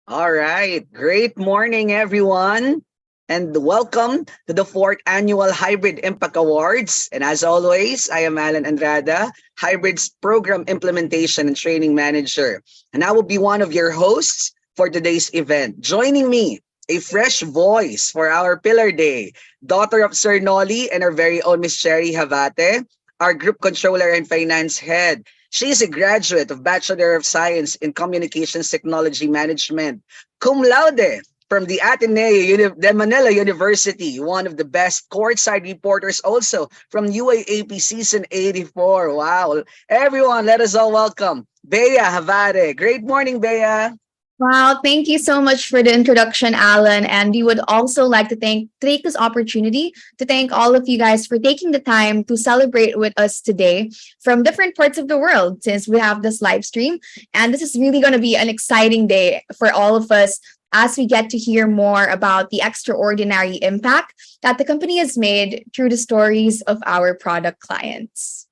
All right. Great morning, everyone. And welcome to the fourth annual Hybrid Impact Awards. And as always, I am Alan Andrada, Hybrid's Program Implementation and Training Manager. And I will be one of your hosts for today's event. Joining me, a fresh voice for our Pillar Day, daughter of Sir Nolly and our very own Miss Cherry Havate, our Group Controller and Finance Head. She is a graduate of Bachelor of Science in Communications Technology Management, cum laude from the de Manila University, one of the best courtside reporters also from UAAP Season 84. Wow. Everyone, let us all welcome Bea Havare. Great morning, Bea. Wow, thank you so much for the introduction, Alan. And we would also like to take this opportunity to thank all of you guys for taking the time to celebrate with us today from different parts of the world since we have this live stream. And this is really going to be an exciting day for all of us as we get to hear more about the extraordinary impact that the company has made through the stories of our product clients.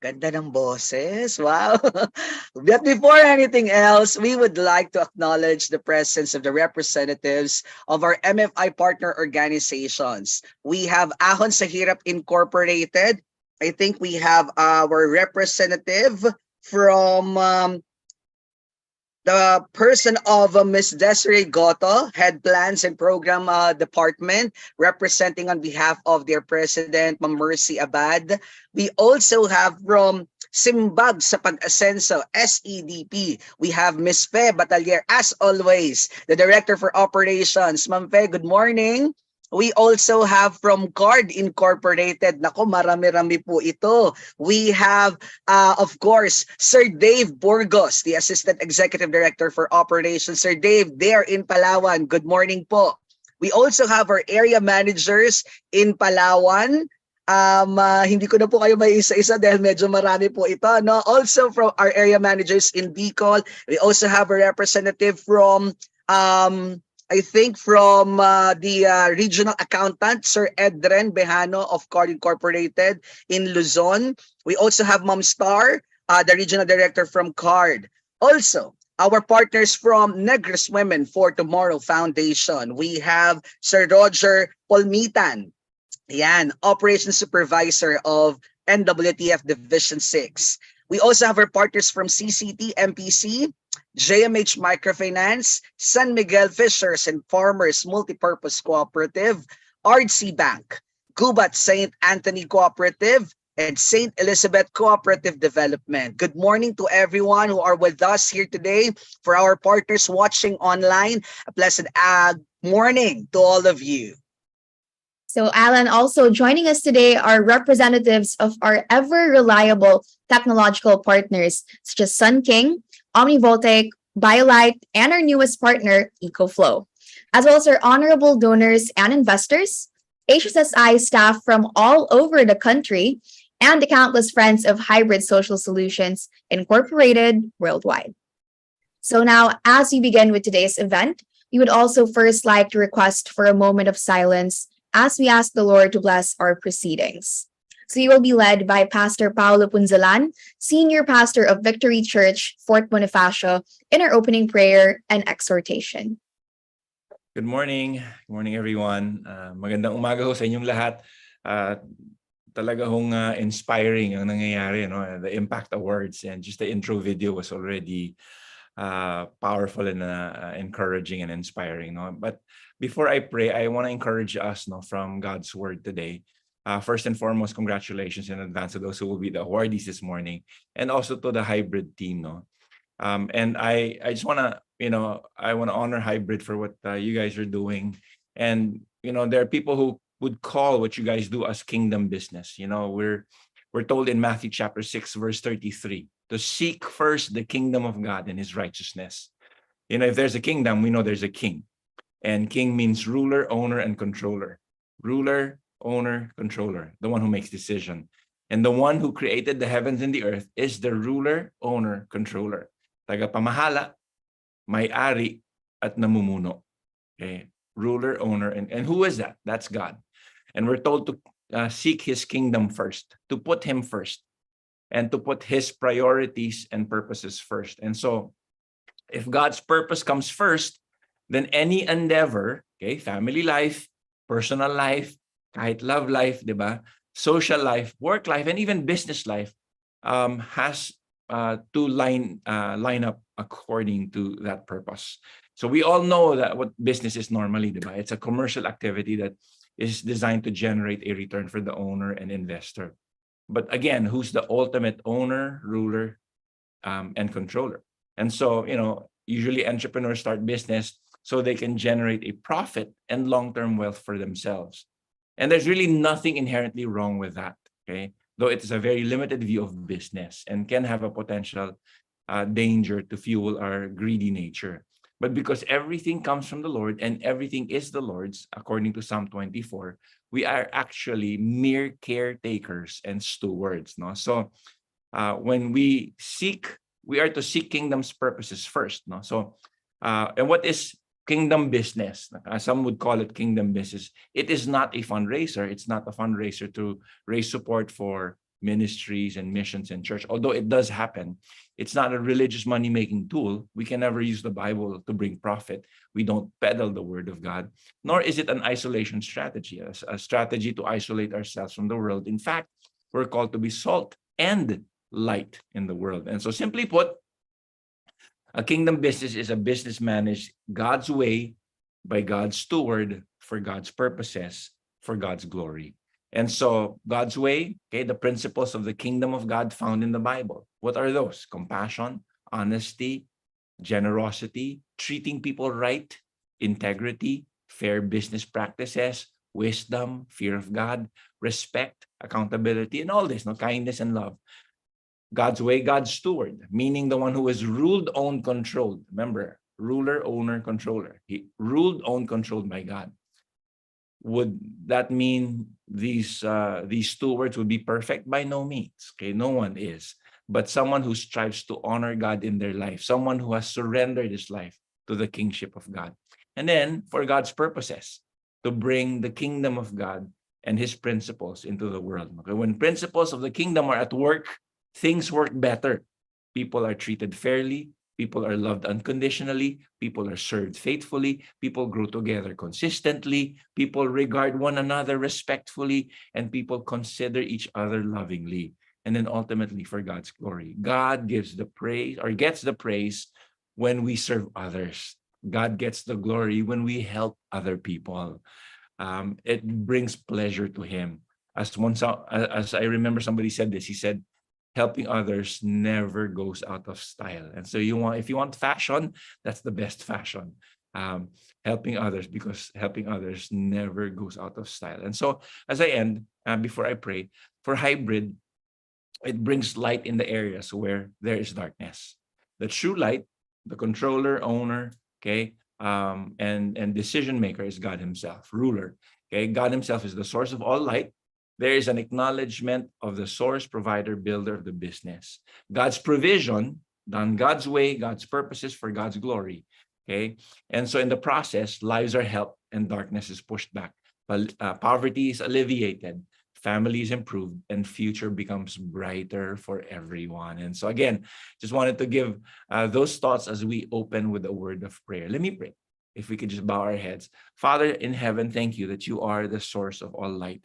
Ganda ng boses. Wow. But before anything else, we would like to acknowledge the presence of the representatives of our MFI partner organizations. We have Ahon sa Hirap Incorporated. I think we have our representative from the person of Ms. Desiree Goto, Head Plans and Program Department, representing on behalf of their President, Ma'am Mercy Abad. We also have from Simbag sa Pag-Asenso, SEDP. We have Ms. Fe Batalier, as always, the Director for Operations. Ma'am Fe, good morning. We also have from Card Incorporated. Nako, marami-rami po ito. We have, of course, Sir Dave Burgos, the Assistant Executive Director for Operations. Sir Dave, there in Palawan. Good morning po. We also have our area managers in Palawan. Hindi ko na po kayo may isa-isa dahil medyo marami po ito. No? Also from our area managers in Bicol. We also have a representative from I think from the regional accountant, Sir Edren Behano of Card Incorporated in Luzon. We also have Ma'am Star, the regional director from Card. Also, our partners from Negros Women for Tomorrow Foundation. We have Sir Roger Polmitan, yan, Operations Supervisor of NWTF Division 6. We also have our partners from CCT, MPC, JMH Microfinance, San Miguel Fishers and Farmers Multipurpose Cooperative, RC Bank, Gubat St. Anthony Cooperative, and St. Elizabeth Cooperative Development. Good morning to everyone who are with us here today. For our partners watching online, a pleasant morning to all of you. So, Alan, also joining us today are representatives of our ever reliable technological partners, such as Sun King, OmniVoltaic, BioLite, and our newest partner, EcoFlow, as well as our honorable donors and investors, HSSI staff from all over the country, and the countless friends of Hybrid Social Solutions Incorporated worldwide. So now, as we begin with today's event, we would also first like to request for a moment of silence as we ask the Lord to bless our proceedings. So we will be led by Pastor Paulo Punzalan, Senior Pastor of Victory Church, Fort Bonifacio, in our opening prayer and exhortation. Good morning. Good morning, everyone. Magandang umaga ho sa inyong lahat. Talaga hong inspiring ang nangyayari, no? The Impact Awards, and just the intro video was already powerful and encouraging and inspiring, no? But before I pray, I want to encourage us, no, from God's word today. First and foremost, congratulations in advance to those who will be the awardees this morning, and also to the Hybrid team, no. And I just want to, I want to honor Hybrid for what you guys are doing. And, there are people who would call what you guys do as kingdom business. We're told in Matthew chapter 6, verse 33, to seek first the kingdom of God and his righteousness. If there's a kingdom, we know there's a king. And king means ruler, owner, and controller. Ruler, owner, controller, the one who makes decision. And the one who created the heavens and the earth is the ruler, owner, controller. Tagapamahala, may-ari, at namumuno. Okay? Ruler, owner, and who is that? That's God. And we're told to seek his kingdom first, to put him first, and to put his priorities and purposes first. And so, if God's purpose comes first, then any endeavor, okay, family life, personal life, kahit love life, di ba? Social life, work life, and even business life has to line up according to that purpose. So we all know that what business is normally, di ba? It's a commercial activity that is designed to generate a return for the owner and investor. But again, who's the ultimate owner, ruler, and controller? And so, usually entrepreneurs start business so they can generate a profit and long-term wealth for themselves. And there's really nothing inherently wrong with that, okay? Though it is a very limited view of business and can have a potential danger to fuel our greedy nature. But because everything comes from the Lord and everything is the Lord's, according to Psalm 24, we are actually mere caretakers and stewards. No? So when we are to seek kingdom's purposes first. No? So, and what is kingdom business? Some would call it kingdom business. It is not a fundraiser. It's not a fundraiser to raise support for ministries and missions and church, although it does happen. It's not a religious money-making tool. We can never use the Bible to bring profit. We don't peddle the word of God, nor is it an isolation strategy, a strategy to isolate ourselves from the world. In fact, we're called to be salt and light in the world. And so simply put, a kingdom business is a business managed God's way by God's steward for God's purposes, for God's glory. And so God's way, okay, the principles of the kingdom of God found in the Bible. What are those? Compassion, honesty, generosity, treating people right, integrity, fair business practices, wisdom, fear of God, respect, accountability, and all this, no, kindness and love. God's way, God's steward, meaning the one who is ruled, owned, controlled. Remember, ruler, owner, controller. He ruled, owned, controlled by God. Would that mean these stewards would be perfect? By no means. Okay, no one is. But someone who strives to honor God in their life, someone who has surrendered his life to the kingship of God. And then for God's purposes, to bring the kingdom of God and his principles into the world. Okay, when principles of the kingdom are at work, things work better. People are treated fairly. People are loved unconditionally. People are served faithfully. People grow together consistently. People regard one another respectfully. And people consider each other lovingly. And then ultimately for God's glory. God gives the praise or gets the praise when we serve others. God gets the glory when we help other people. It brings pleasure to him. As I remember somebody said this, he said, helping others never goes out of style. And so if you want fashion, that's the best fashion. Helping others, because helping others never goes out of style. And so as I end, before I pray, for hybrid, it brings light in the areas where there is darkness. The true light, the controller, owner, okay, and decision maker is God himself, ruler. Okay, God himself is the source of all light. There is an acknowledgement of the source, provider, builder of the business. God's provision, done God's way, God's purposes for God's glory. Okay, and so in the process, lives are helped and darkness is pushed back. Poverty is alleviated, family is improved, and future becomes brighter for everyone. And so again, just wanted to give those thoughts as we open with a word of prayer. Let me pray. If we could just bow our heads. Father in heaven, thank you that you are the source of all light.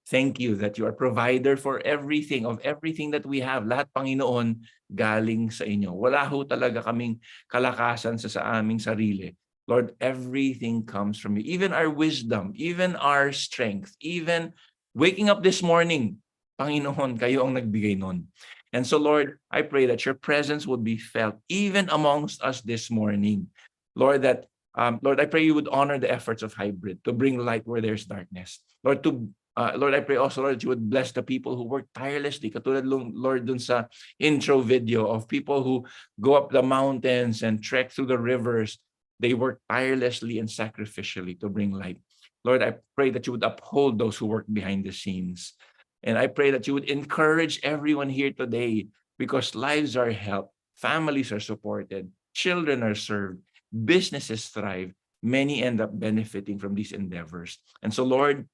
Thank you that you are provider for everything, of everything that we have. Lahat, Panginoon, galing sa inyo. Wala ho talaga kaming kalakasan sa aming sarili. Lord, everything comes from you. Even our wisdom, even our strength, even waking up this morning, Panginoon, kayo ang nagbigay nun. And so, Lord, I pray that your presence would be felt even amongst us this morning. Lord, Lord, I pray you would honor the efforts of hybrid to bring light where there's darkness. Lord, I pray also, Lord, that you would bless the people who work tirelessly. Katulad, Lord, dun sa intro video of people who go up the mountains and trek through the rivers. They work tirelessly and sacrificially to bring light. Lord, I pray that you would uphold those who work behind the scenes. And I pray that you would encourage everyone here today, because lives are helped, families are supported, children are served, businesses thrive. Many end up benefiting from these endeavors. And so, Lord,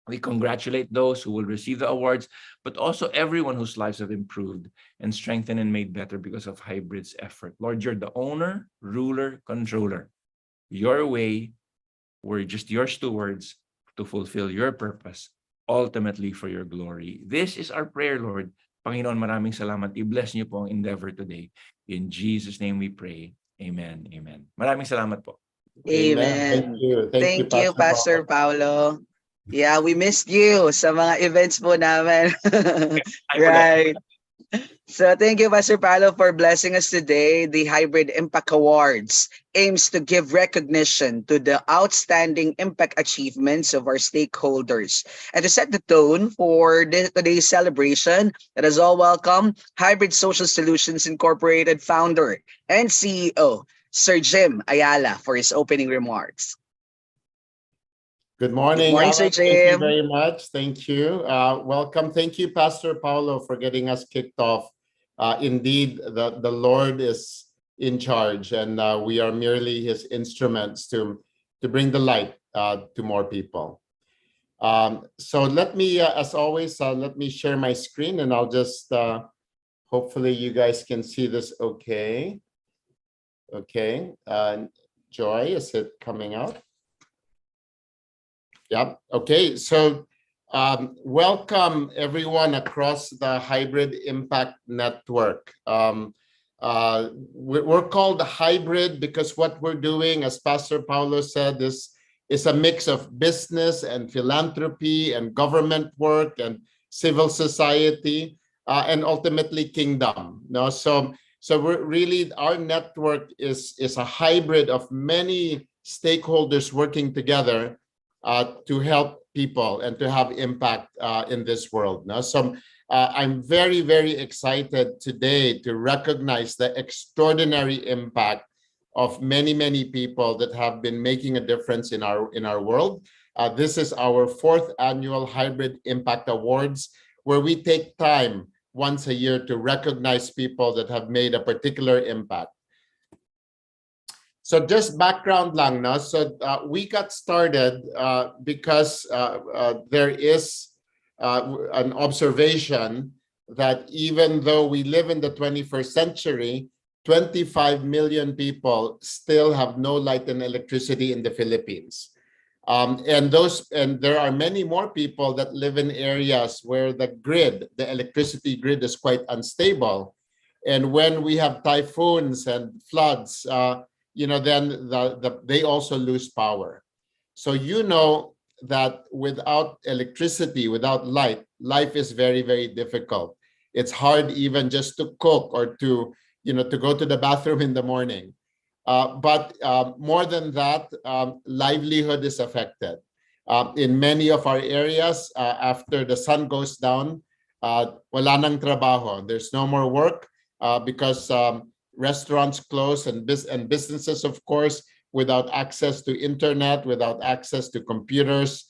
we congratulate those who will receive the awards, but also everyone whose lives have improved and strengthened and made better because of hybrid's effort. Lord, you're the owner, ruler, controller. your way. We're just your stewards to fulfill your purpose, ultimately for your glory. This is our prayer, Lord. Panginoon, maraming salamat. I-bless niyo po ang endeavor today. In Jesus' name we pray. Amen. Amen. Maraming salamat po. Amen. Thank Amen. you. Thank you, Thank you, Pastor Pastor Paulo. Yeah, we missed you sa mga events po namin. Ay, Right. So thank you, Pastor Paulo, for blessing us today. The Hybrid Impact Awards aims to give recognition to the outstanding impact achievements of our stakeholders. And to set the tone for today's celebration, let us all welcome Hybrid Social Solutions Incorporated founder and CEO, Sir Jim Ayala, for his opening remarks. Good morning, Good morning, Sir Alan. Thank you Jim. very much. Thank you. Welcome. Thank you, Pastor Paulo, for getting us kicked off. Indeed, the Lord is in charge, and we are merely his instruments to bring the light to more people. So let me, as always, let me share my screen, and I'll just, hopefully you guys can see this okay. Okay. Joy, is it coming out? Yep. Okay. So welcome everyone across the Hybrid Impact Network. We're called the Hybrid because what we're doing, as Pastor Paulo said, is a mix of business and philanthropy and government work and civil society and ultimately kingdom. No, so we're really, our network is a hybrid of many stakeholders working together to help people and to have impact in this world. No? So I'm very, very excited today to recognize the extraordinary impact of many, many people that have been making a difference in our world. This is our 4th annual Hybrid Impact Awards, where we take time once a year to recognize people that have made a particular impact. So just background lang, no? So we got started because there is an observation that even though we live in the 21st century, 25 million people still have no light and electricity in the Philippines. And there are many more people that live in areas where the electricity grid is quite unstable. And when we have typhoons and floods, then they also lose power. So that without electricity, without light, life is very, very difficult. It's hard even just to cook or to go to the bathroom in the morning. But more than that, livelihood is affected. In many of our areas, after the sun goes down, wala nang trabaho. There's no more work because restaurants close and businesses, of course, without access to internet, without access to computers,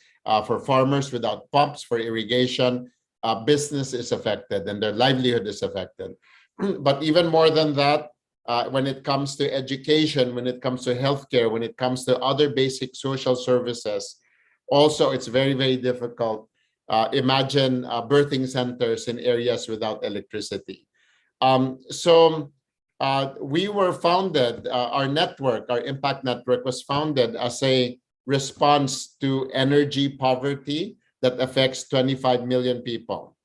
for farmers without pumps for irrigation, business is affected and their livelihood is affected. But even more than that, when it comes to education, when it comes to healthcare, when it comes to other basic social services, also it's very, very difficult. Imagine birthing centers in areas without electricity. We were founded, our impact network was founded as a response to energy poverty that affects 25 million people.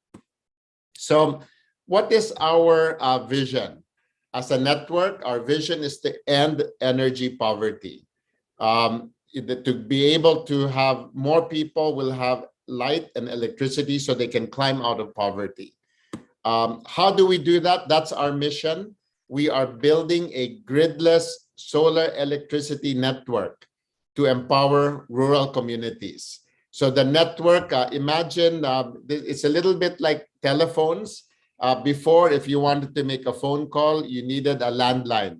So what is our vision? As a network, our vision is to end energy poverty. To be able to have more people will have light and electricity so they can climb out of poverty. How do we do that? That's our mission. We are building a gridless solar electricity network to empower rural communities. So the network, imagine it's a little bit like telephones. Before, if you wanted to make a phone call, you needed a landline.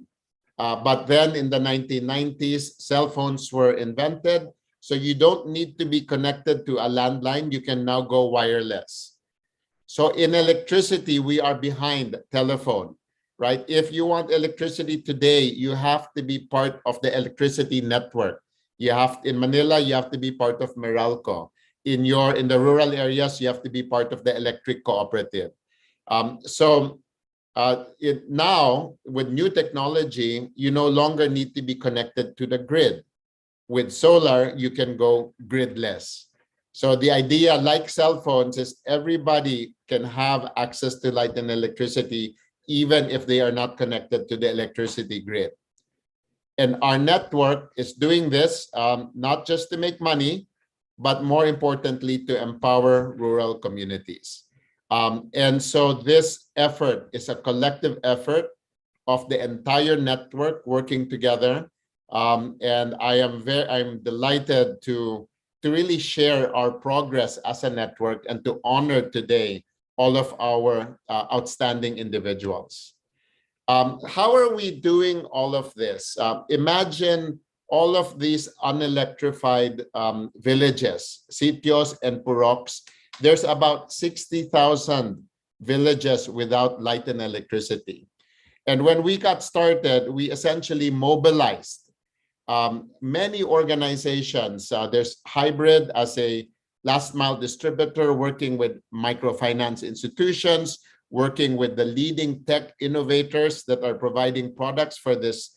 But then in the 1990s, cell phones were invented. So you don't need to be connected to a landline. You can now go wireless. So in electricity, we are behind telephone. Right? If you want electricity today, you have to be part of the electricity network. In Manila, you have to be part of Meralco. In the rural areas, you have to be part of the electric cooperative. So Now, with new technology, you no longer need to be connected to the grid. With solar, you can go gridless. So the idea, like cell phones, is everybody can have access to light and electricity, even if they are not connected to the electricity grid. And our network is doing this not just to make money, but more importantly, to empower rural communities. And so this effort is a collective effort of the entire network working together. And I'm delighted to really share our progress as a network and to honor today all of our outstanding individuals. How are we doing all of this? Imagine all of these unelectrified villages, sitios and puroks. There's about 60,000 villages without light and electricity. And when we got started, we essentially mobilized many organizations. There's Hybrid as a last mile distributor working with microfinance institutions, working with the leading tech innovators that are providing products for this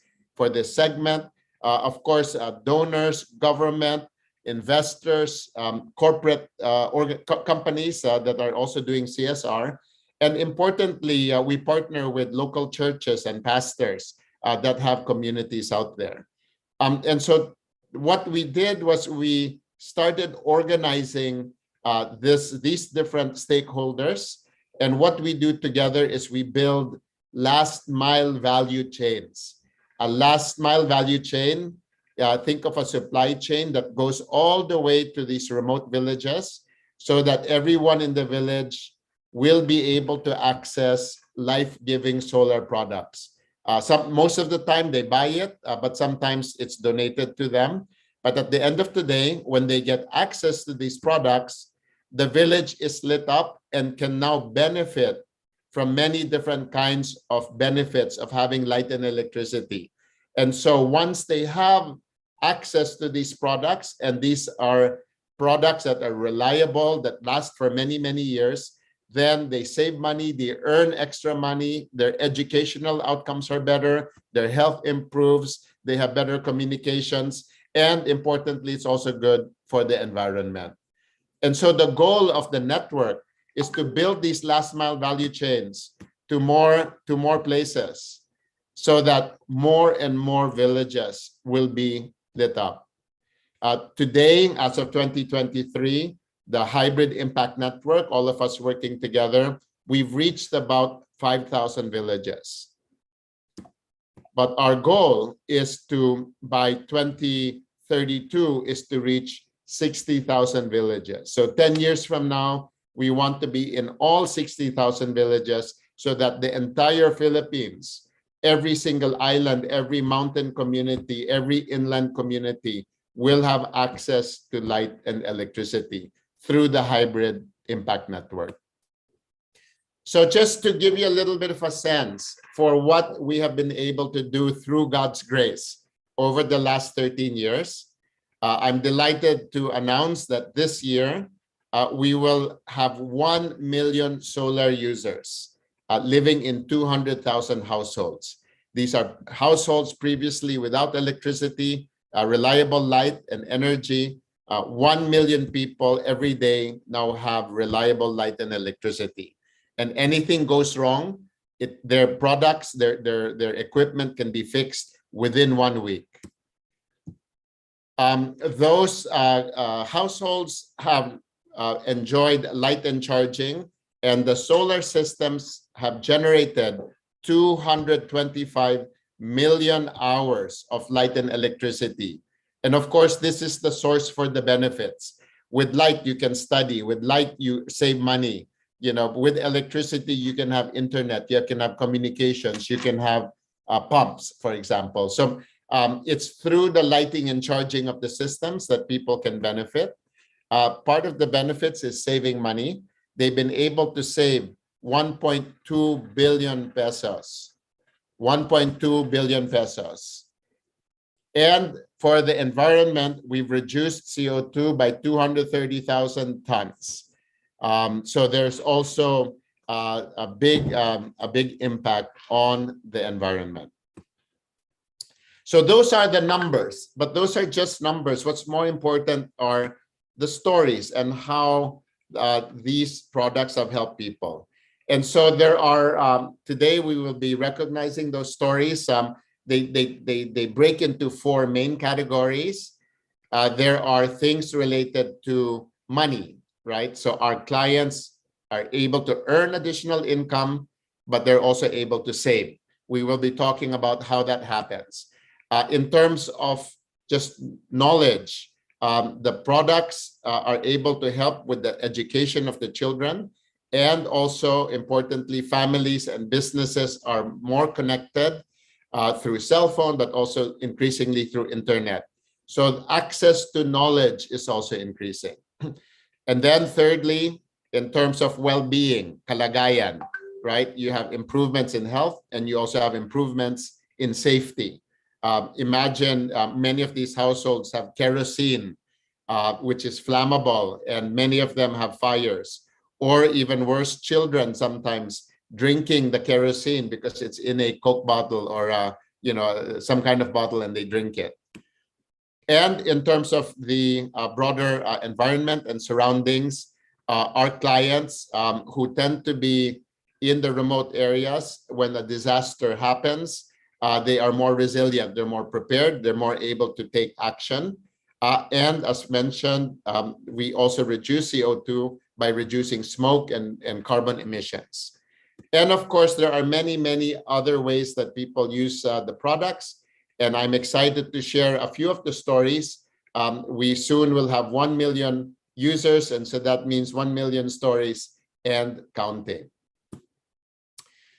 segment. Of course, donors, government, investors, corporate companies that are also doing CSR. And importantly, we partner with local churches and pastors that have communities out there. And so what we did was we started organizing these different stakeholders. And what we do together is we build last mile value chains. A last mile value chain, think of a supply chain that goes all the way to these remote villages so that everyone in the village will be able to access life-giving solar products. Most of the time they buy it, but sometimes it's donated to them. But at the end of the day, when they get access to these products, the village is lit up and can now benefit from many different kinds of benefits of having light and electricity. And so once they have access to these products, and these are products that are reliable, that last for many, many years, then they save money, they earn extra money, their educational outcomes are better, their health improves, they have better communications, and importantly, it's also good for the environment. And so the goal of the network is to build these last mile value chains to more places so that more and more villages will be lit up. Today, as of 2023, the Hybrid Impact Network, all of us working together, we've reached about 5,000 villages. But our goal is to, by 2032, is to reach 60,000 villages. So 10 years from now, we want to be in all 60,000 villages so that the entire Philippines, every single island, every mountain community, every inland community will have access to light and electricity through the Hybrid Impact Network. So just to give you a little bit of a sense for what we have been able to do through God's grace over the last 13 years, I'm delighted to announce that this year, we will have 1 million solar users living in 200,000 households. These are households previously without electricity, reliable light and energy. 1 million people every day now have reliable light and electricity. And anything goes wrong, their products, their equipment can be fixed within 1 week. Those households have enjoyed light and charging, and the solar systems have generated 225 million hours of light and electricity. And of course, this is the source for the benefits. With light, you can study. With light, you save money. You know, with electricity, you can have internet, you can have communications, you can have pumps, for example. So it's through the lighting and charging of the systems that people can benefit. Part of the benefits is saving money. They've been able to save 1.2 billion pesos. 1.2 billion pesos. And for the environment, we've reduced CO2 by 230,000 tons. So there's also a big impact on the environment. So those are the numbers, but those are just numbers. What's more important are the stories and how these products have helped people. And so there are, today we will be recognizing those stories. They break into 4 main categories. There are things related to money, right? So our clients are able to earn additional income, but they're also able to save. We will be talking about how that happens. In terms of just knowledge, the products are able to help with the education of the children, and also importantly, families and businesses are more connected through cell phone, but also increasingly through internet. So access to knowledge is also increasing. And then thirdly, in terms of well-being, kalagayan, right? You have improvements in health, and you also have improvements in safety. Imagine many of these households have kerosene, which is flammable, and many of them have fires. Or even worse, children sometimes drinking the kerosene because it's in a Coke bottle or some kind of bottle, and they drink it. And in terms of the broader environment and surroundings, our clients who tend to be in the remote areas, when a disaster happens, they are more resilient, they're more prepared, they're more able to take action. And as mentioned, we also reduce CO2 by reducing smoke and carbon emissions. And of course, there are many, many other ways that people use the products. And I'm excited to share a few of the stories. We soon will have 1 million users, and so that means 1 million stories and counting.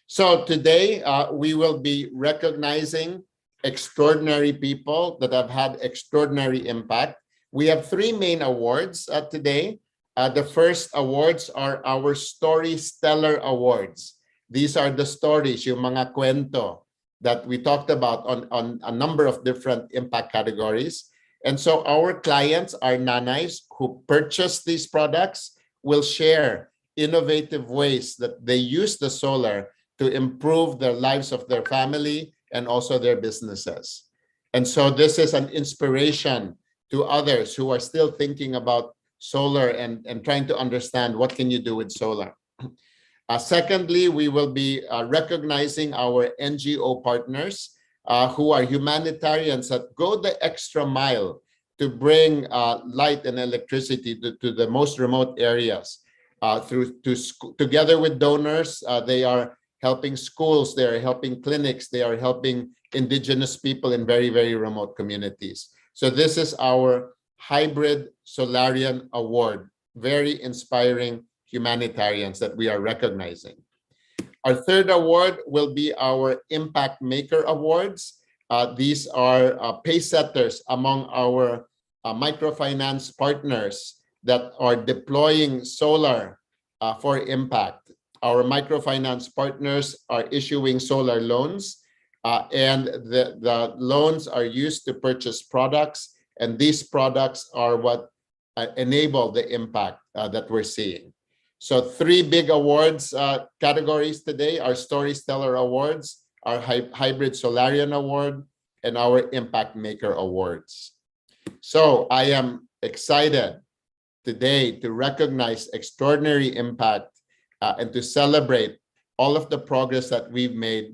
So today, we will be recognizing extraordinary people that have had extraordinary impact. We have 3 main awards today. The first awards are our Story Stellar Awards. These are the stories, yung mga kwento that we talked about on a number of different impact categories. And so our clients, our nanays who purchase these products, will share innovative ways that they use the solar to improve the lives of their family and also their businesses. And so this is an inspiration to others who are still thinking about solar and trying to understand what can you do with solar. Secondly, we will be recognizing our NGO partners who are humanitarians that go the extra mile to bring light and electricity to the most remote areas. Together with donors, they are helping schools, they are helping clinics, they are helping indigenous people in very, very remote communities. So this is our Hybrid Solarian Award, very inspiring humanitarians that we are recognizing. Our third award will be our Impact Maker Awards. These are pace setters among our microfinance partners that are deploying solar for impact. Our microfinance partners are issuing solar loans, and the loans are used to purchase products, and these products are what enable the impact that we're seeing. So 3 big awards categories today: our Story Stellar Awards, our Hybrid Solarian Award, and our Impact Maker Awards. So I am excited today to recognize extraordinary impact and to celebrate all of the progress that we've made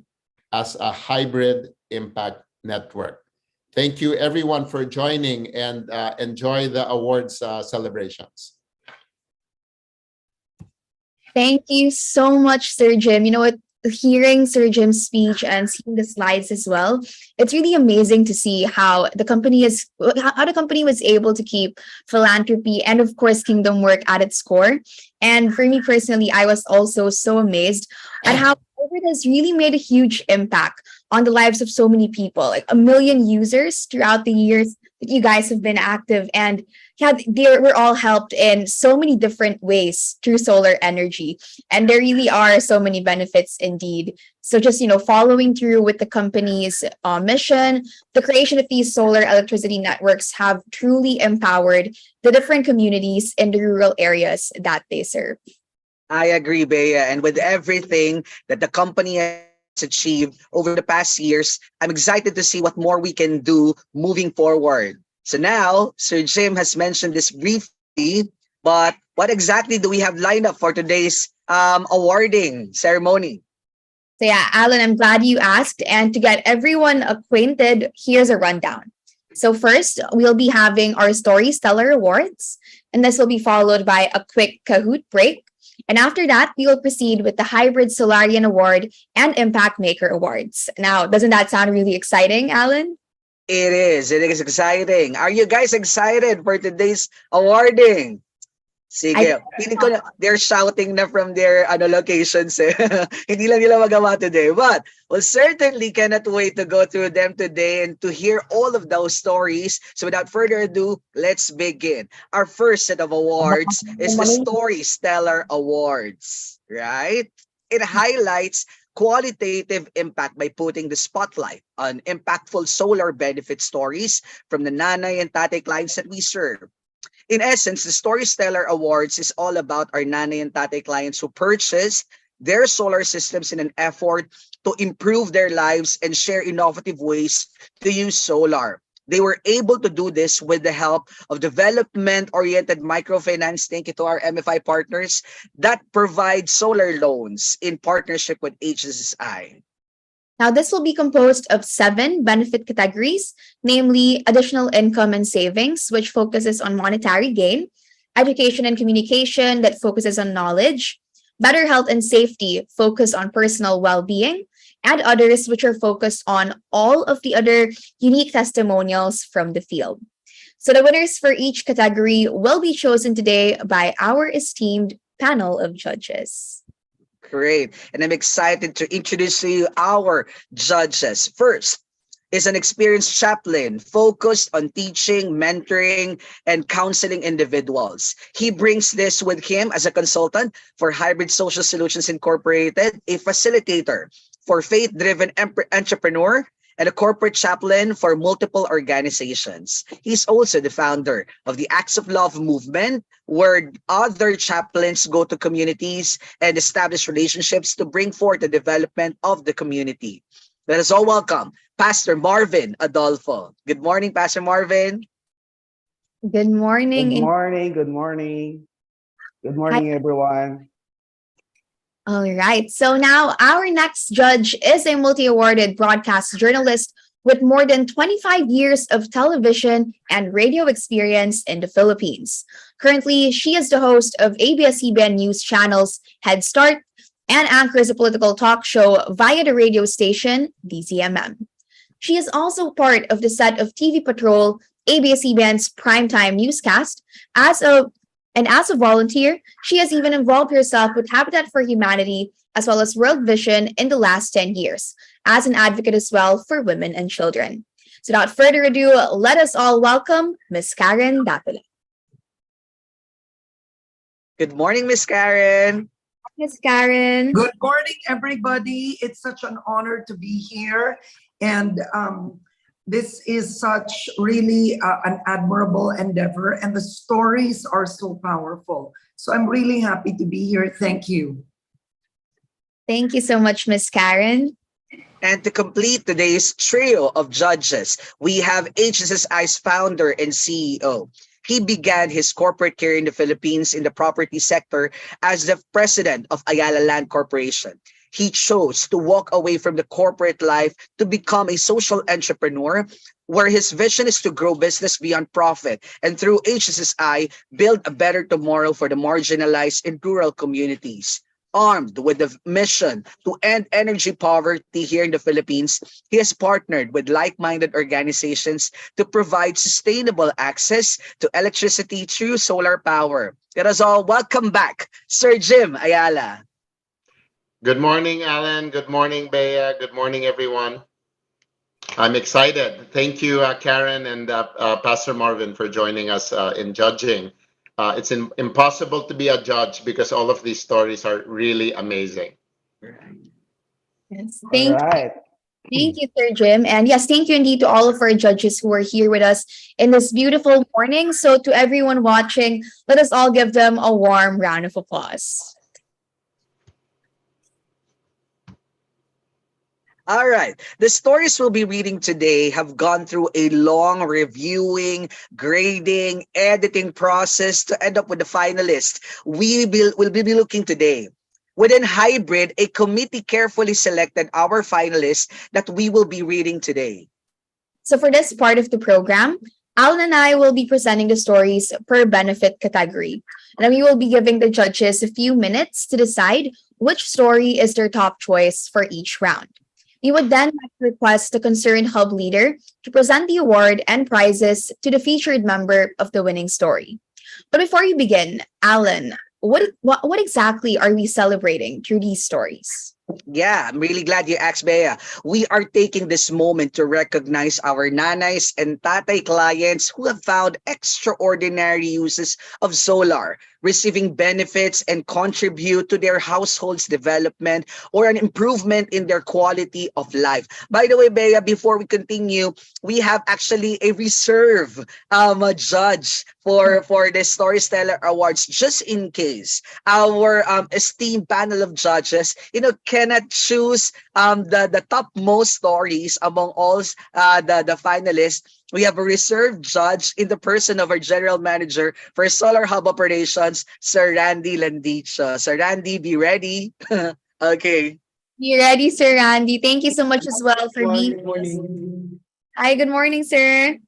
as a hybrid impact network. Thank you everyone for joining, and enjoy the awards celebrations. Thank you so much, Sir Jim. You know what? Hearing Sir Jim's speech and seeing the slides as well, it's really amazing to see how the company was able to keep philanthropy and of course kingdom work at its core. And for me personally, I was also so amazed at how COVID has really made a huge impact on the lives of so many people, like 1 million users throughout the years that you guys have been active. And yeah, they were all helped in so many different ways through solar energy. And there really are so many benefits indeed. So just, following through with the company's mission, the creation of these solar electricity networks have truly empowered the different communities in the rural areas that they serve. I agree, Bea. And with everything that the company has achieved over the past years, I'm excited to see what more we can do moving forward. So now, Sir Jim has mentioned this briefly, but what exactly do we have lined up for today's awarding ceremony? So yeah, Alan, I'm glad you asked. And to get everyone acquainted, here's a rundown. So first, we'll be having our Story Stellar Awards, and this will be followed by a quick Kahoot break. And after that, we will proceed with the Hybrid Solarian Award and Impact Maker Awards. Now, doesn't that sound really exciting, Alan? It is. It is exciting. Are you guys excited for today's awarding? I Sige. Feeling ko na, they're shouting na from their locations. Eh. Hindi lang nila magawa today. But we'll certainly cannot wait to go through them today and to hear all of those stories. So without further ado, let's begin. Our first set of awards is the Story Stellar Awards. Right? It highlights qualitative impact by putting the spotlight on impactful solar benefit stories from the nanay and tatay clients that we serve. In essence, the Story Stellar Awards is all about our nanay and tatay clients who purchase their solar systems in an effort to improve their lives and share innovative ways to use solar. They were able to do this with the help of development-oriented microfinance. Thank you to our MFI partners that provide solar loans in partnership with HSSI. Now, this will be composed of 7 benefit categories, namely additional income and savings, which focuses on monetary gain, education and communication, that focuses on knowledge, better health and safety, focus on personal well being, and others, which are focused on all of the other unique testimonials from the field. So, the winners for each category will be chosen today by our esteemed panel of judges. Great. And I'm excited to introduce to you our judges. First is an experienced chaplain focused on teaching, mentoring, and counseling individuals. He brings this with him as a consultant for Hybrid Social Solutions Incorporated, a facilitator for faith-driven entrepreneur, and a corporate chaplain for multiple organizations. He's also the founder of the Acts of Love movement, where other chaplains go to communities and establish relationships to bring forth the development of the community. Let us all welcome Pastor Marvin Adolfo. Good morning, Pastor Marvin. Good morning. Good morning. Good morning. Good morning, everyone. All right. So now our next judge is a multi-awarded broadcast journalist with more than 25 years of television and radio experience in the Philippines. Currently, she is the host of ABS-CBN News Channel's Head Start and anchors a political talk show via the radio station DZMM. She is also part of the set of TV Patrol, ABS-CBN's primetime newscast. As a volunteer, she has even involved herself with Habitat for Humanity as well as World Vision in the last 10 years, as an advocate as well for women and children. So without further ado, let us all welcome Ms. Karen Datula. Good morning, Miss Karen. Ms. Karen. Good morning, everybody. It's such an honor to be here. And this is such really an admirable endeavor, and the stories are so powerful. So I'm really happy to be here. Thank you. Thank you so much, Ms. Karen. And to complete today's trio of judges, we have HSSI's founder and CEO. He began his corporate career in the Philippines in the property sector as the president of Ayala Land Corporation. He chose to walk away from the corporate life to become a social entrepreneur, where his vision is to grow business beyond profit and through HSSI, build a better tomorrow for the marginalized in rural communities. Armed with the mission to end energy poverty here in the Philippines, he has partnered with like-minded organizations to provide sustainable access to electricity through solar power. Let us all welcome back Sir Jim Ayala. Good morning, Alan. Good morning, Bea. Good morning, everyone. I'm excited. Thank you, Karen and Pastor Marvin, for joining us in judging. It's impossible to be a judge because all of these stories are really amazing. Yes, All thank right. Thank you, Sir Jim. And yes, thank you indeed to all of our judges who are here with us in this beautiful morning. So to everyone watching, let us all give them a warm round of applause. All right. The stories we'll be reading today have gone through a long reviewing, grading, editing process to end up with the finalists will be looking today. Within Hybrid, a committee carefully selected our finalists that we will be reading today. So for this part of the program, Alan and I will be presenting the stories per benefit category. And we will be giving the judges a few minutes to decide which story is their top choice for each round. We would then like to request the concerned hub leader to present the award and prizes to the featured member of the winning story. But before we begin, Alan, what exactly are we celebrating through these stories? Yeah, I'm really glad you asked, Bea. We are taking this moment to recognize our nanays and tatay clients who have found extraordinary uses of solar, receiving benefits and contribute to their household's development or an improvement in their quality of life. By the way, Bea, before we continue, we have actually a reserve a judge for the Storyteller Awards, just in case our esteemed panel of judges, cannot choose the topmost stories among all the finalists. We have a reserve judge in the person of our general manager for Solar Hub Operations, Sir Randy Landicho. Sir Randy, be ready. Okay. Be ready, Sir Randy. Thank you so much as well for being Good morning. Hi, good morning, sir.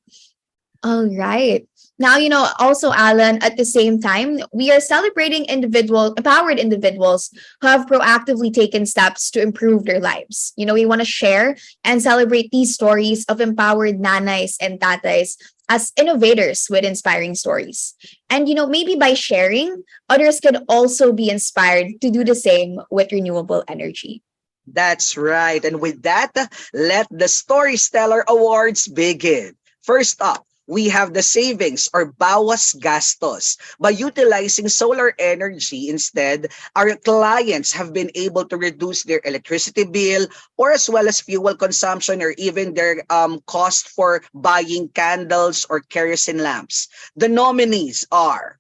All right. Now, also, Alan, at the same time, we are celebrating empowered individuals who have proactively taken steps to improve their lives. We want to share and celebrate these stories of empowered nanays and tatays as innovators with inspiring stories. And, maybe by sharing, others can also be inspired to do the same with renewable energy. That's right. And with that, let the Storyteller Awards begin. First up, we have the savings or bawas gastos. By utilizing solar energy instead, our clients have been able to reduce their electricity bill or as well as fuel consumption or even their cost for buying candles or kerosene lamps. The nominees are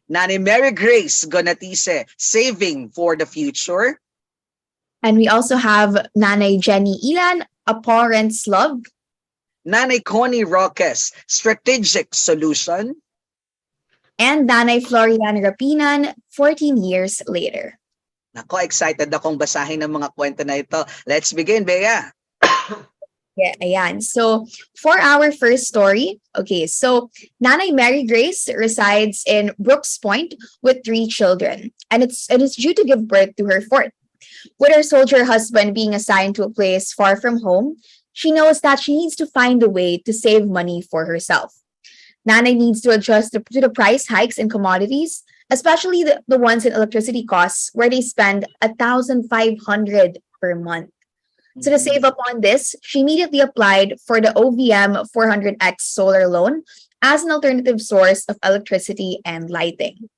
Nanay Mary Grace Gonatise, Saving for the Future. And we also have Nanay Jenny Ilan, A Parent's Love. Nanay Connie Roques, Strategic Solution. And Nanay Florian Rapinan, 14 Years Later. Nako, excited akong basahin ng mga kwento na ito. Let's begin, Bea. Yeah, ayan. So for our first story, so Nanay Mary Grace resides in Brooks Point with 3 children, and it's due to give birth to her 4th. With her soldier husband being assigned to a place far from home, she knows that she needs to find a way to save money for herself. Nanay needs to adjust to the price hikes in commodities, especially the ones in electricity costs, where they spend 1,500 per month. So to save up on this, she immediately applied for the OVM 400X solar loan as an alternative source of electricity and lighting.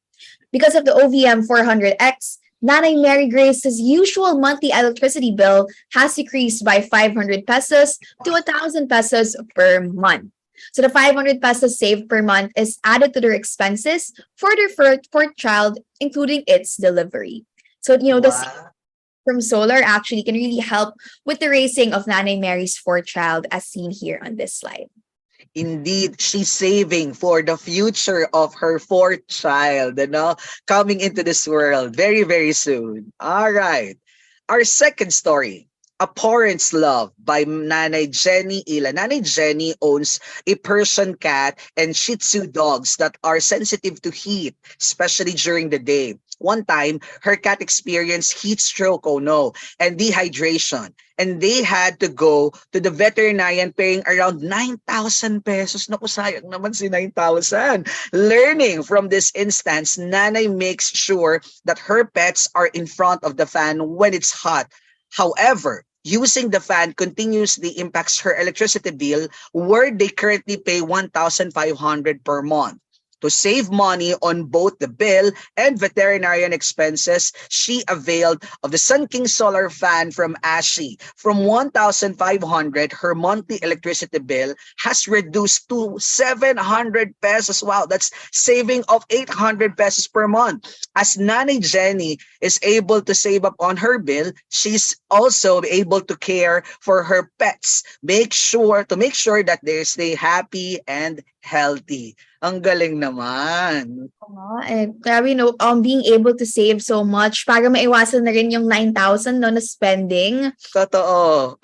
Because of the OVM 400X, Nanay Mary Grace's usual monthly electricity bill has decreased by 500 pesos to 1,000 pesos per month. So the 500 pesos saved per month is added to their expenses for their fourth child, including its delivery. So, the from solar actually can really help with the raising of Nanay Mary's 4th child, as seen here on this slide. Indeed, she's saving for the future of her 4th child, coming into this world very, very soon. All right. Our second story, A Parent's Love by Nanay Jenny Ila. Nanay Jenny owns a Persian cat and Shih Tzu dogs that are sensitive to heat, especially during the day. One time, her cat experienced heat stroke, and dehydration. And they had to go to the veterinarian paying around 9,000 pesos. Naku, sayang naman si 9,000. Learning from this instance, Nanay makes sure that her pets are in front of the fan when it's hot. However, using the fan continuously impacts her electricity bill, where they currently pay 1,500 per month. To save money on both the bill and veterinarian expenses, she availed of the Sun King solar fan from ASHI. From 1,500, her monthly electricity bill has reduced to 700 pesos. Wow, that's saving of 800 pesos per month. As Nanay Jenny is able to save up on her bill, she's also able to care for her pets. Make sure that they stay happy and healthy. Ang galing naman. Grabe, no, being able to save so much para maiwasan na rin yung 9,000 no, na spending. Totoo.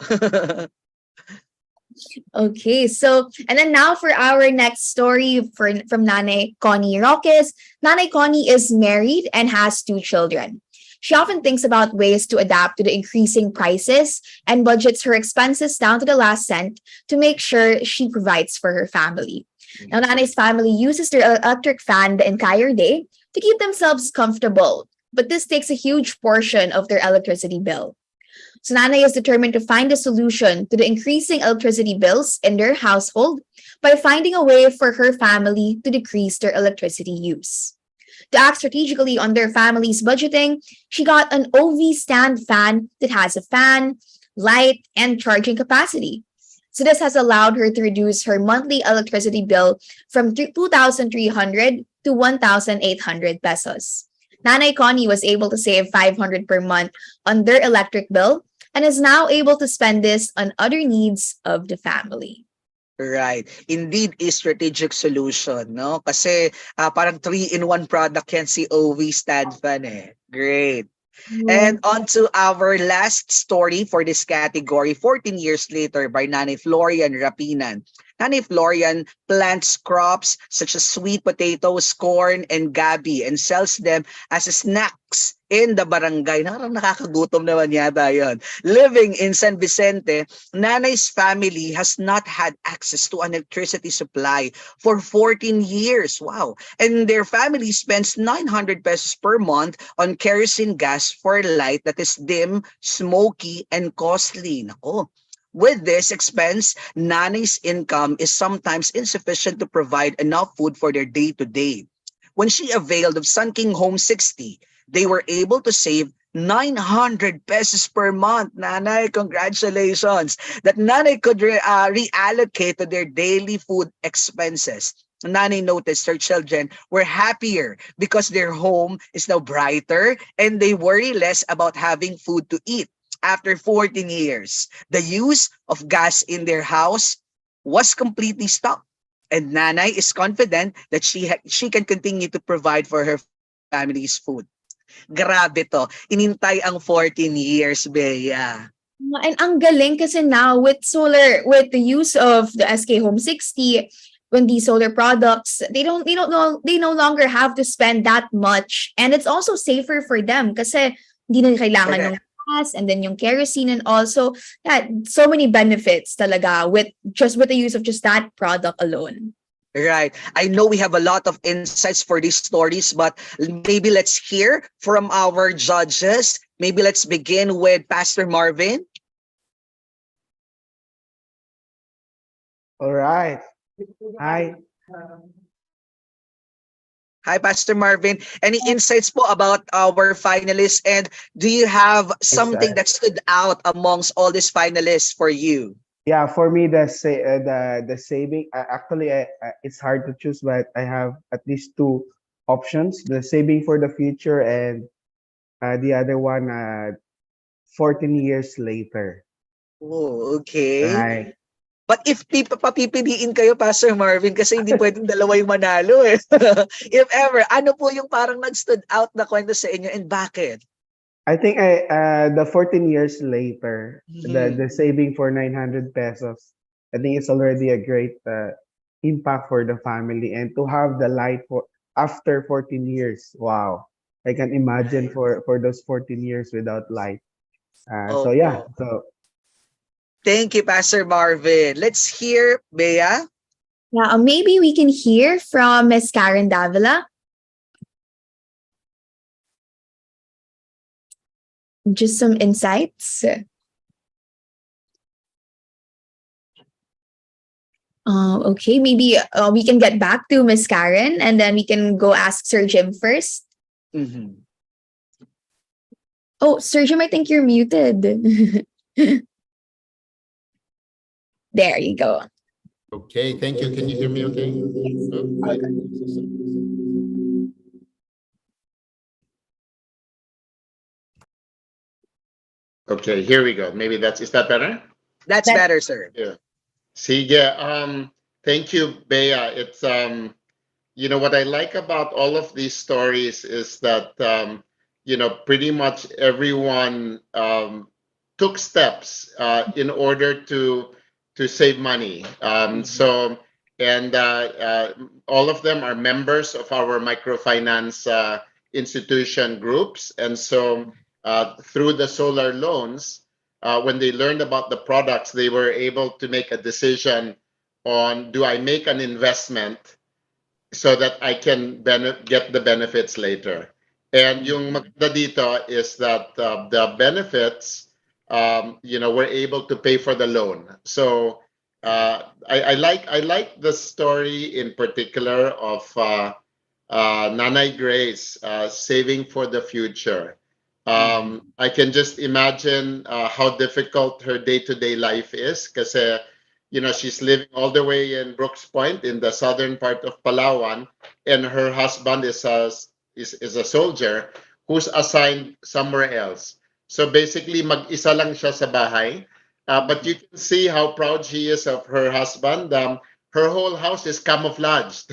Okay, so, and then now for our next story from Nanay Connie Roques. Nanay Connie is married and has 2 children. She often thinks about ways to adapt to the increasing prices and budgets her expenses down to the last cent to make sure she provides for her family. Now, Nanay's family uses their electric fan the entire day to keep themselves comfortable, but this takes a huge portion of their electricity bill. So Nanay is determined to find a solution to the increasing electricity bills in their household by finding a way for her family to decrease their electricity use. To act strategically on their family's budgeting, she got an OV stand fan that has a fan, light, and charging capacity. So this has allowed her to reduce her monthly electricity bill from 2,300 to 1,800 pesos. Nanay Connie was able to save 500 per month on their electric bill and is now able to spend this on other needs of the family. Right. Indeed, a strategic solution, no? Kasi parang 3-in-1 product yan si OV stand fan eh. Great. And on to our last story for this category, 14 years later by Nanay Florian Rapinan. Nanay Florian plants crops such as sweet potatoes, corn, and gabi and sells them as snacks in the barangay. Nakakagutom naman yata yun. Living in San Vicente, Nanay's family has not had access to an electricity supply for 14 years. Wow. And their family spends 900 pesos per month on kerosene gas for light that is dim, smoky, and costly. Nako. With this expense, Nanay's income is sometimes insufficient to provide enough food for their day-to-day. When she availed of Sun King Home 60, they were able to save 900 pesos per month. Nanay, congratulations. That Nanay could reallocate to their daily food expenses. Nanay noticed her children were happier because their home is now brighter and they worry less about having food to eat. After 14 years, the use of gas in their house was completely stopped. And Nanay is confident that she can continue to provide for her family's food. Grabe to. Inintay ang 14 years, Bea. And ang galing kasi now with the use of the SK Home 60, when these solar products, they no longer have to spend that much. And it's also safer for them kasi hindi na kailangan ng gas and then yung kerosene, and also so many benefits talaga with the use of just that product alone. Right. I know we have a lot of insights for these stories, but maybe let's hear from our judges. Maybe let's begin with Pastor Marvin. All right. Hi. Hi, Pastor Marvin. Any insights po about our finalists? And do you have something that stood out amongst all these finalists for you? Yeah, for me, the saving, actually, it's hard to choose, but I have at least 2 options: the saving for the future, and the other one, 14 years later. Oh, okay. Right. But if papipiliin kayo, Pastor Marvin, kasi hindi pwedeng dalawa yung manalo eh. If ever, ano po yung parang nag-stood out na kwento sa inyo and bakit? I think the 14 years later, the saving for 900 pesos, I think it's already a great impact for the family. And to have the light for after 14 years, wow. I can imagine for those 14 years without light. So yeah, so thank you, Pastor Marvin. Let's hear Bea. Yeah, maybe we can hear from Ms. Karen Davila. Just some insights. Okay, maybe we can get back to Miss Karen and then we can go ask Sir Jim first. Mhm. Oh, Sir Jim, I think you're muted. There you go. Okay, thank you. Can you hear me okay? Oh, wait. Okay, here we go. Maybe is that better? That's That- better, sir. Yeah. Sige, thank you, Bea. It's you know what I like about all of these stories is that you know pretty much everyone took steps in order to save money. So and all of them are members of our microfinance institution groups, and so through the solar loans, when they learned about the products, they were able to make a decision on do I make an investment so that I can get the benefits later. And yung maganda dito is that the benefits, you know, we're able to pay for the loan. So I like the story in particular of Nanay Grace saving for the future. I can just imagine how difficult her day-to-day life is because you know, she's living all the way in Brooks Point in the southern part of Palawan, and her husband is a soldier who's assigned somewhere else. So basically, mag-isa lang siya sa bahay. But you can see how proud she is of her husband. Her whole house is camouflaged,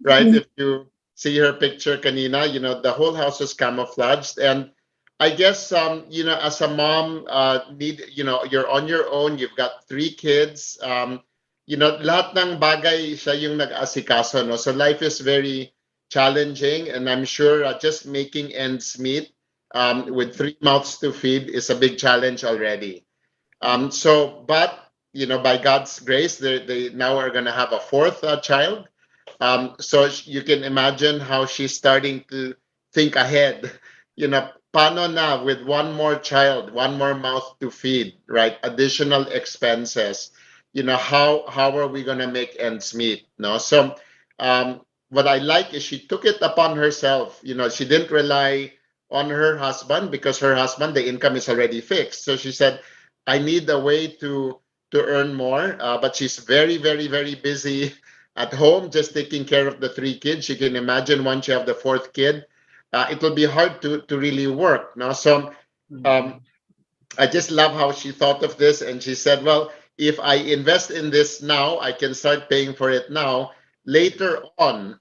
right? If you see her picture kanina, you know, the whole house is camouflaged. And I guess you know, as a mom, you know, you're on your own. You've got 3 kids. You know, lahat ng bagay siya yung nag-asikaso, no. So life is very challenging, and I'm sure just making ends meet with 3 mouths to feed is a big challenge already. So, but you know, by God's grace, they now are going to have a fourth child. So you can imagine how she's starting to think ahead. You know, paano na with one more child, one more mouth to feed, right? Additional expenses. You know, how are we gonna make ends meet? No, so what I like is she took it upon herself. You know, she didn't rely on her husband because her husband, the income is already fixed. So she said, I need a way to earn more. But she's very, very, very busy at home, just taking care of the 3 kids. You can imagine once you have the fourth kid, it will be hard to really work. No, so um, I just love how she thought of this, and she said, "Well, if I invest in this now, I can start paying for it now. Later on,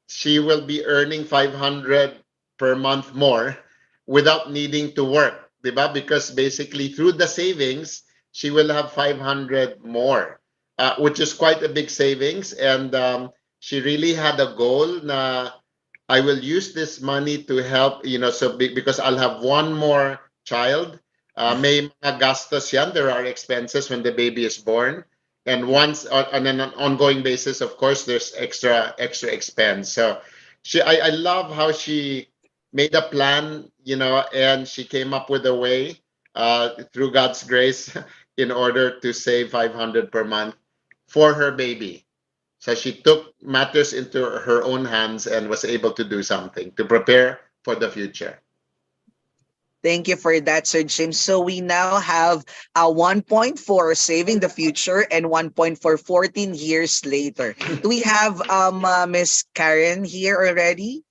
she will be earning 500 per month more without needing to work, diba? Because basically through the savings, she will have 500 more, which is quite a big savings. And she really had a goal na I will use this money to help, you know, so because I'll have one more child. May mga gastos yan. There are expenses when the baby is born. And once on an ongoing basis, of course, there's extra expense. So I love how she made a plan, you know, and she came up with a way through God's grace in order to save 500 per month for her baby. So she took matters into her own hands and was able to do something to prepare for the future. Thank you for that, Sir James. So we now have a 1.4 saving the future and 1.4 14 years later. Do we have Miss Karen here already?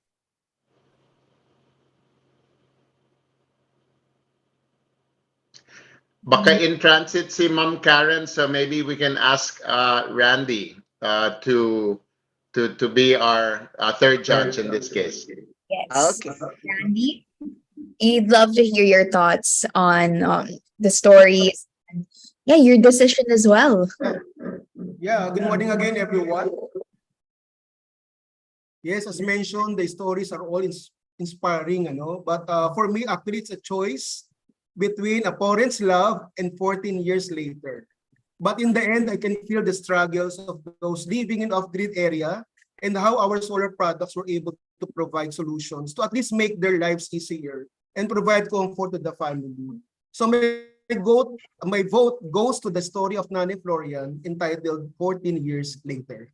Baka in transit si Ma'am Karen, so maybe we can ask Randy to be our third judge in this case. Yes. Okay. Randy, we'd love to hear your thoughts on the stories. And, yeah, your decision as well. Yeah, good morning again, everyone. Yes, as mentioned, the stories are all inspiring, but for me, actually, it's a choice between a parent's love and 14 years later. But in the end, I can feel the struggles of those living in off-grid area and how our solar products were able to provide solutions to at least make their lives easier and provide comfort to the family. So my my vote goes to the story of Nanay Florian entitled 14 Years Later.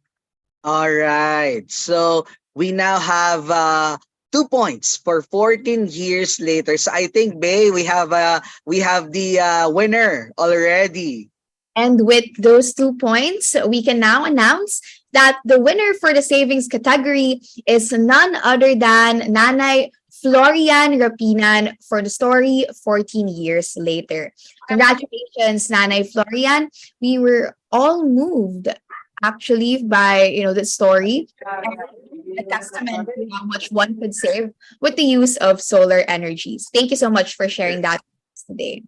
All right. So we now have 2 points for 14 years later. So I think, Bay, we have the winner already. And with those 2 points, we can now announce that the winner for the savings category is none other than Nanay Florian Rapinan for the story 14 years later. Congratulations, Nanay Florian. We were all moved actually by the story, a testament to how much one could save with the use of solar energies. Thank you so much for sharing that with us today.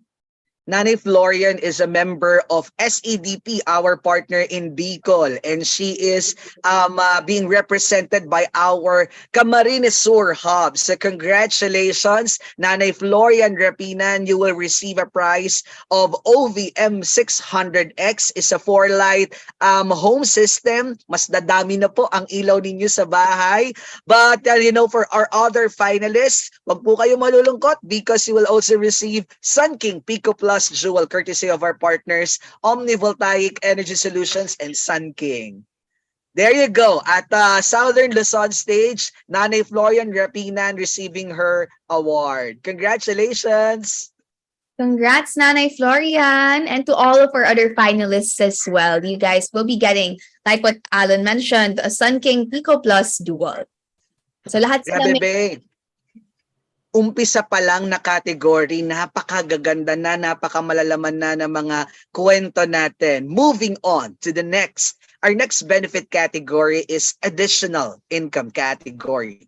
Nanay Florian is a member of SEDP, our partner in Bicol, and she is being represented by our Camarines Sur hub. So congratulations, Nanay Florian Rapinan. You will receive a prize of OVM 600X. Is a 4-light home system. Mas dadami na po ang ilaw ninyo sa bahay. But for our other finalists, wag po kayo malulungkot because you will also receive Sun King Pico Plus Jewel, courtesy of our partners, Omnivoltaic Energy Solutions and Sun King. There you go. At Southern Luzon stage, Nanay Florian Rapinan receiving her award. Congratulations! Congrats, Nanay Florian, and to all of our other finalists as well. You guys will be getting, like what Alan mentioned, a Sun King Pico Plus Dual. So lahat sila Grabe, Bay. Umpisa pa lang na category, napakagaganda na, napakamalalaman na ng mga kwento natin. Moving on to the next. Our next benefit category is additional income category.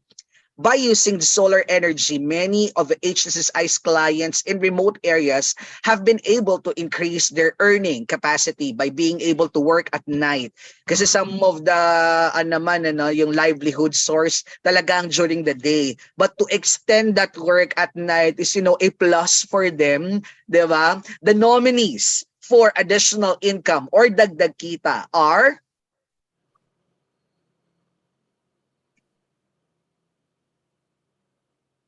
By using the solar energy, many of HSSI's clients in remote areas have been able to increase their earning capacity by being able to work at night. Kasi some of the yung livelihood source talagang during the day. But to extend that work at night is a plus for them, di ba? The nominees for additional income or dagdag kita are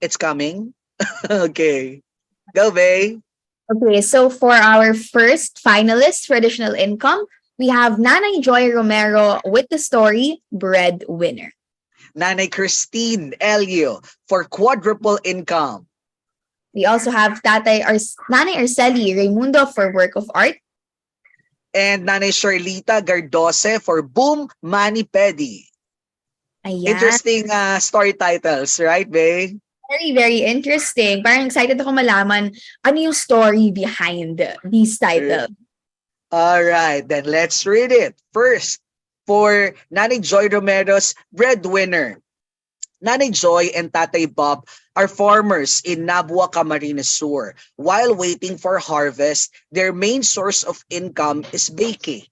It's coming. Okay. Go, Bay. Okay, so for our first finalist for additional income, we have Nanay Joy Romero with the story Breadwinner. Nanay Christine Elio for quadruple income. We also have Nanay Arceli Raimundo for work of art. And Nanay Charlita Gardose for Boom Mani Pedi. Ayan. Interesting story titles, right, Bay? Very, very interesting. Parang excited ako malaman ano yung story behind these titles. All right, then let's read it. First, for Nanay Joy Romero's Breadwinner. Nanay Joy and Tatay Bob are farmers in Nabua, Camarines Sur. While waiting for harvest, their main source of income is baking.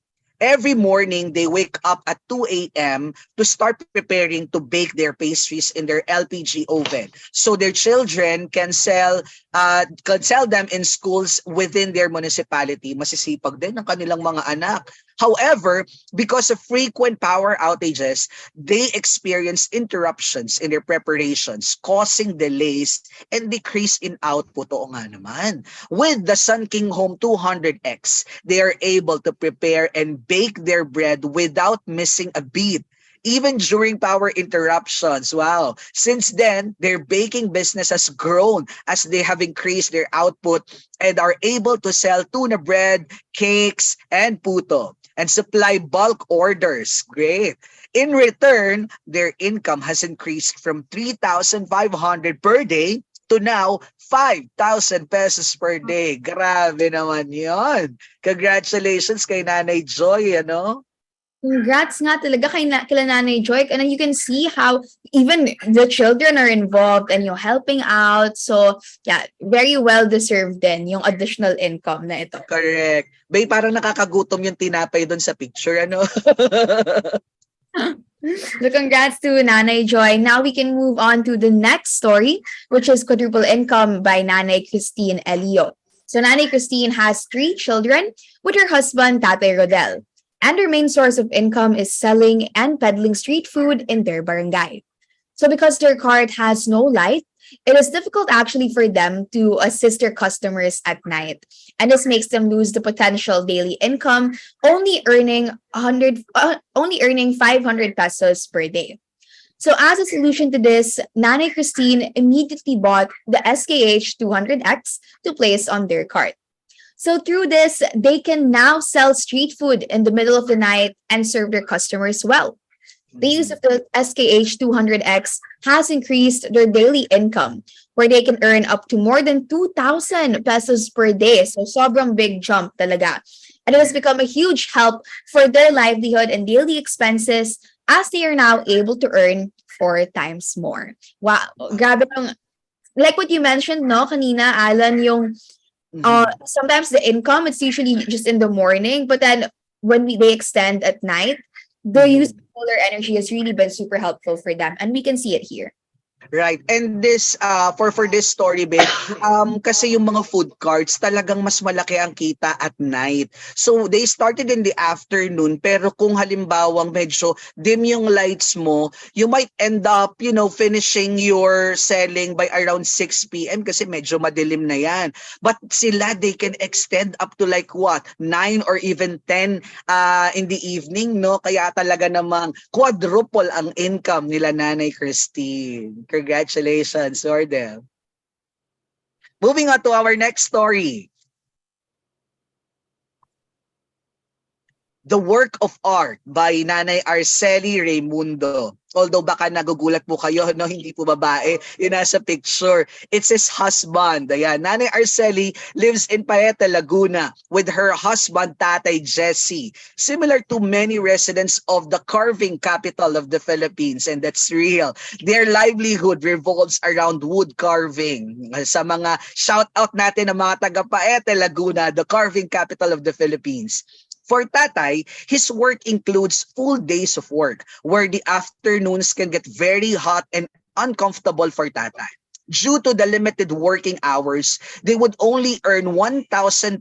Every morning, they wake up at 2 a.m. to start preparing to bake their pastries in their LPG oven. So their children can sell them in schools within their municipality. Masisipag din ang kanilang mga anak. However, because of frequent power outages, they experience interruptions in their preparations, causing delays and decrease in output. Oo nga naman. With the Sun King Home 200X, they are able to prepare and bake their bread without missing a beat, even during power interruptions. Wow. Since then, their baking business has grown as they have increased their output and are able to sell tuna bread, cakes, and puto and supply bulk orders. Great. In return, their income has increased from 3,500 per day to now 5,000 pesos per day. Grabe naman yon. Congratulations kay Nanay Joy, Congrats nga talaga kila Nanay Joy. And you can see how even the children are involved and helping out. So, yeah, very well deserved din yung additional income na ito. Correct. Bay, parang nakakagutom yung tinapay doon sa picture, So congrats to Nanay Joy. Now we can move on to the next story, which is quadruple income by Nanay Christine Elio. So Nanay Christine has 3 children with her husband, Tatay Rodel. And her main source of income is selling and peddling street food in their barangay. So because their cart has no light, it is difficult actually for them to assist their customers at night. And this makes them lose the potential daily income, only earning 500 pesos per day. So as a solution to this, Nanay Christine immediately bought the SKH 200X to place on their cart. So through this, they can now sell street food in the middle of the night and serve their customers well. The use of the SKH 200X has increased their daily income, where they can earn up to more than 2,000 pesos per day. So sobrang big jump talaga. And it has become a huge help for their livelihood and daily expenses as they are now able to earn 4 times more. Wow, grabe lang. Like what you mentioned, no, kanina, Alan, yung sometimes the income, it's usually just in the morning, but then when they extend at night, the use of solar energy has really been super helpful for them. And we can see it here. Right. And this for this story, babe, kasi yung mga food carts talagang mas malaki ang kita at night. So they started in the afternoon, pero kung halimbawang medyo dim yung lights mo, you might end up, finishing your selling by around 6 p.m. kasi medyo madilim na yan. But sila, they can extend up to like what? 9 or even 10 in the evening, no? Kaya talaga namang quadruple ang income nila Nanay Christine. Congratulations for them. Moving on to our next story. The work of art by Nanay Arcely Raimundo. Although baka nagugulat po kayo, no, hindi po babae, yun nasa picture. It's his husband. Ayan. Nanay Arcely lives in Paete, Laguna with her husband, Tatay Jesse. Similar to many residents of the carving capital of the Philippines, and that's real. Their livelihood revolves around wood carving. Sa mga shout out natin ng mga taga Paete, Laguna, the carving capital of the Philippines. For Tatay, his work includes full days of work where the afternoons can get very hot and uncomfortable for Tatay. Due to the limited working hours, they would only earn 1,000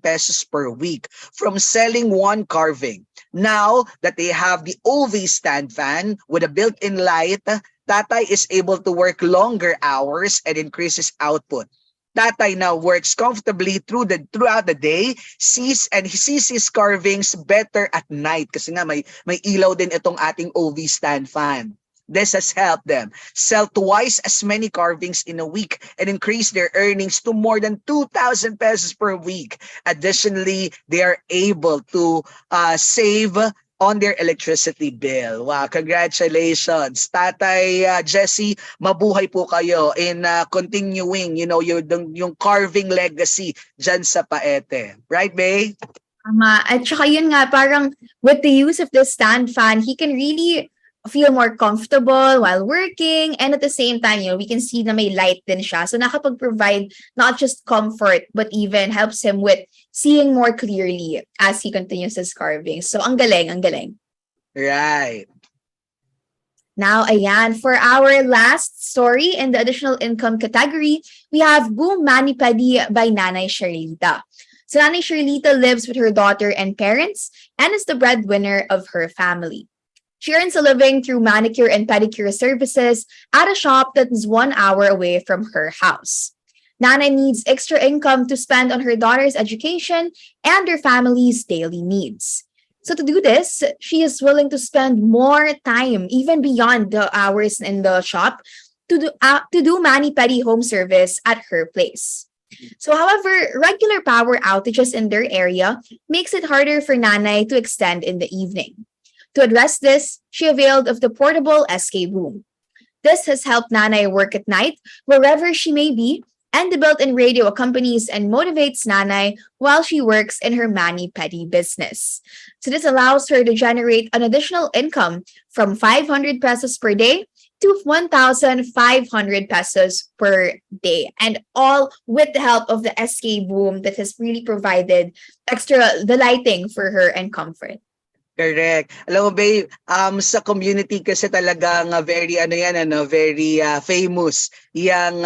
pesos per week from selling one carving. Now that they have the OV stand fan with a built-in light, Tatay is able to work longer hours and increase his output. Tatay now works comfortably throughout the day, sees his carvings better at night kasi nga may ilaw din itong ating OV stand fan. This has helped them sell twice as many carvings in a week and increase their earnings to more than 2,000 pesos per week. Additionally, they are able to save on their electricity bill. Wow, congratulations. Tatay Jesse, mabuhay po kayo in continuing, yung carving legacy dyan sa Paete. Right, Bay? Tama. At saka yun nga, parang with the use of the stand fan, he can really feel more comfortable while working, and at the same time, we can see na may light din siya. So nakapag-provide not just comfort, but even helps him with seeing more clearly as he continues his carving. So ang galing, ang galing. Right. Now, ayan, for our last story in the additional income category, we have Boom Mani Pedi by Nanay Sherlita. So Nanay Sherlita lives with her daughter and parents and is the breadwinner of her family. She earns a living through manicure and pedicure services at a shop that is 1 hour away from her house. Nanay needs extra income to spend on her daughter's education and her family's daily needs. So to do this, she is willing to spend more time, even beyond the hours in the shop, to do mani-pedi home service at her place. So however, regular power outages in their area makes it harder for Nanay to extend in the evening. To address this, she availed of the portable SK Boom. This has helped Nanay work at night wherever she may be, and the built-in radio accompanies and motivates Nanay while she works in her mani-pedi business. So this allows her to generate an additional income from 500 pesos per day to 1,500 pesos per day, and all with the help of the SK Boom that has really provided the lighting for her and comfort. Correct. Alam mo, babe, sa community kasi talagang very, very famous yung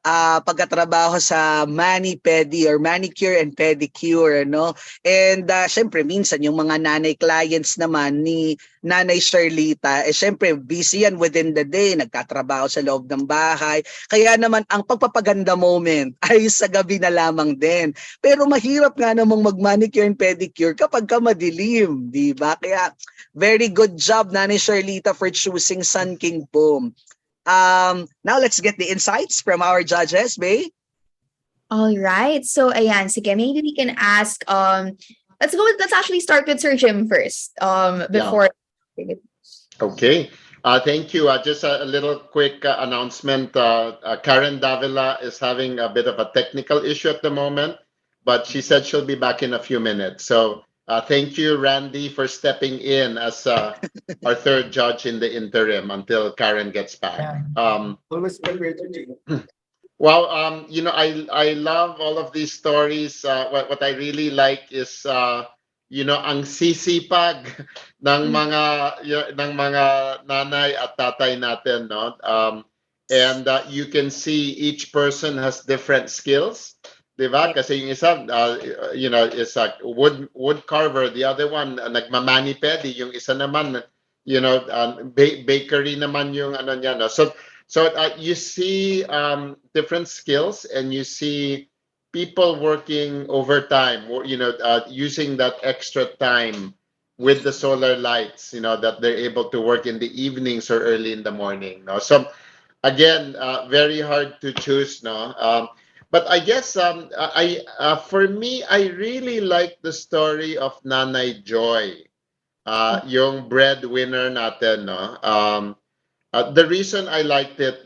pagkatrabaho sa mani-pedi or manicure and pedicure, no? And syempre minsan yung mga nanay clients naman ni Nanay Sherlita, syempre busy yan within the day, nagtatrabaho sa loob ng bahay. Kaya naman ang pagpapaganda moment ay sa gabi na lamang din. Pero mahirap nga namang mag-manicure and pedicure kapag ka madilim, di ba? Kaya very good job Nanay Sherlita for choosing Sun King Boom. Now let's get the insights from our judges, Bay. All right. So, ayan, sige, maybe we can ask, let's actually start with Sir Jim first, before. Okay. Thank you. Just a little quick announcement. Karen Davila is having a bit of a technical issue at the moment, but she said she'll be back in a few minutes. So thank you, Randy, for stepping in as our third judge in the interim until Karen gets back. Always prepared to do. Well, I love all of these stories. What I really like is ang sisipag ng mga nanay at tatay natin, no? And you can see each person has different skills, diba? Kasi yung isa is a wood carver, the other one nagmamani-pedi, yung isa naman bakery naman yung ano niya, no? So you see different skills, and you see people working overtime, using that extra time with the solar lights, that they're able to work in the evenings or early in the morning. No? So again, very hard to choose. No, but I guess for me, I really like the story of Nanay Joy, yung breadwinner natin. No. The reason I liked it,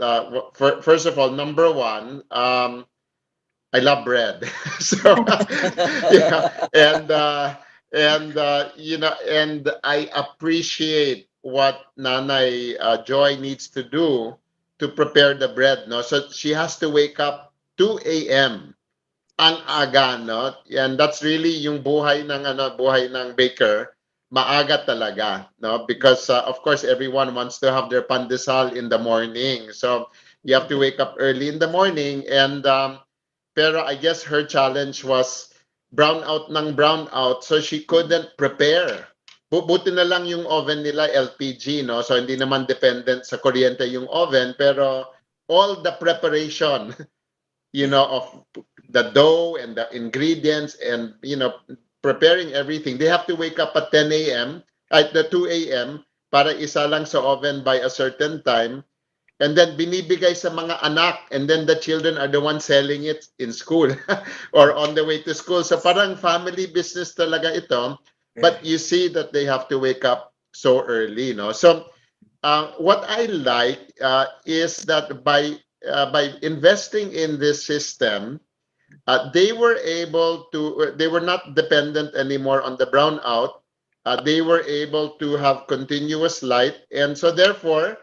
first of all, number one, I love bread. So and I appreciate what Nanay Joy needs to do to prepare the bread. No, so she has to wake up 2 a.m. ang aga, no, and that's really yung buhay ng baker. Maaga talaga, no, because of course everyone wants to have their pandesal in the morning, so you have to wake up early in the morning, and pero I guess her challenge was brownout, so she couldn't prepare. Buti na lang yung oven nila LPG, no? So hindi naman dependent sa kuryente yung oven, pero all the preparation, of the dough and the ingredients and, preparing everything. They have to wake up at 10 a.m., at the 2 a.m., para isa lang sa oven by a certain time. And then binibigay sa mga anak, and then the children are the ones selling it in school or on the way to school. So parang family business talaga ito, but you see that they have to wake up so early, no? So what I like is that by investing in this system, they were not dependent anymore on the brownout. They were able to have continuous light, and so therefore,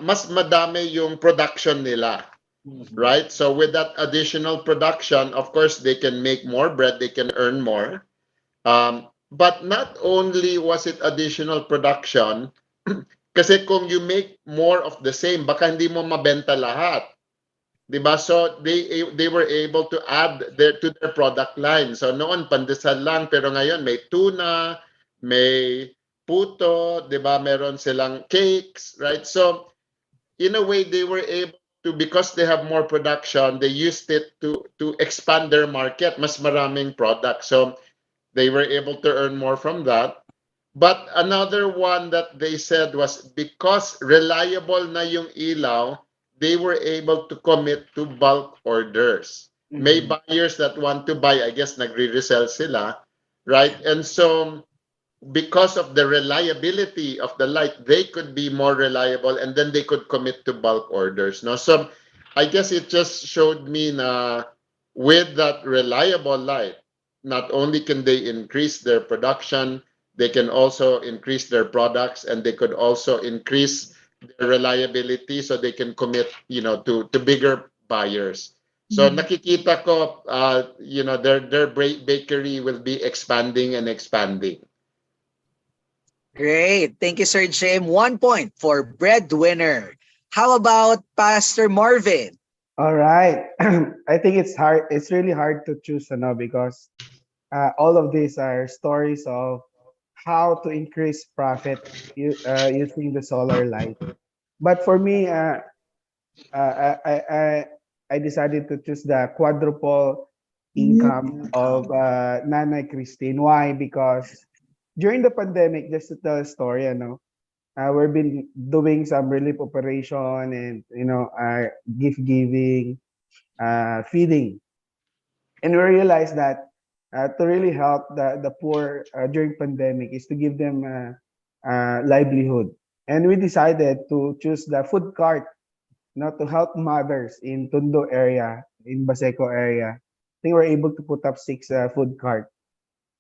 mas madami yung production nila, right? So with that additional production, of course, they can make more bread, they can earn more. But not only was it additional production, kasi kung you make more of the same, baka hindi mo mabenta lahat. Diba? So they were able to add to their product line. So noon pandesal lang, pero ngayon may tuna, may puto, 'di ba? Meron silang cakes, right? So in a way they were able to, because they have more production, they used it to expand their market, mas maraming products. So they were able to earn more from that. But another one that they said was because reliable na yung ilaw, they were able to commit to bulk orders. May buyers that want to buy, I guess nagre-resell sila, right? And so because of the reliability of the light, they could be more reliable, and then they could commit to bulk orders. No, so I guess it just showed me na with that reliable light, not only can they increase their production, they can also increase their products, and they could also increase their reliability, so they can commit, to bigger buyers. So nakikita ko, their bakery will be expanding and expanding. Great. Thank you, Sir Jim. 1 point for breadwinner. How about Pastor Marvin? All right. I think it's hard. It's really hard to choose, because all of these are stories of how to increase profit using the solar light. But for me, I decided to choose the quadruple income of Nanay Christine. Why? Because during the pandemic, just to tell a story, we've been doing some relief operation and gift giving, feeding, and we realized that to really help the poor during pandemic is to give them livelihood, and we decided to choose the food cart, to help mothers in Tondo area, in Baseco area. I think we're able to put up 6 food cart.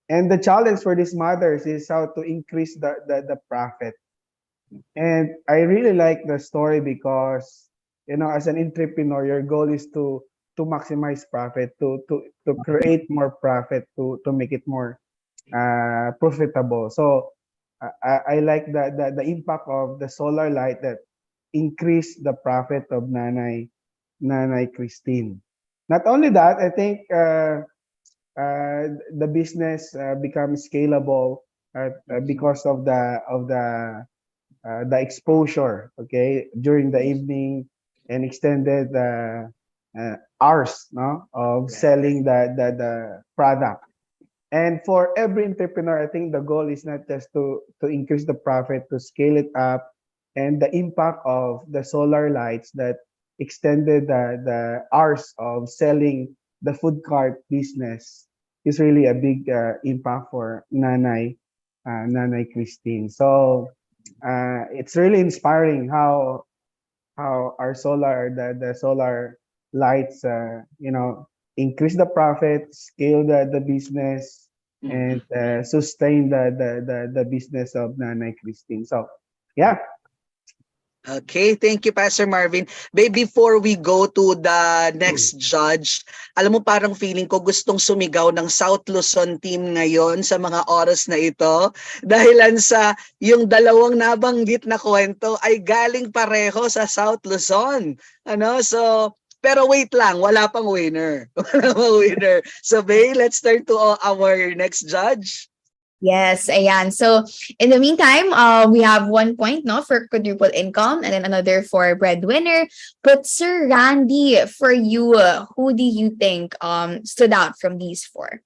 And the challenge for these mothers is how to increase the profit. And I really like the story because, as an entrepreneur, your goal is to maximize profit, to create more profit, to make it more profitable. So I like the impact of the solar light that increase the profit of Nanay Christine. Not only that, I think the business becomes scalable because of the exposure, okay, during the evening, and extended hours, no, of selling the product. And for every entrepreneur, I think the goal is not just to increase the profit, to scale it up, and the impact of the solar lights that extended the hours of selling the food cart business is really a big impact for Nanay Christine. So it's really inspiring how our the solar lights increase the profit, scale the business, and sustain the business of Nanay Christine. So yeah. Okay, thank you, Pastor Marvin. Before we go to the next judge, alam mo, parang feeling ko gustong sumigaw ng South Luzon team ngayon sa mga oras na ito, dahilan sa yung dalawang nabanggit na kwento ay galing pareho sa South Luzon. So, pero wait lang, wala pang winner. Wala pang winner. So, Bay, let's turn to our next judge. Yes, ayan. So, in the meantime, we have 1 point, no, for quadruple income and then another for breadwinner. But Sir Randy, for you, who do you think stood out from these 4?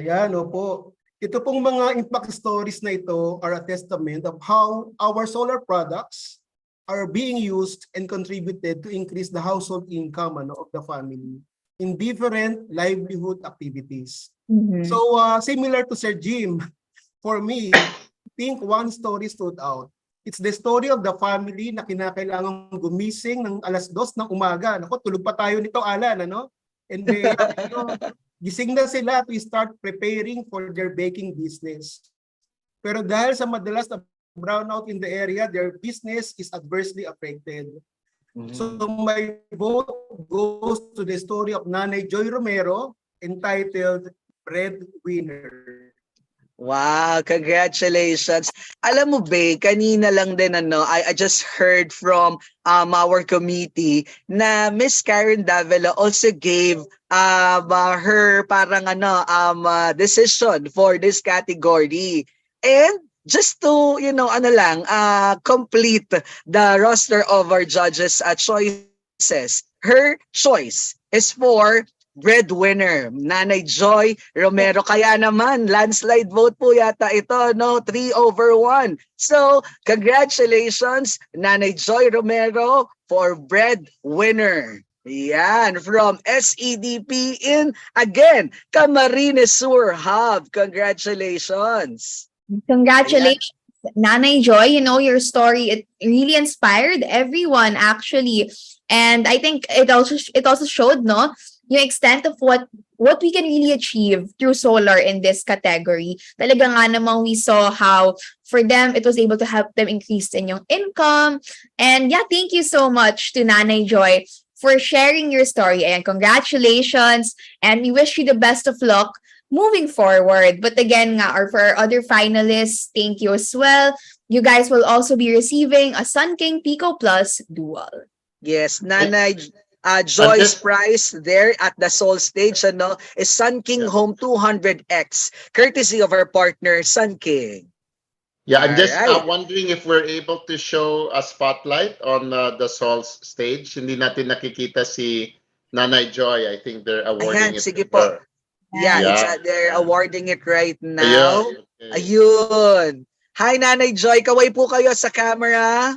Ayan, opo. Ito pong mga impact stories na ito are a testament of how our solar products are being used and contributed to increase the household income of the family in different livelihood activities. So similar to Sir Jim, for me, I think one story stood out. It's the story of the family na kinakailangang gumising ng alas 2 ng umaga. Nako, tulog pa tayo nito, Alan, And they, gising na sila to start preparing for their baking business. Pero dahil sa madalas na brownout in the area, their business is adversely affected. So my vote goes to the story of Nanay Joy Romero, entitled Breadwinner. Wow, congratulations. Alam mo ba, kanina lang din I just heard from our committee na Miss Karen Davila also gave her parang decision for this category. And just to complete the roster of our judges choices, her choice is for breadwinner, Nanay Joy Romero. Kaya naman, landslide vote po yata ito, 3-1. So, congratulations, Nanay Joy Romero, for breadwinner. Yan, from SEDP in, again, Camarines Sur Hub. Congratulations. Congratulations, Nanay Joy. Your story, it really inspired everyone, actually. And I think it also showed, yung extent of what we can really achieve through solar in this category. Talaga nga namang we saw how for them it was able to help them increase in yung income. And yeah, thank you so much to Nanay Joy for sharing your story, and congratulations, and we wish you the best of luck moving forward. But again for our other finalists, thank you as well. You guys will also be receiving a Sun King Pico Plus Dual. Yes, Nanay Joy's just- prize there at the Soul stage is Sun King Yeah. Home 200X, courtesy of our partner Sun King. Yeah, I'm just Alright. wondering if we're able to show a spotlight on the Sol's stage. Hindi natin nakikita si Nanay Joy. I think they're awarding Ayan, it sige to po. her. Yeah, it's Yeah. they're awarding it right now. Ayun. Okay. Ayun. Hi Nanay Joy, kaway po kayo sa camera.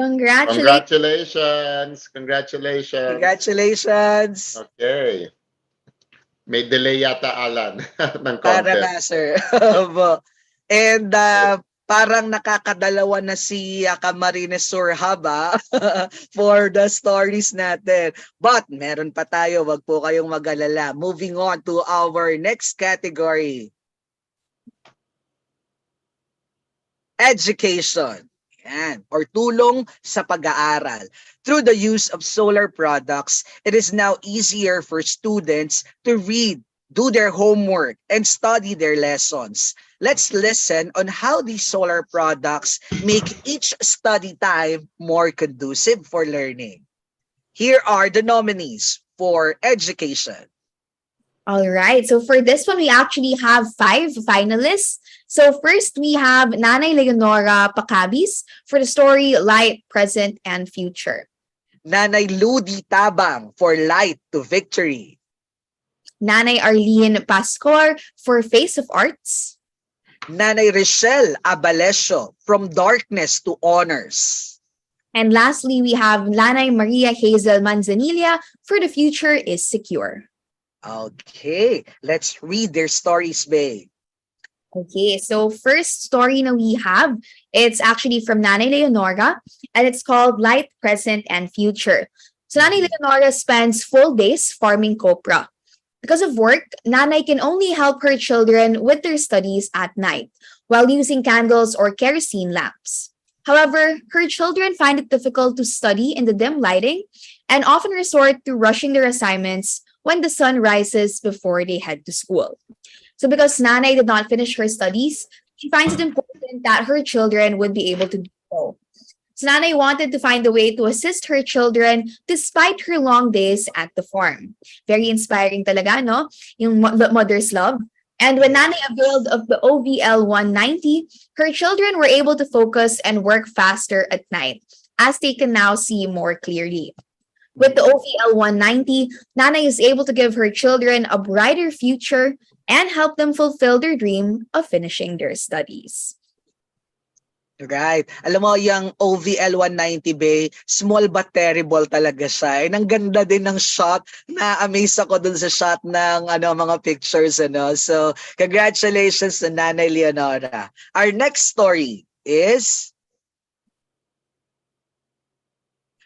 Congratulations. Congratulations. Congratulations. Congratulations. Okay. May delay yata, Alan, ng Para content. nga sir. Opo. And parang nakakadalawa na si Camarines Surhaba for the stories natin. But meron pa tayo, wag po kayong mag-alala. Moving on to our next category. Education. Yan, or tulong sa pag-aaral. Through the use of solar products, it is now easier for students to read, do their homework, and study their lessons. Let's listen on how these solar products make each study time more conducive for learning. Here are the nominees for education. All right. So for this one, we actually have 5 finalists. So first, we have Nanay Leonora Pacabis for the story Light, Present, and Future. Nanay Ludi Tabang for Light to Victory. Nanay Arlene Pascor for Face of Arts. Nanay Rochelle Abalesio from Darkness to Honors. And lastly, we have Nanay Maria Hazel Manzanilla for The Future is Secure. Okay, let's read their stories, babe. Okay, so first story na we have, it's actually from Nanay Leonora, and it's called Light, Present, and Future. So Nanay Leonora spends full days farming copra. Because of work, Nanay can only help her children with their studies at night while using candles or kerosene lamps. However, her children find it difficult to study in the dim lighting and often resort to rushing their assignments when the sun rises before they head to school. So because Nanay did not finish her studies, she finds it important that her children would be able to do so. So Nanay wanted to find a way to assist her children despite her long days at the farm. Very inspiring talaga, no? Yung mother's love. And when Nanay availed of the OVL 190, her children were able to focus and work faster at night, as they can now see more clearly. With the OVL 190, Nanay is able to give her children a brighter future and help them fulfill their dream of finishing their studies. Right. Alam mo, yung OVL 190, babe, small but terrible talaga siya. And ang ganda din ng shot. Na-amaze ako dun sa shot ng mga pictures. So, congratulations to Nanay Leonora. Our next story is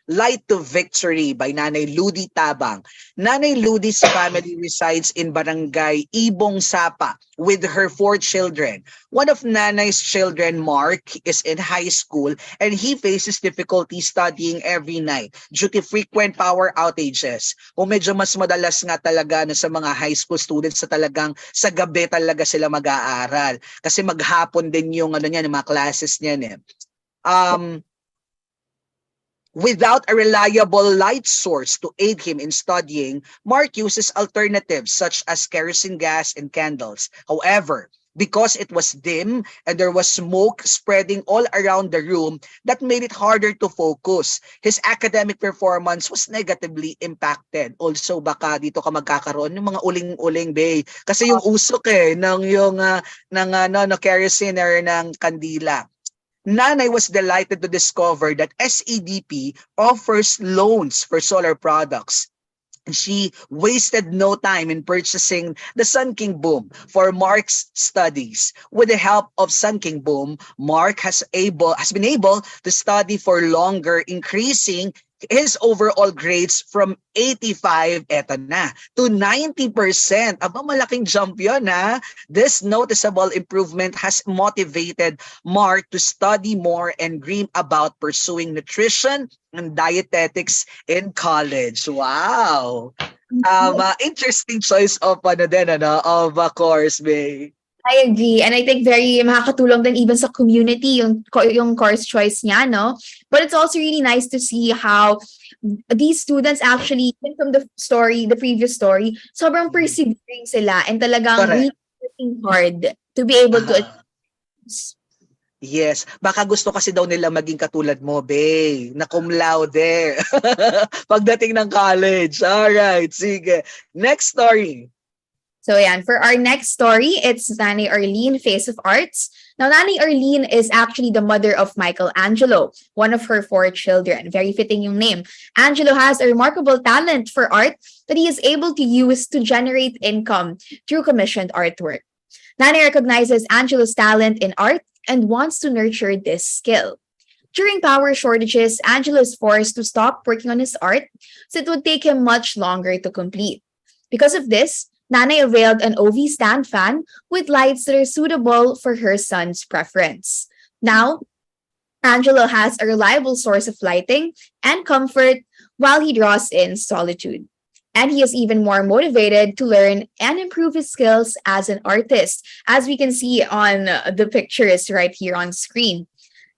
Light to Victory by Nanay Ludi Tabang. Nanay Ludi's family resides in Barangay Ibong Sapa with her 4 children. One of Nanay's children, Mark, is in high school and he faces difficulty studying every night due to frequent power outages. O medyo mas madalas nga talaga sa mga high school students sa talagang sa gabi talaga sila mag-aaral. Kasi maghapon din yung yung mga classes niyan Without a reliable light source to aid him in studying, Mark uses alternatives such as kerosene gas and candles. However, because it was dim and there was smoke spreading all around the room, that made it harder to focus. His academic performance was negatively impacted. Also, baka dito ka magkakaroon ng mga uling-uling, bay. Kasi yung usok ng kerosene or ng kandila. Nanay was delighted to discover that SEDP offers loans for solar products. She wasted no time in purchasing the Sun King Boom for Mark's studies. With the help of Sun King Boom, Mark has been able to study for longer, increasing his overall grades from 85, to 90%. Aba, malaking jump yun, ha? This noticeable improvement has motivated Mark to study more and dream about pursuing nutrition and dietetics in college. Wow! Interesting choice of of course, May. I agree. And I think very makakatulong din even sa community yung course choice niya, no? But it's also really nice to see how these students actually, even from the story, the previous story, sobrang persevering sila and talagang Correct. really working hard to be able to Ah, yes. Baka gusto kasi daw nila maging katulad mo, Bey, na cum laude. Pagdating ng college. Alright, sige. Next story. So yeah, for our next story, it's Nanay Arlene, Face of Arts. Now, Nanay Arlene is actually the mother of Michelangelo, one of her 4 children. Very fitting yung name. Angelo has a remarkable talent for art that he is able to use to generate income through commissioned artwork. Nanay recognizes Angelo's talent in art and wants to nurture this skill. During power shortages, Angelo is forced to stop working on his art, so it would take him much longer to complete. Because of this, Nanay availed an OV stand fan with lights that are suitable for her son's preference. Now, Angelo has a reliable source of lighting and comfort while he draws in solitude. And he is even more motivated to learn and improve his skills as an artist, as we can see on the pictures right here on screen.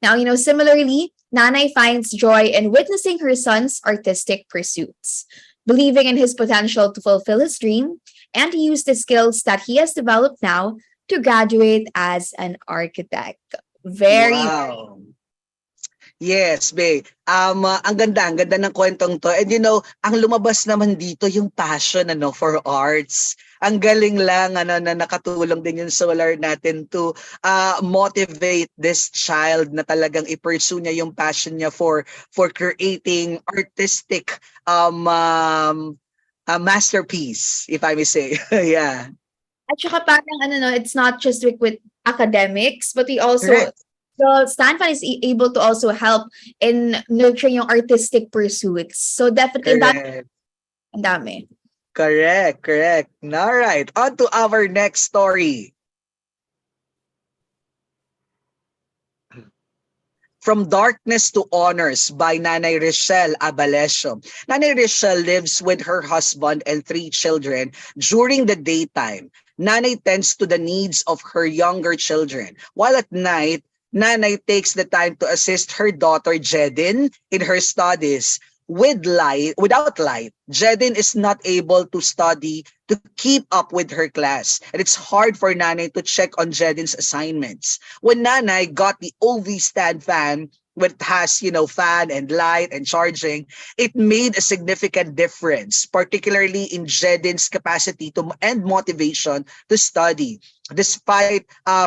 Now, similarly, Nanay finds joy in witnessing her son's artistic pursuits, believing in his potential to fulfill his dream and to use the skills that he has developed now to graduate as an architect. Very Wow. Yes, Be. Ang ganda ng kwentong to. And ang lumabas naman dito yung passion for arts. Ang galing lang na nakatulong din yung solar natin to motivate this child na talagang i-pursue niya yung passion niya for creating artistic a masterpiece, if I may say. Yeah. At saka parang no, it's not just with academics, but we also Correct. the stand fan is able to also help in nurturing yung artistic pursuits. So definitely that Correct. ang dami. Correct. All right. On to our next story. From Darkness to Honors by Nanay Richelle Abalesio. Nanay Richelle lives with her husband and 3 children during the daytime. Nanay tends to the needs of her younger children, while at night, Nanay takes the time to assist her daughter Jedin in her studies. Without light, Jedin is not able to study to keep up with her class. And it's hard for Nanay to check on Jedin's assignments. When Nanay got the OV stand fan, which has, fan and light and charging, it made a significant difference, particularly in Jedin's capacity and motivation to study. Despite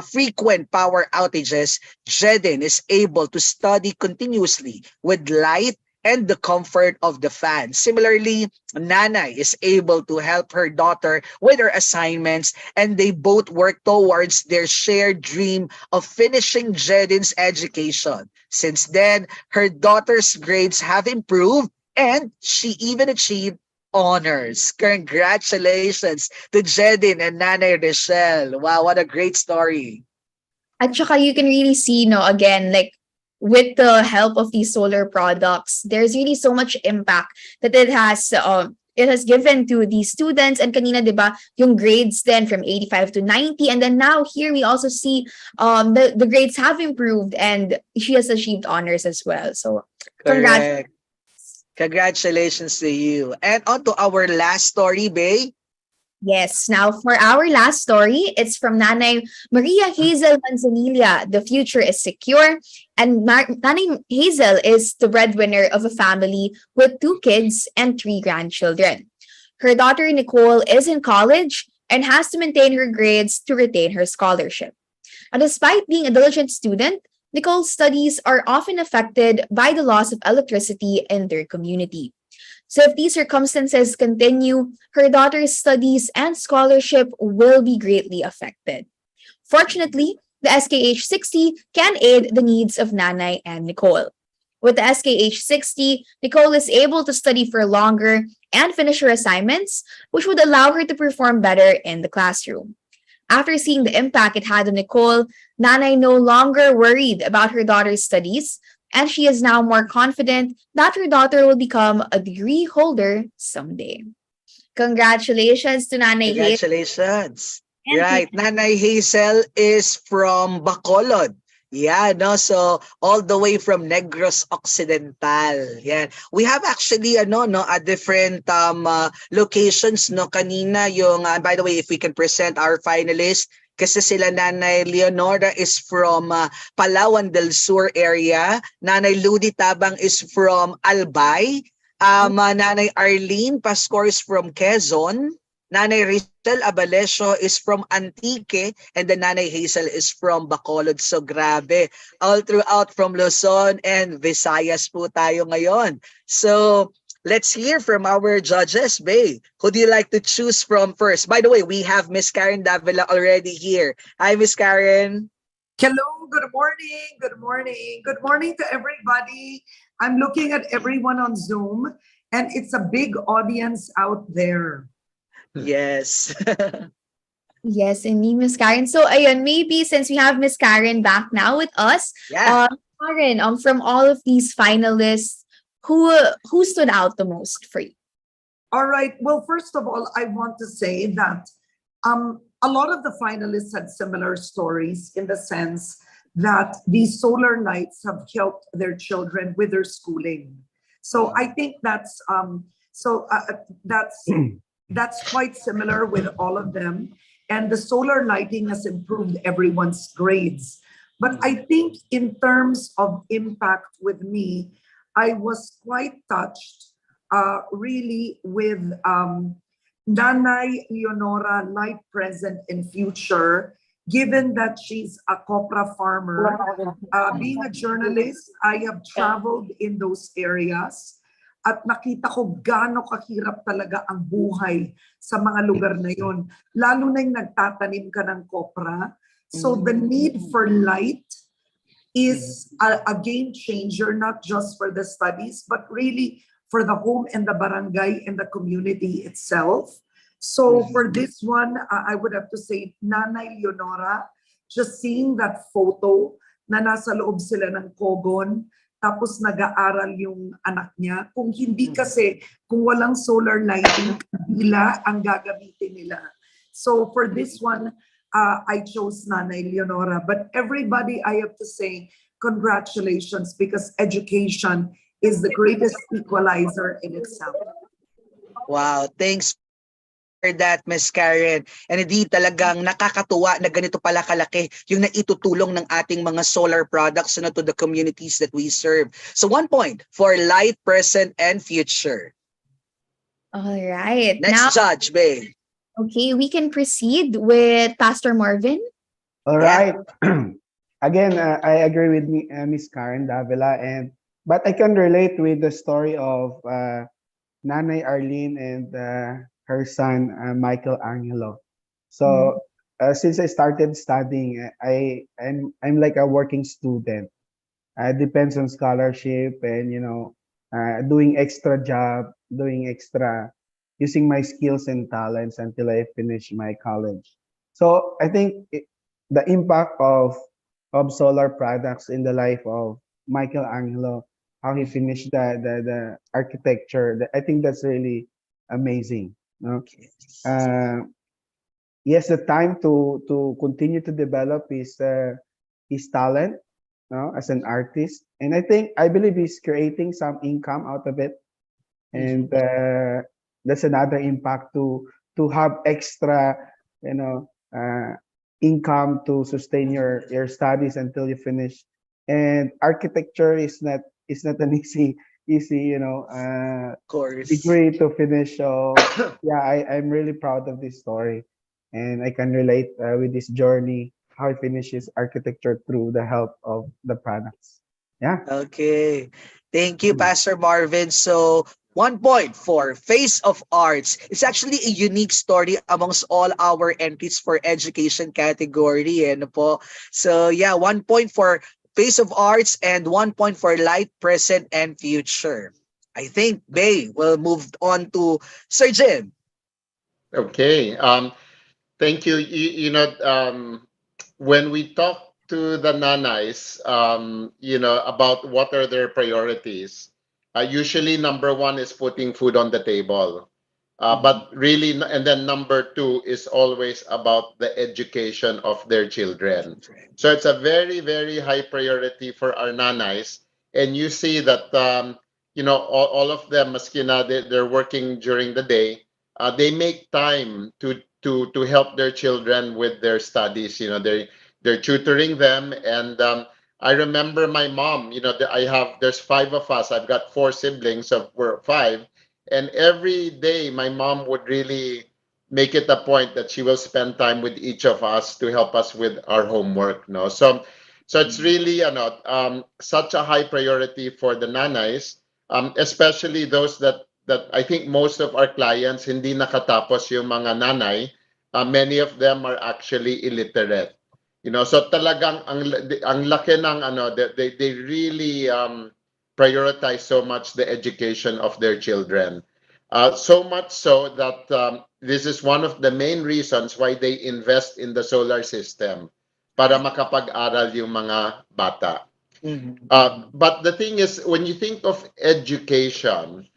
frequent power outages, Jedin is able to study continuously with light and the comfort of the fan. Similarly, Nanay is able to help her daughter with her assignments, and they both work towards their shared dream of finishing Jedin's education. Since then, her daughter's grades have improved and she even achieved honors. Congratulations to Jedin and Nanay Richelle. Wow, what a great story. At saka you can really see, again, like with the help of these solar products, there's really so much impact that it has given to these students. And kanina, di ba, yung grades then from 85 to 90. And then now here we also see the grades have improved and she has achieved honors as well. So congrats. Correct. Congratulations to you. And on to our last story, Bay. Yes. Now, for our last story, it's from Nanay Maria Hazel Manzanilla. The future is secure. And Nanay Hazel is the breadwinner of a family with 2 kids and 3 grandchildren. Her daughter Nicole is in college and has to maintain her grades to retain her scholarship. And despite being a diligent student, Nicole's studies are often affected by the loss of electricity in their community. So if these circumstances continue, her daughter's studies and scholarship will be greatly affected. Fortunately, the SKH-60 can aid the needs of Nanay and Nicole. With the SKH-60, Nicole is able to study for longer and finish her assignments, which would allow her to perform better in the classroom. After seeing the impact it had on Nicole, Nanay no longer worried about her daughter's studies, and she is now more confident that her daughter will become a degree holder someday. Congratulations to Nanay Hazel Congratulations. Right. Nanay Hazel is from Bacolod. Yeah, no, so all the way from Negros Occidental. Yeah. We have actually no a different locations no kanina yung by the way if we can present our finalists kasi sila Nanay Leonora is from Palawan del Sur area, Nanay Ludi Tabang is from Albay, Nanay Arlene Pascor is from Quezon, Nanay Rachel Abalesio is from Antique, and the Nanay Hazel is from Bacolod. So grabe, all throughout from Luzon and Visayas po tayo ngayon. So let's hear from our judges, Bay. Who do you like to choose from first? By the way, we have Miss Karen Davila already here. Hi, Miss Karen. Hello, good morning, good morning. Good morning to everybody. I'm looking at everyone on Zoom, and it's a big audience out there. Yes. Yes, indeed, Miss Karen. So, ayun, maybe since we have Miss Karen back now with us, Yeah. Karen, from all of these finalists, who stood out the most for you? All right. Well, first of all, I want to say that a lot of the finalists had similar stories in the sense that these solar nights have helped their children with their schooling. So I think that's that's quite similar with all of them. And the solar lighting has improved everyone's grades. But I think in terms of impact with me, I was quite touched really with Nanay Leonora, light, present, and future, given that she's a copra farmer. Being a journalist, I have traveled in those areas at nakita ko gaano kahirap talaga ang buhay sa mga lugar na yon. Lalo na yung nagtatanim ka ng kopra. So the need for light is a game changer, not just for the studies, but really for the home and the barangay and the community itself. So for this one, I would have to say Nanay Leonora, just seeing that photo na nasa loob sila ng Kogon, tapos nag-aaral yung anak niya. Kung hindi kasi, kung walang solar lighting, kabila ang gagamitin nila. So for this one, I chose Nanay Leonora. But everybody, I have to say, congratulations, because education is the greatest equalizer in itself. Wow, thanks for that, Miss Karen. And hindi talagang nakakatuwa na ganito pala kalaki yung naitutulong ng ating mga solar products to the communities that we serve. So 1 point for light, present, and future. All right. Next Now, judge, Bay. okay, we can proceed with Pastor Marvin. All Yeah. right. Again, I agree with Miss Karen Davila, but I can relate with the story of Nanay Arlene and her son Michael Angelo. So since I started studying, I'm like a working student. Depends on scholarship and doing extra job, using my skills and talents until I finish my college. So I think the impact of solar products in the life of Michael Angelo, how he finished the architecture, I think that's really amazing. No? Yes, the time to continue to develop his talent, no, as an artist, and I believe he's creating some income out of it, and that's another impact to have extra, income to sustain your studies until you finish. And architecture is not an easy Of course. degree to finish. So yeah, I'm really proud of this story, and I can relate with this journey, how he finishes architecture through the help of the products. Yeah. Okay. Thank you, Pastor Marvin. So 1 point for Face of Arts. It's actually a unique story amongst all our entries for education category. Po. So yeah, 1 point for Face of Arts and 1 point for Light, Present, and Future. I think Bay will move on to Sir Jim. Okay. Thank you. When we talk to the nanays, about what are their priorities, usually number one is putting food on the table. But really, and then number two is always about the education of their children. So it's a very, very high priority for our nanays. And you see that, all of them, maskina, they're working during the day. They make time to help their children with their studies. They're tutoring them. And I remember my mom, there's five of us. I've got four siblings, so we're five. And every day, my mom would really make it a point that she will spend time with each of us to help us with our homework. No, so it's really such a high priority for the nanays, especially those that I think most of our clients hindi nakatapos yung mga nanay. Many of them are actually illiterate. So talagang ang laki ng they really prioritize so much the education of their children. So much so that this is one of the main reasons why they invest in the solar system para makapag-aral yung mga bata. But the thing is, when you think of education,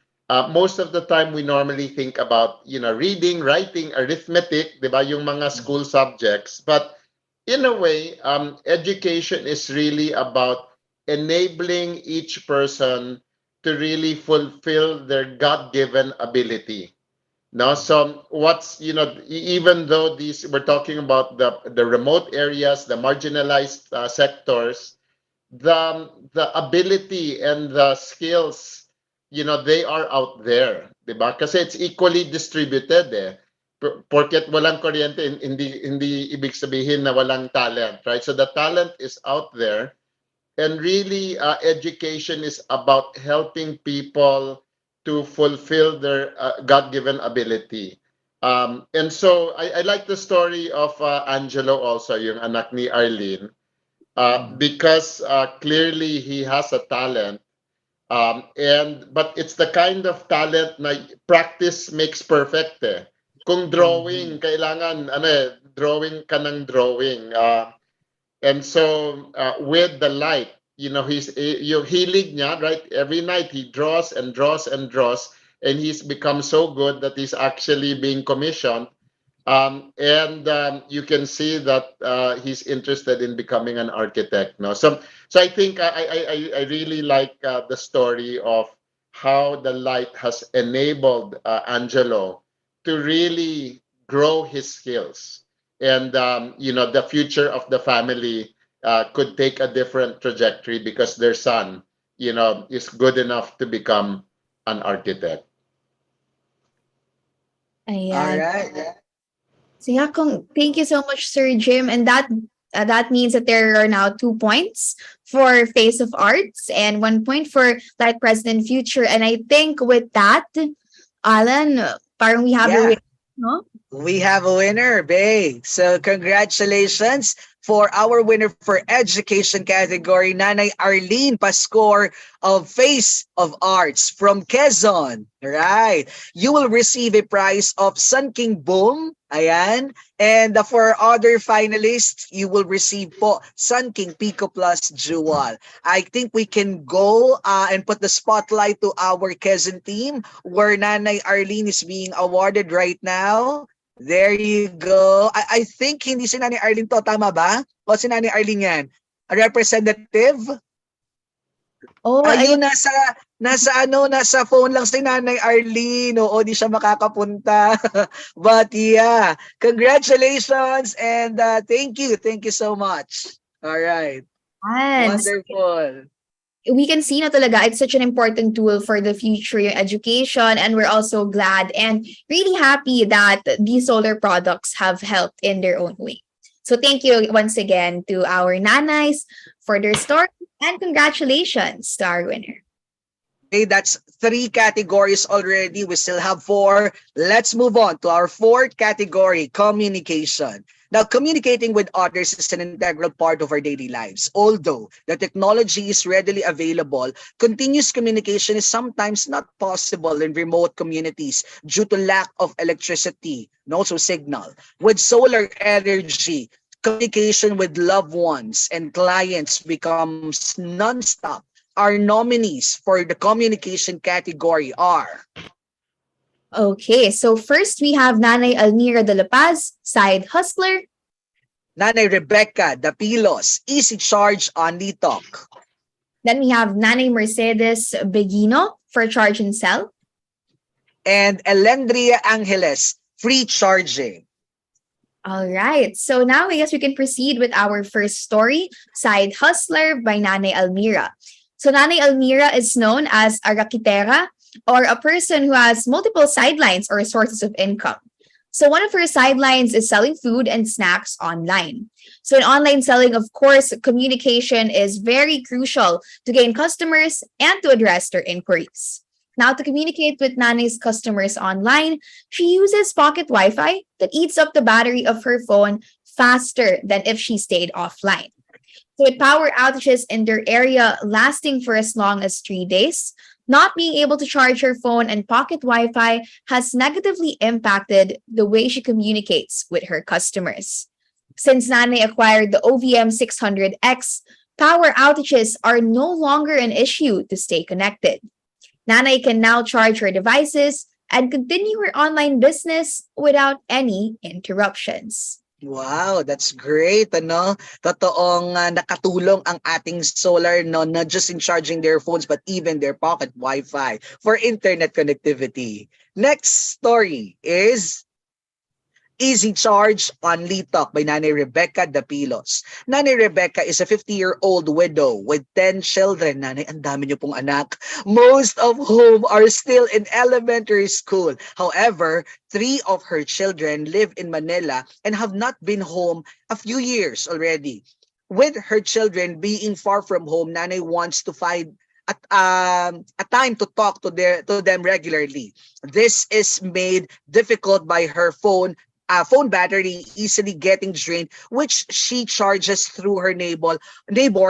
most of the time we normally think about reading, writing, arithmetic, di ba, yung mga school subjects. But in a way, education is really about enabling each person to really fulfill their God-given ability. Now, so even though we're talking about the remote areas, the marginalized sectors, the ability and the skills, they are out there, diba? Kasi it's equally distributed eh. Porket walang kuryente, hindi ibig sabihin na walang talent, right? So the talent is out there. And really, education is about helping people to fulfill their God-given ability. And so I like the story of Angelo also, yung anak ni Arlene, because clearly he has a talent. But it's the kind of talent na practice makes perfect eh. Kung drawing, kailangan drawing ka ng drawing. And so with the light, he's yung hilig niya, right? Every night he draws and draws and draws, and he's become so good that he's actually being commissioned. And you can see that he's interested in becoming an architect. No, so I think I really like the story of how the light has enabled Angelo to really grow his skills. And the future of the family could take a different trajectory because their son is good enough to become an architect. All Ayan. right. So yeah, thank you so much, Sir Jim. And that means that there are now 2 points for Face of Arts and 1 point for Light President Future. And I think with that, Alan, parang we have a Yeah. win, no? We have a winner, Bay. So congratulations for our winner for education category, Nanay Arlene Pascor of Face of Arts from Quezon. Right. You will receive a prize of Sun King Boom. Ayan. And for other finalists, you will receive po Sun King Pico Plus Jewel. I think we can go and put the spotlight to our Quezon team where Nanay Arlene is being awarded right now. There you go. I think hindi si Nanay Arlene to, tama ba? O si Nanay Arlene yan? A representative? Oh, Ayun, nasa phone lang si Nanay Arlene. Oo, di siya makakapunta. But yeah, congratulations and thank you. Thank you so much. All right. ayan. Wonderful. We can see na talaga it's such an important tool for the future yung education, and we're also glad and really happy that these solar products have helped in their own way. So thank you once again to our nanays for their story, and congratulations to our winner. Okay, that's 3 categories already. We still have 4. Let's move on to our 4th category, communication. Now, communicating with others is an integral part of our daily lives. Although the technology is readily available, continuous communication is sometimes not possible in remote communities due to lack of electricity and also signal. With solar energy, communication with loved ones and clients becomes nonstop. Our nominees for the communication category are Okay, so first we have Nanay Almira de la Paz, side hustler. Nanay Rebecca Dapilos, easy charge only talk. Then we have Nanay Mercedes Begino for charge and sell. And Elendria Angeles, free charging. All right, so now I guess we can proceed with our first story, Side Hustler by Nanay Almira. So Nanay Almira is known as a rakitera, or a person who has multiple sidelines or sources of income. So one of her sidelines is selling food and snacks online. So in online selling, of course, communication is very crucial to gain customers and to address their inquiries. Now, to communicate with Nanay's customers online, she uses pocket Wi-Fi that eats up the battery of her phone faster than if she stayed offline. So with power outages in their area lasting for as long as 3 days, not being able to charge her phone and pocket Wi-Fi has negatively impacted the way she communicates with her customers. Since Nanay acquired the OVM 600X, power outages are no longer an issue to stay connected. Nanay can now charge her devices and continue her online business without any interruptions. Wow, that's great, ano? Totoong nakatulong ang ating solar, no, not just in charging their phones but even their pocket Wi-Fi for internet connectivity. Next story is Easy Charge on Talk by Nanay Rebecca Dapilos. Nanay Rebecca is a 50-year-old widow with 10 children. Nanay, ang dami niyo pong anak. Most of whom are still in elementary school. However, 3 of her children live in Manila and have not been home a few years already. With her children being far from home, Nanay wants to find a time to talk to them regularly. This is made difficult by her phone battery easily getting drained, which she charges through her neighbor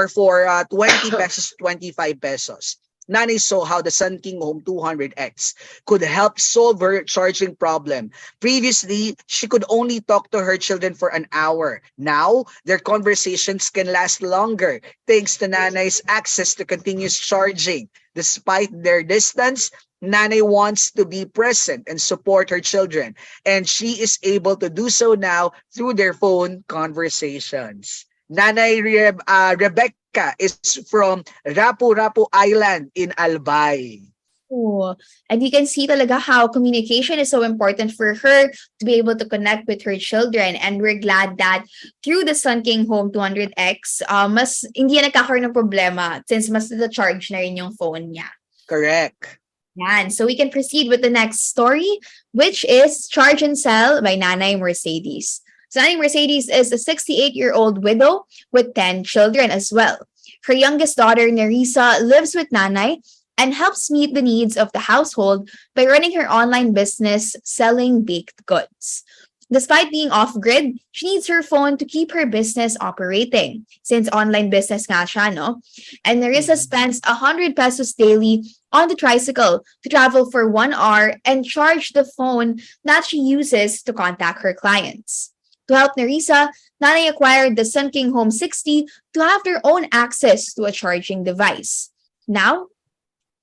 for 20 pesos, 25 pesos. Nanay saw how the Sun King Home 200X could help solve her charging problem. Previously, she could only talk to her children for an hour. Now, their conversations can last longer thanks to Nanay's access to continuous charging. Despite their distance, Nanay wants to be present and support her children, and she is able to do so now through their phone conversations. Nanay Rebecca is from Rapu-Rapu Island in Albay. Oh, and you can see talaga how communication is so important for her to be able to connect with her children. And we're glad that through the Sun King Home 200X, mas hindi na nagkakaroon ng problema since mas na-charge na rin yung phone niya. Correct. Yan. So we can proceed with the next story, which is Charge and Sell by Nanay Mercedes. So Nanay Mercedes is a 68-year-old widow with 10 children as well. Her youngest daughter, Nerissa, lives with Nanay and helps meet the needs of the household by running her online business selling baked goods. Despite being off-grid, she needs her phone to keep her business operating since online business nga siya, no? And Nerissa spends 100 pesos daily on the tricycle to travel for 1 hour and charge the phone that she uses to contact her clients. To help Nerissa, Nanay acquired the Sun King Home 60 to have their own access to a charging device. Now,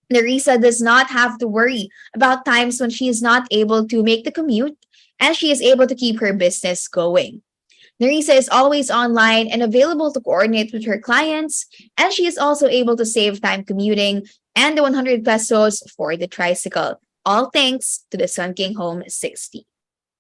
Nerissa does not have to worry about times when she is not able to make the commute and she is able to keep her business going. Nerissa is always online and available to coordinate with her clients, and she is also able to save time commuting and the 100 pesos for the tricycle, all thanks to the Sun King Home 60.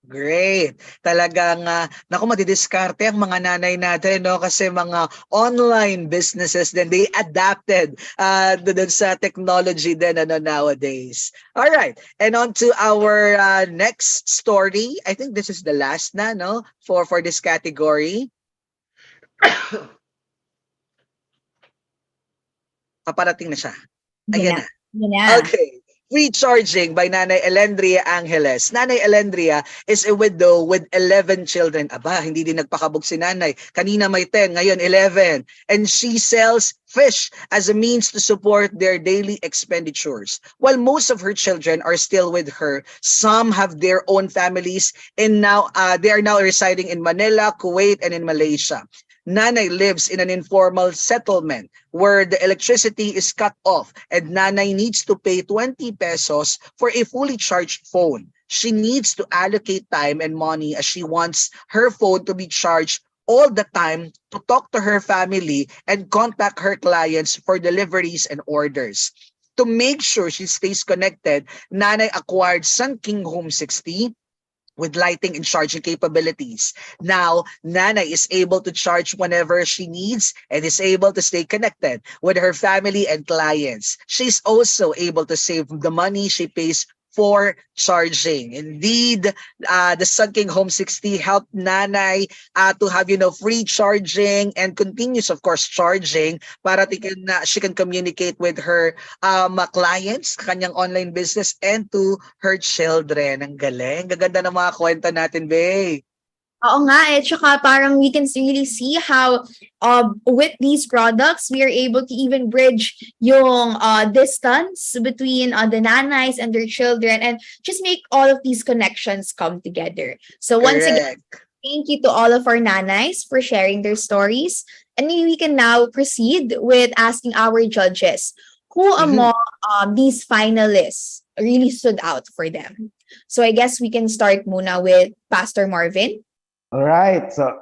Great. Talagang, naku, madidiskarte ang mga nanay natin, no? Kasi mga online businesses then they adapted dun sa technology din, ano, nowadays. All right. And on to our next story. I think this is the last na, no? For this category. Paparating na siya. Ayan na. Yan na. Okay. Free charging by Nanay Elendria Angeles. Nanay Elendria is a widow with 11 children. Aba, hindi din nagpakabog si Nanay. Kanina may 10, ngayon 11. And she sells fish as a means to support their daily expenditures. While most of her children are still with her, some have their own families and now they are now residing in Manila, Kuwait, and in Malaysia. Nanay lives in an informal settlement where the electricity is cut off and Nanay needs to pay 20 pesos for a fully charged phone. She needs to allocate time and money as she wants her phone to be charged all the time to talk to her family and contact her clients for deliveries and orders. To make sure she stays connected, Nanay acquired Sun King Home 60 with lighting and charging capabilities. Now, Nana is able to charge whenever she needs and is able to stay connected with her family and clients. She's also able to save the money she pays for charging. Indeed, the Sun King Home 60 helped Nanay to have, free charging and continuous, of course, charging para she can communicate with her clients, kanyang online business, and to her children. Ang galing. Gaganda ng mga kwento natin, Bey. Oo nga eh, tsaka parang we can really see how with these products, we are able to even bridge yung distance between the nanays and their children and just make all of these connections come together. So once again, Correct. thank you to all of our nanays for sharing their stories. And maybe we can now proceed with asking our judges who Mhm. among these finalists really stood out for them. So I guess we can start muna with Pastor Marvin. All right. So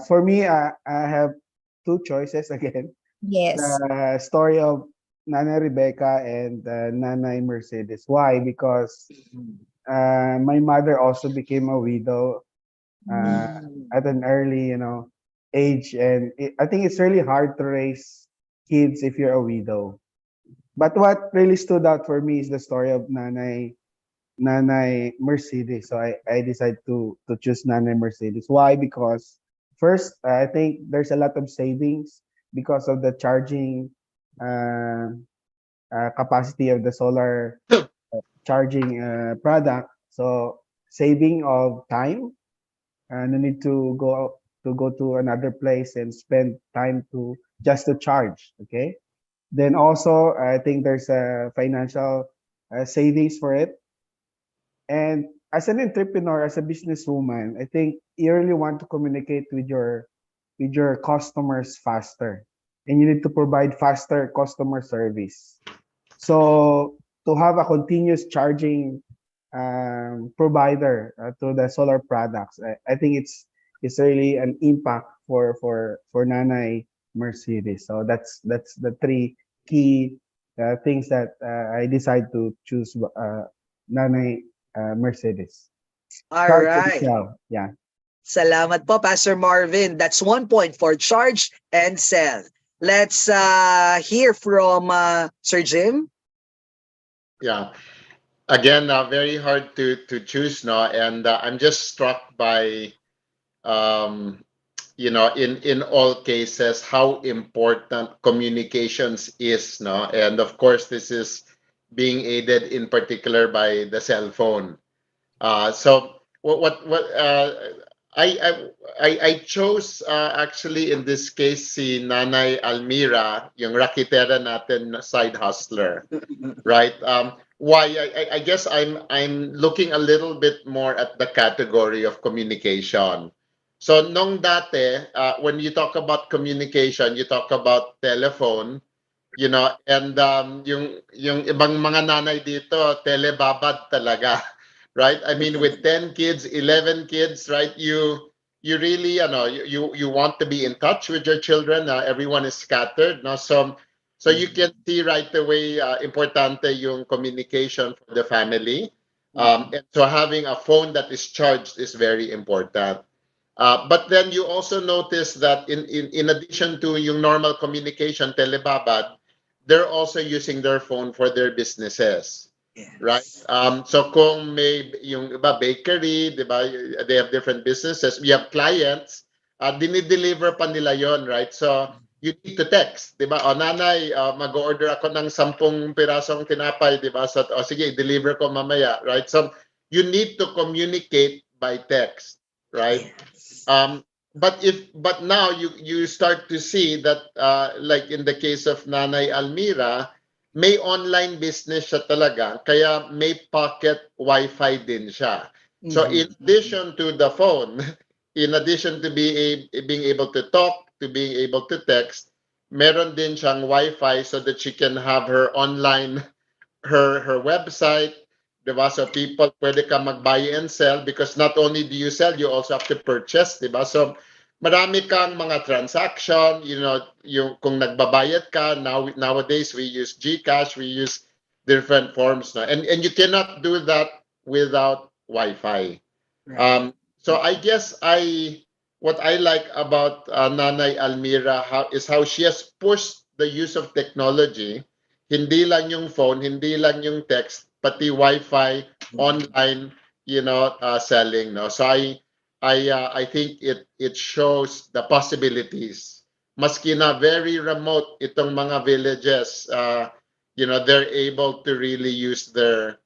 for me, I have two choices again. Yes. The story of Nana Rebecca and Nana Mercedes. Why? Because my mother also became a widow at an early, age, and I think it's really hard to raise kids if you're a widow. But what really stood out for me is the story of Nanay Mercedes. So I decided to choose Nanay Mercedes. Why? Because first, I think there's a lot of savings because of the charging uh, capacity of the solar charging product. So saving of time, no need to go to another place and spend time to just to charge. Okay. Then also, I think there's a financial savings for it. And as an entrepreneur, as a businesswoman, I think you really want to communicate with your customers faster, and you need to provide faster customer service. So to have a continuous charging provider to the solar products, I think it's really an impact for Nanay Mercedes. So that's the three key things that I decide to choose Nanay Mercedes. All Charge and right. sell. Yeah. Salamat po, Pastor Marvin. That's 1 point for charge and sell. Let's hear from Sir Jim. Yeah. Again, very hard to choose, no, and I'm just struck by um, in all cases how important communications is, no, and of course this is being aided in particular by the cell phone. So what I chose actually in this case si Nanay Almira, yung rakitera natin na side hustler, right? Why I guess I'm looking a little bit more at the category of communication. So nung dati, when you talk about communication, you talk about telephone, and yung ibang mga nanay dito, telebabad talaga, right? I mean, with 10 kids, 11 kids, right? You really, you want to be in touch with your children. Everyone is scattered, no? So you can see right away, importante yung communication for the family. And so having a phone that is charged is very important. But then you also notice that in addition to yung normal communication, telebabad, they're also using their phone for their businesses, right? Yes. So kung may yung iba bakery, di ba, they have different businesses. We have clients, dinideliver pa nila yon, right? So you need to text, di ba? O nanay, mag-order ako ng 10 pirasong tinapay, di ba? So, sige, deliver ko mamaya, right? So you need to communicate by text, right? Yes. But now you start to see that like in the case of Nanay Almira, may online business siya talaga, kaya may pocket Wi-Fi din siya. So in Mhm. addition to the phone, in addition to being able to talk, to being able to text, meron din siyang Wi-Fi so that she can have her online, her website, diba? So people, pwede ka mag-buy and sell because not only do you sell, you also have to purchase, diba? So marami kang mga transaction, yung kung nagbabayad ka, nowadays we use GCash, we use different forms, no? And you cannot do that without Wi-Fi. So I guess what I like about Nanay Almira is how she has pushed the use of technology. Hindi lang yung phone, hindi lang yung text, pati Wi-Fi, online, selling. No, so I think it shows the possibilities. Maski na very remote itong mga villages, they're able to really use their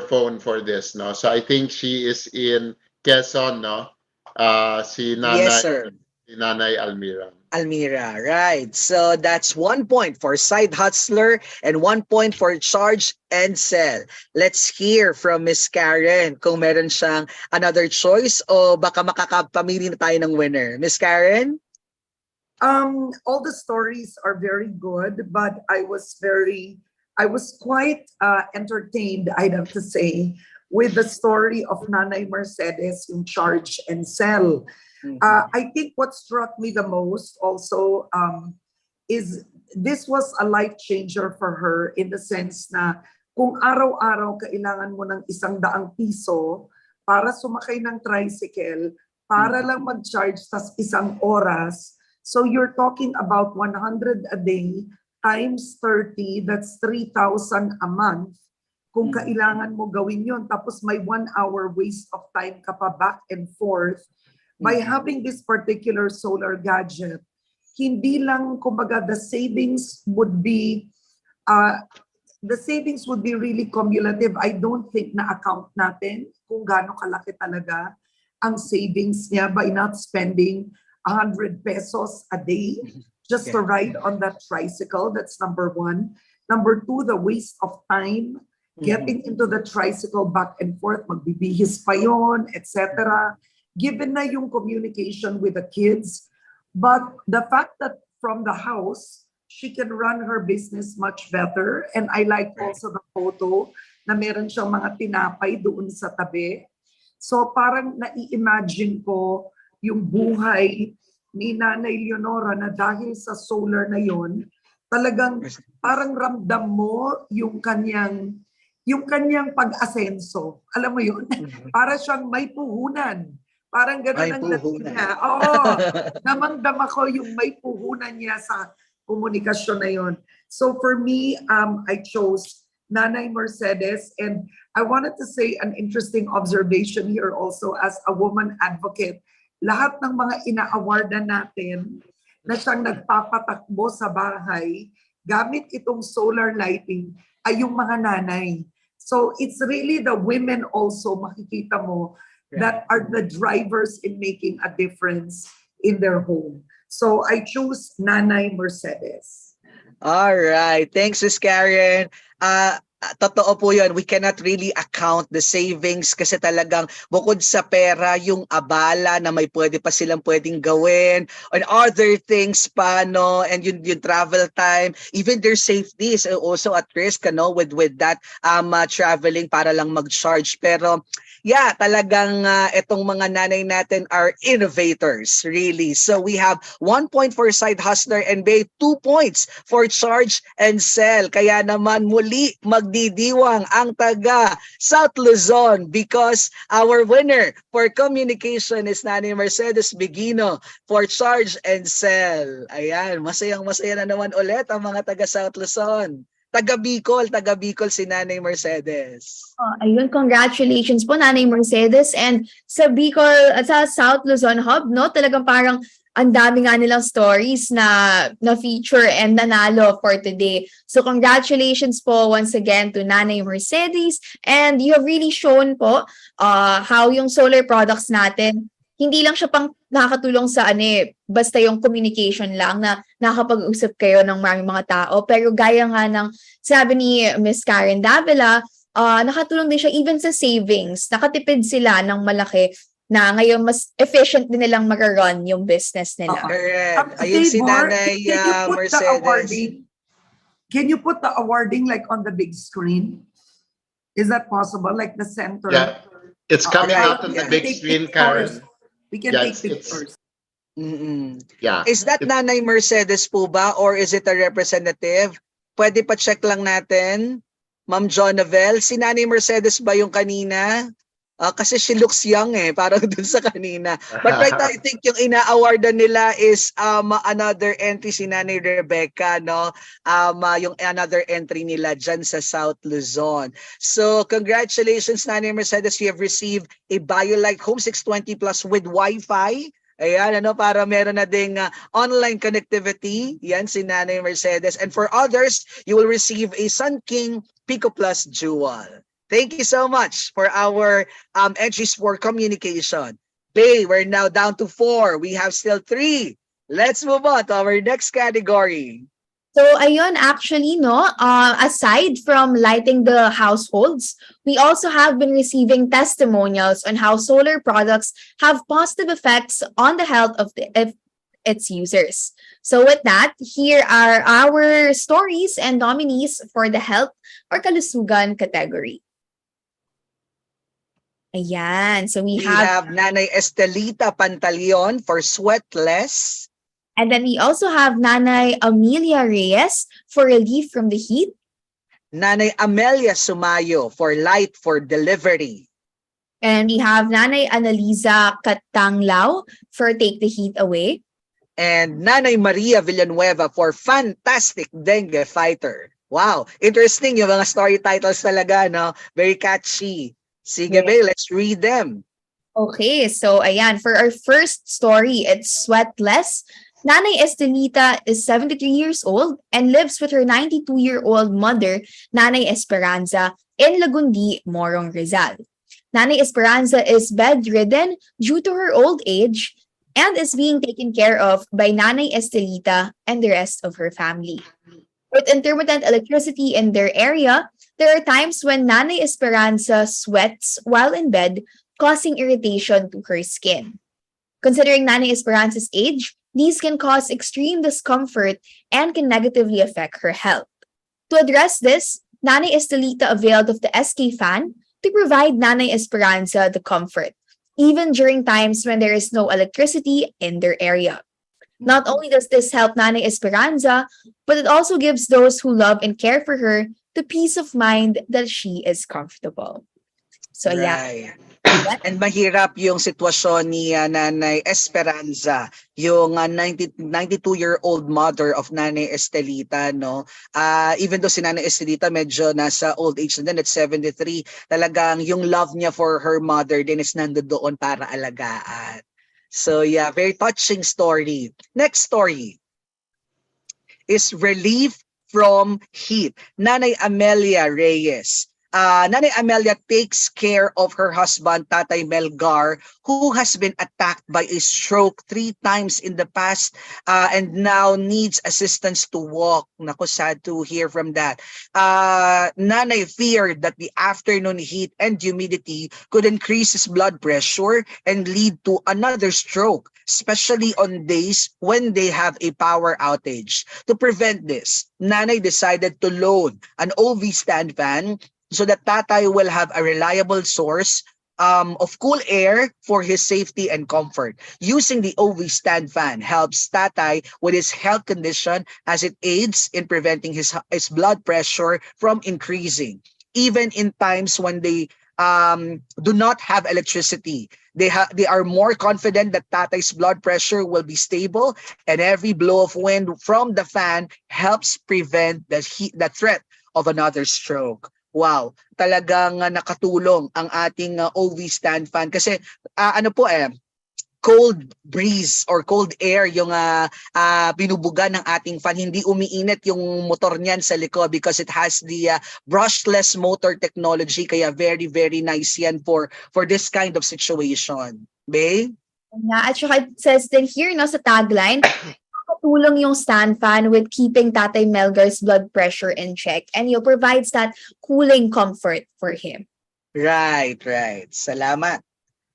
phone for this. No, so I think she is in Quezon, no? Si Yes, sir. Nanay Almira. Almira, right. So that's 1 point for side hustler and 1 point for charge and sell. Let's hear from Miss Karen kung meron siyang another choice o baka makakapamili na tayo ng winner. Miss Karen? All the stories are very good, but I was quite entertained, I'd have to say, with the story of Nanay Mercedes in charge and sell. I think what struck me the most also is this was a life changer for her in the sense na kung araw-araw kailangan mo ng 100 piso para sumakay ng tricycle, para lang mag-charge tas 1 oras. So you're talking about 100 a day times 30, that's 3,000 a month. Kung kailangan mo gawin yun, tapos may 1 hour waste of time ka pa back and forth, by having this particular solar gadget, hindi lang, kumbaga, the savings would be really cumulative. I don't think na account natin kung gaano kalaki talaga ang savings niya by not spending 100 pesos a day just to ride on that tricycle. That's number 1. Number 2, the waste of time getting into the tricycle back and forth, magbibihis pa yun, etc. Given na yung communication with the kids, but the fact that from the house, she can run her business much better. And I like also the photo na meron siyang mga tinapay doon sa tabi. So parang nai-imagine ko yung buhay ni Nanay Leonora na dahil sa solar na yon, talagang parang ramdam mo yung kanyang pag-asenso. Alam mo yun? Para siyang may puhunan. Parang gano'n ang dating niya. Oo. Namangdama ko yung may puhunan niya sa komunikasyon na yun. So for me, I chose Nanay Mercedes. And I wanted to say an interesting observation here also as a woman advocate. Lahat ng mga ina-awardan natin na siyang nagpapatakbo sa bahay gamit itong solar lighting ay yung mga nanay. So it's really the women also, makikita mo, that are the drivers in making a difference in their home. So I choose Nanay Mercedes. All right. Thanks, Miss Karen. Totoo po yun. We cannot really account the savings kasi talagang bukod sa pera, yung abala na may pwede pa silang pwedeng gawin and other things pa, no? And yung travel time, even their safety is also at risk, no? With that traveling para lang mag-charge. Pero yeah, talagang itong mga nanay natin are innovators, really. So we have 1 point for side hustler and Bay, 2 points for charge and sell. Kaya naman muli magdidiwang ang taga South Luzon because our winner for communication is Nanay Mercedes Bigino for charge and sell. Ayan, masayang-masaya na naman ulit ang mga taga South Luzon. Taga Bicol si Nanay Mercedes. Ayun, congratulations po Nanay Mercedes. And sa Bicol at sa South Luzon Hub, no, talagang parang ang dami nga nilang stories na feature and nanalo for today. So congratulations po once again to Nanay Mercedes. And you have really shown po how yung solar products natin, hindi lang siya pang nakakatulong sa basta yung communication lang na nakakapag-usap kayo ng maraming mga tao. Pero gaya nga ng sabi ni Miss Karen Davila, nakatulong din siya even sa savings. Nakatipid sila ng malaki na ngayon mas efficient din nilang mag-run yung business nila. Correct. Ayun si Tabor, Nanay can you put the Mercedes. awarding? Can you put the awarding like on the big screen? Is that possible? Like the center? Yeah, it's coming right, out on the yeah. big Take screen, pictures. Karen. We can Yeah, take it's- pictures. Mm-mm. Yeah. Is that Nanay Mercedes po ba or is it a representative? Pwede pa check lang natin. Ma'am Jonavel, si Nanay Mercedes ba yung kanina? Kasi she looks young parang dun sa kanina. But right now, I think yung ina-awardan nila is another entry si Nanay Rebecca, no? Yung another entry nila dyan sa South Luzon. So congratulations, Nanay Mercedes, you have received a BioLite Home 620 Plus with Wi-Fi. Ayan, para meron na ding online connectivity. Yan, si Nanay Mercedes. And for others, you will receive a Sun King Pico Plus Dual. Thank you so much for our entries for communication. Bay, we're now down to 4. We have still 3. Let's move on to our next category. So ayun, actually, no, aside from lighting the households, we also have been receiving testimonials on how solar products have positive effects on the health of its users. So with that, here are our stories and nominees for the health or kalusugan category. Ayan, so we We have, have Nanay Estelita Pantaleon for Sweatless. and then we also have Nanay Amelia Reyes for relief from the heat. Nanay Amelia Sumayo for Light for Delivery. And we have Nanay Annalisa Katanglao for Take the Heat Away. And Nanay Maria Villanueva for Fantastic Dengue Fighter. Wow, interesting yung mga story titles talaga, no? Very catchy. Sige, Yeah. Bay, let's read them. Okay, so ayan, for our first story, it's Sweatless. Nanay Estelita is 73 years old and lives with her 92-year-old mother, Nanay Esperanza, in Lagundi, Morong, Rizal. Nanay Esperanza is bedridden due to her old age and is being taken care of by Nanay Estelita and the rest of her family. With intermittent electricity in their area, there are times when Nanay Esperanza sweats while in bed, causing irritation to her skin. Considering Nanay Esperanza's age, these can cause extreme discomfort and can negatively affect her health. To address this, Nanay Estelita availed of the SK fan to provide Nanay Esperanza the comfort, even during times when there is no electricity in their area. Not only does this help Nanay Esperanza, but it also gives those who love and care for her the peace of mind that she is comfortable. So yeah. Right. And mahirap yung sitwasyon ni Nanay Esperanza, yung 92-year-old mother of Nanay Estelita, no? Even though si Nanay Estelita medyo nasa old age na din at 73, talagang yung love niya for her mother din is nandoon para alagaan. So yeah, very touching story. Next story is relief from heat. Nanay Amelia Reyes. Nanay Amelia takes care of her husband, Tatay Melgar, who has been attacked by a stroke 3 times in the past and now needs assistance to walk. Naku, sad to hear from that. Nanay feared that the afternoon heat and humidity could increase his blood pressure and lead to another stroke, especially on days when they have a power outage. To prevent this, Nanay decided to loan an OV stand fan so that Tatay will have a reliable source of cool air for his safety and comfort. Using the OV stand fan helps Tatay with his health condition as it aids in preventing his blood pressure from increasing. Even in times when they do not have electricity, they are more confident that Tatay's blood pressure will be stable, and every blow of wind from the fan helps prevent the threat of another stroke. Wow, talagang nakatulong ang ating OV stand fan kasi cold breeze or cold air yung binubuga ng ating fan. Hindi umiinit yung motor niyan sa likod because it has the brushless motor technology, kaya very very nice yan for this kind of situation. Bay? Yeah, at saka it says din here, no, sa tagline, tulong yung stand fan with keeping Tatay Melgar's blood pressure in check, and it provides that cooling comfort for him. Right. Salamat.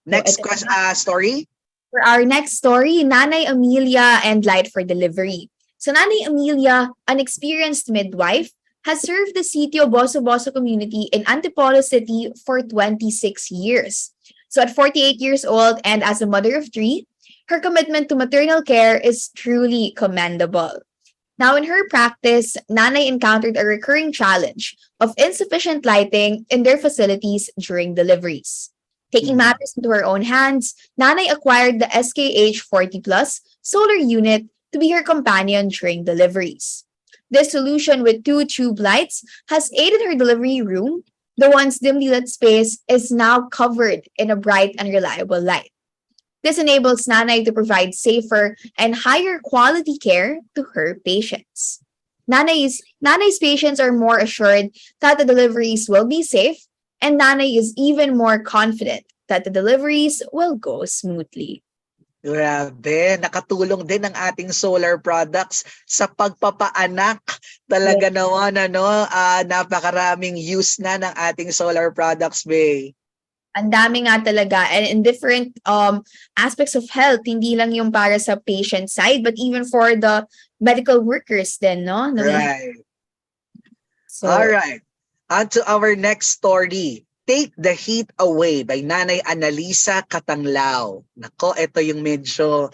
So Next ito question, na. story. For our next story, Nanay Amelia and Light for Delivery. So Nanay Amelia, an experienced midwife, has served the sitio Boso-Boso community in Antipolo City for 26 years. So at 48 years old and as a mother of three, her commitment to maternal care is truly commendable. Now, in her practice, Nanay encountered a recurring challenge of insufficient lighting in their facilities during deliveries. Taking Mhm. matters into her own hands, Nanay acquired the SKH 40 Plus solar unit to be her companion during deliveries. This solution with two tube lights has aided her delivery room. The once dimly lit space is now covered in a bright and reliable light. This enables Nanay to provide safer and higher quality care to her patients. Nanay's patients are more assured that the deliveries will be safe, and Nanay is even more confident that the deliveries will go smoothly. Grabe, nakatulong din ang ating solar products sa pagpapaanak. Talaga naman, napakaraming use na ng ating solar products, Bay. Ang dami nga talaga, and in different aspects of health, hindi lang yung para sa patient side, but even for the medical workers din, no? Right. So, All right. On to our next story. Take the Heat Away by Nanay Analisa Katanglao. Nako, ito yung medyo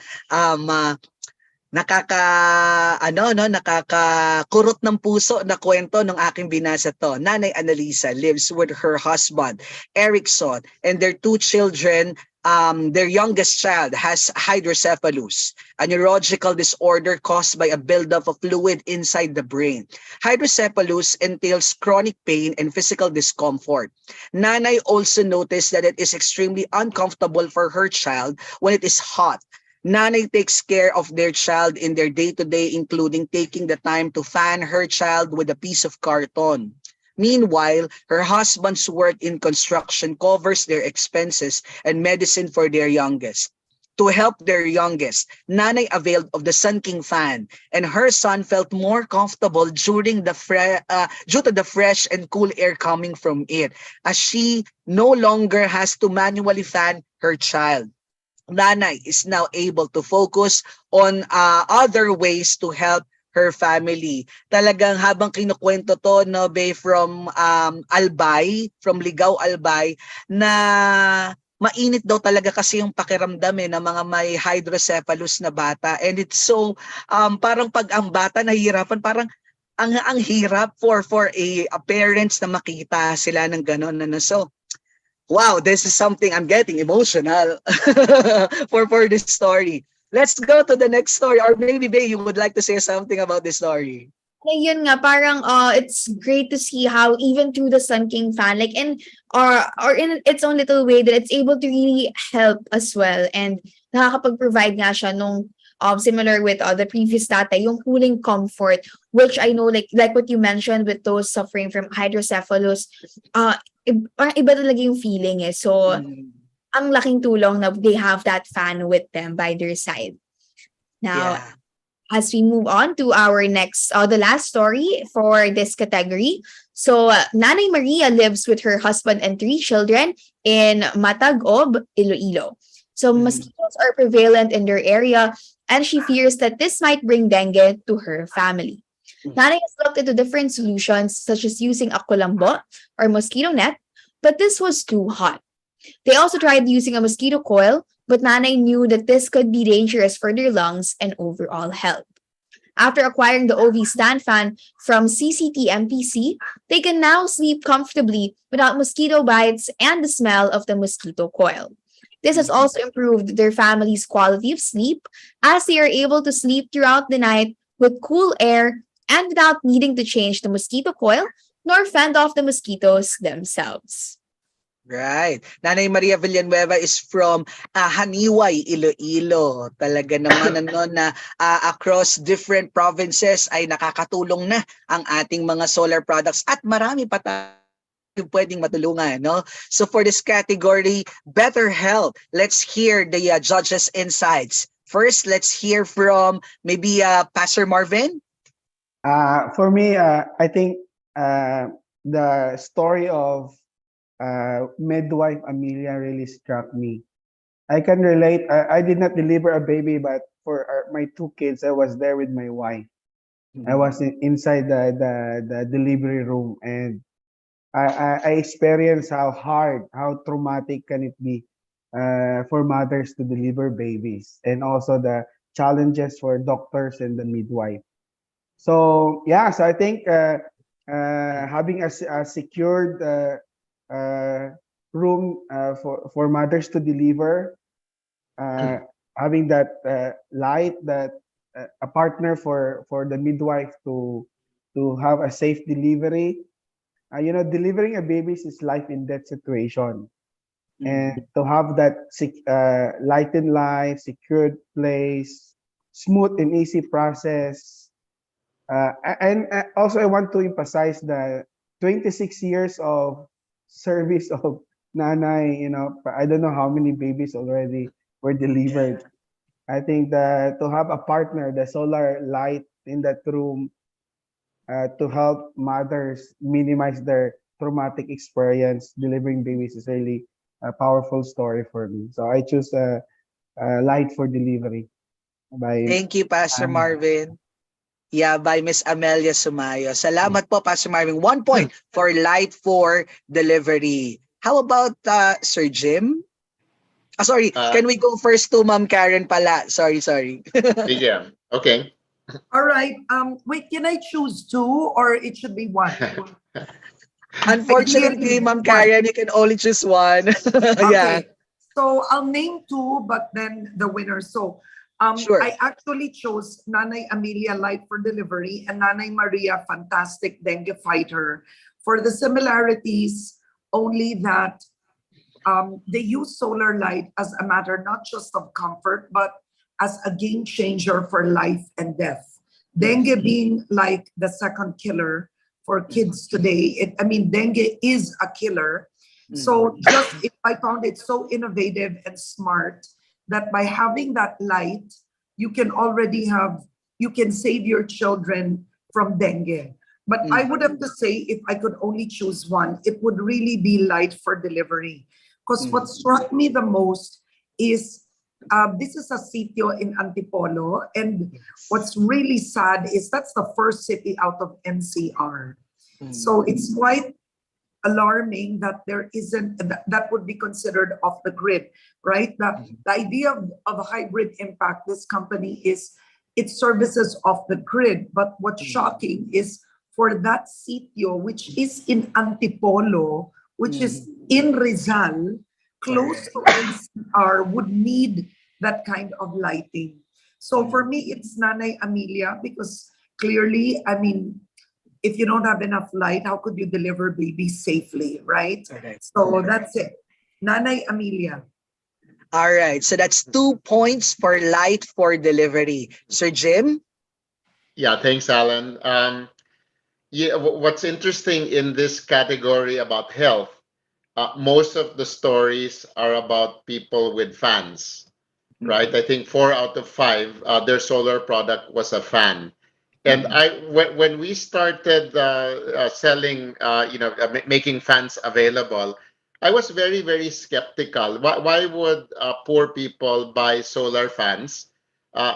nakakakurot ng puso na kwento ng aking binasa to. Nanay Analisa lives with her husband, Erickson, and their two children. Their youngest child has hydrocephalus, a neurological disorder caused by a buildup of fluid inside the brain. Hydrocephalus entails chronic pain and physical discomfort. Nanay also noticed that it is extremely uncomfortable for her child when it is hot. Nanay takes care of their child in their day-to-day, including taking the time to fan her child with a piece of carton. Meanwhile, her husband's work in construction covers their expenses and medicine for their youngest. To help their youngest, Nanay availed of the Sun King fan, and her son felt more comfortable during due to the fresh and cool air coming from it, as she no longer has to manually fan her child. Nanay is now able to focus on other ways to help her family. Talagang habang kinukwento to, no, Be, from Albay, from Ligaw Albay, na mainit daw talaga kasi yung pakiramdam ng mga may hydrocephalus na bata. And it's so, parang pag ang bata nahihirapan, parang ang hirap for a parents na makita sila ng gano'n. So, wow, this is something I'm getting emotional for this story. Let's go to the next story. Or maybe, Bay, you would like to say something about this story. yun nga, parang it's great to see how even through the Sun King fan, like or in its own little way, that it's able to really help as well. And nakakapag-provide nga siya nung similar with the previous tatay, yung cooling comfort, which I know like what you mentioned with those suffering from hydrocephalus, iba talaga yung feeling eh. So, ang laking tulong na they have that fan with them by their side. Now, Yeah. as we move on to our next, the last story for this category. So, Nanay Maria lives with her husband and three children in Matagob, Iloilo. So, mosquitoes are prevalent in their area, and she fears that this might bring dengue to her family. Nanay has looked into different solutions, such as using a kulambo or mosquito net, but this was too hot. They also tried using a mosquito coil, but Nanay knew that this could be dangerous for their lungs and overall health. After acquiring the OV stand fan from CCT MPC, they can now sleep comfortably without mosquito bites and the smell of the mosquito coil. This has also improved their family's quality of sleep, as they are able to sleep throughout the night with cool air and without needing to change the mosquito coil nor fend off the mosquitoes themselves. Right. Nanay Maria Villanueva is from Haniway, Iloilo. Talaga naman na across different provinces ay nakakatulong na ang ating mga solar products at marami pa yung pwedeng matulungan, no? So for this category, better health, let's hear the judges' insights. First, let's hear from maybe Pastor Marvin. For me, I think the story of midwife Amelia really struck me I can relate. I did not deliver a baby, but for my two kids, I was there with my wife. I was inside the delivery room, and I experienced how hard, how traumatic can it be for mothers to deliver babies, and also the challenges for doctors and the midwife. So yeah, so I think having a secured uh, room for mothers to deliver, uh, having that light, that a partner for the midwife to have a safe delivery. Delivering a baby is life and death situation, and to have that light in life, secured place, smooth and easy process. And also, I want to emphasize the 26 years of service of Nanay. I don't know how many babies already were delivered. I think that to have a partner, the solar light in that room, to help mothers minimize their traumatic experience delivering babies is really a powerful story for me. So I choose light for delivery by Thank you, Pastor Anna. Marvin. Yeah, by Miss Amelia Sumayo. Salamat po, Pastor Marvin. 1 point for light for delivery. How about Sir Jim? Sorry, can we go first to Ma'am Karen pala? Sorry. Yeah. Okay. All right. Wait, can I choose two or it should be one? Unfortunately, Ideally, Ma'am one. Karen, you can only choose one. Yeah, Okay. So I'll name two, but then the winner. So sure. I actually chose Nanay Amelia Light for Delivery and Nanay Maria Fantastic Dengue Fighter for the similarities, only that they use solar light as a matter not just of comfort, but as a game changer for life and death. Dengue being like the second killer for kids today. Dengue is a killer. So just if I found it so innovative and smart that by having that light, you can save your children from dengue. But I would have to say, if I could only choose one, it would really be light for delivery. Because what struck me the most is this is a sitio in Antipolo, and what's really sad is that's the first city out of NCR. So it's quite alarming that there isn't that would be considered off the grid, right? The idea of a hybrid impact, this company is it services off the grid. But what's shocking is for that sitio, which is in Antipolo, which is in Rizal, close to NCR, would need that kind of lighting. So for me, it's Nanay Amelia because clearly, if you don't have enough light, how could you deliver babies safely, right? So that's it. Nanay Amelia. All right, so that's 2 points for light for delivery. Sir Jim? Yeah. Thanks, Alan. Yeah. What's interesting in this category about health, most of the stories are about people with fans, right? I think 4 out of 5, their solar product was a fan. And when we started selling, making fans available, I was very, very skeptical. Why would poor people buy solar fans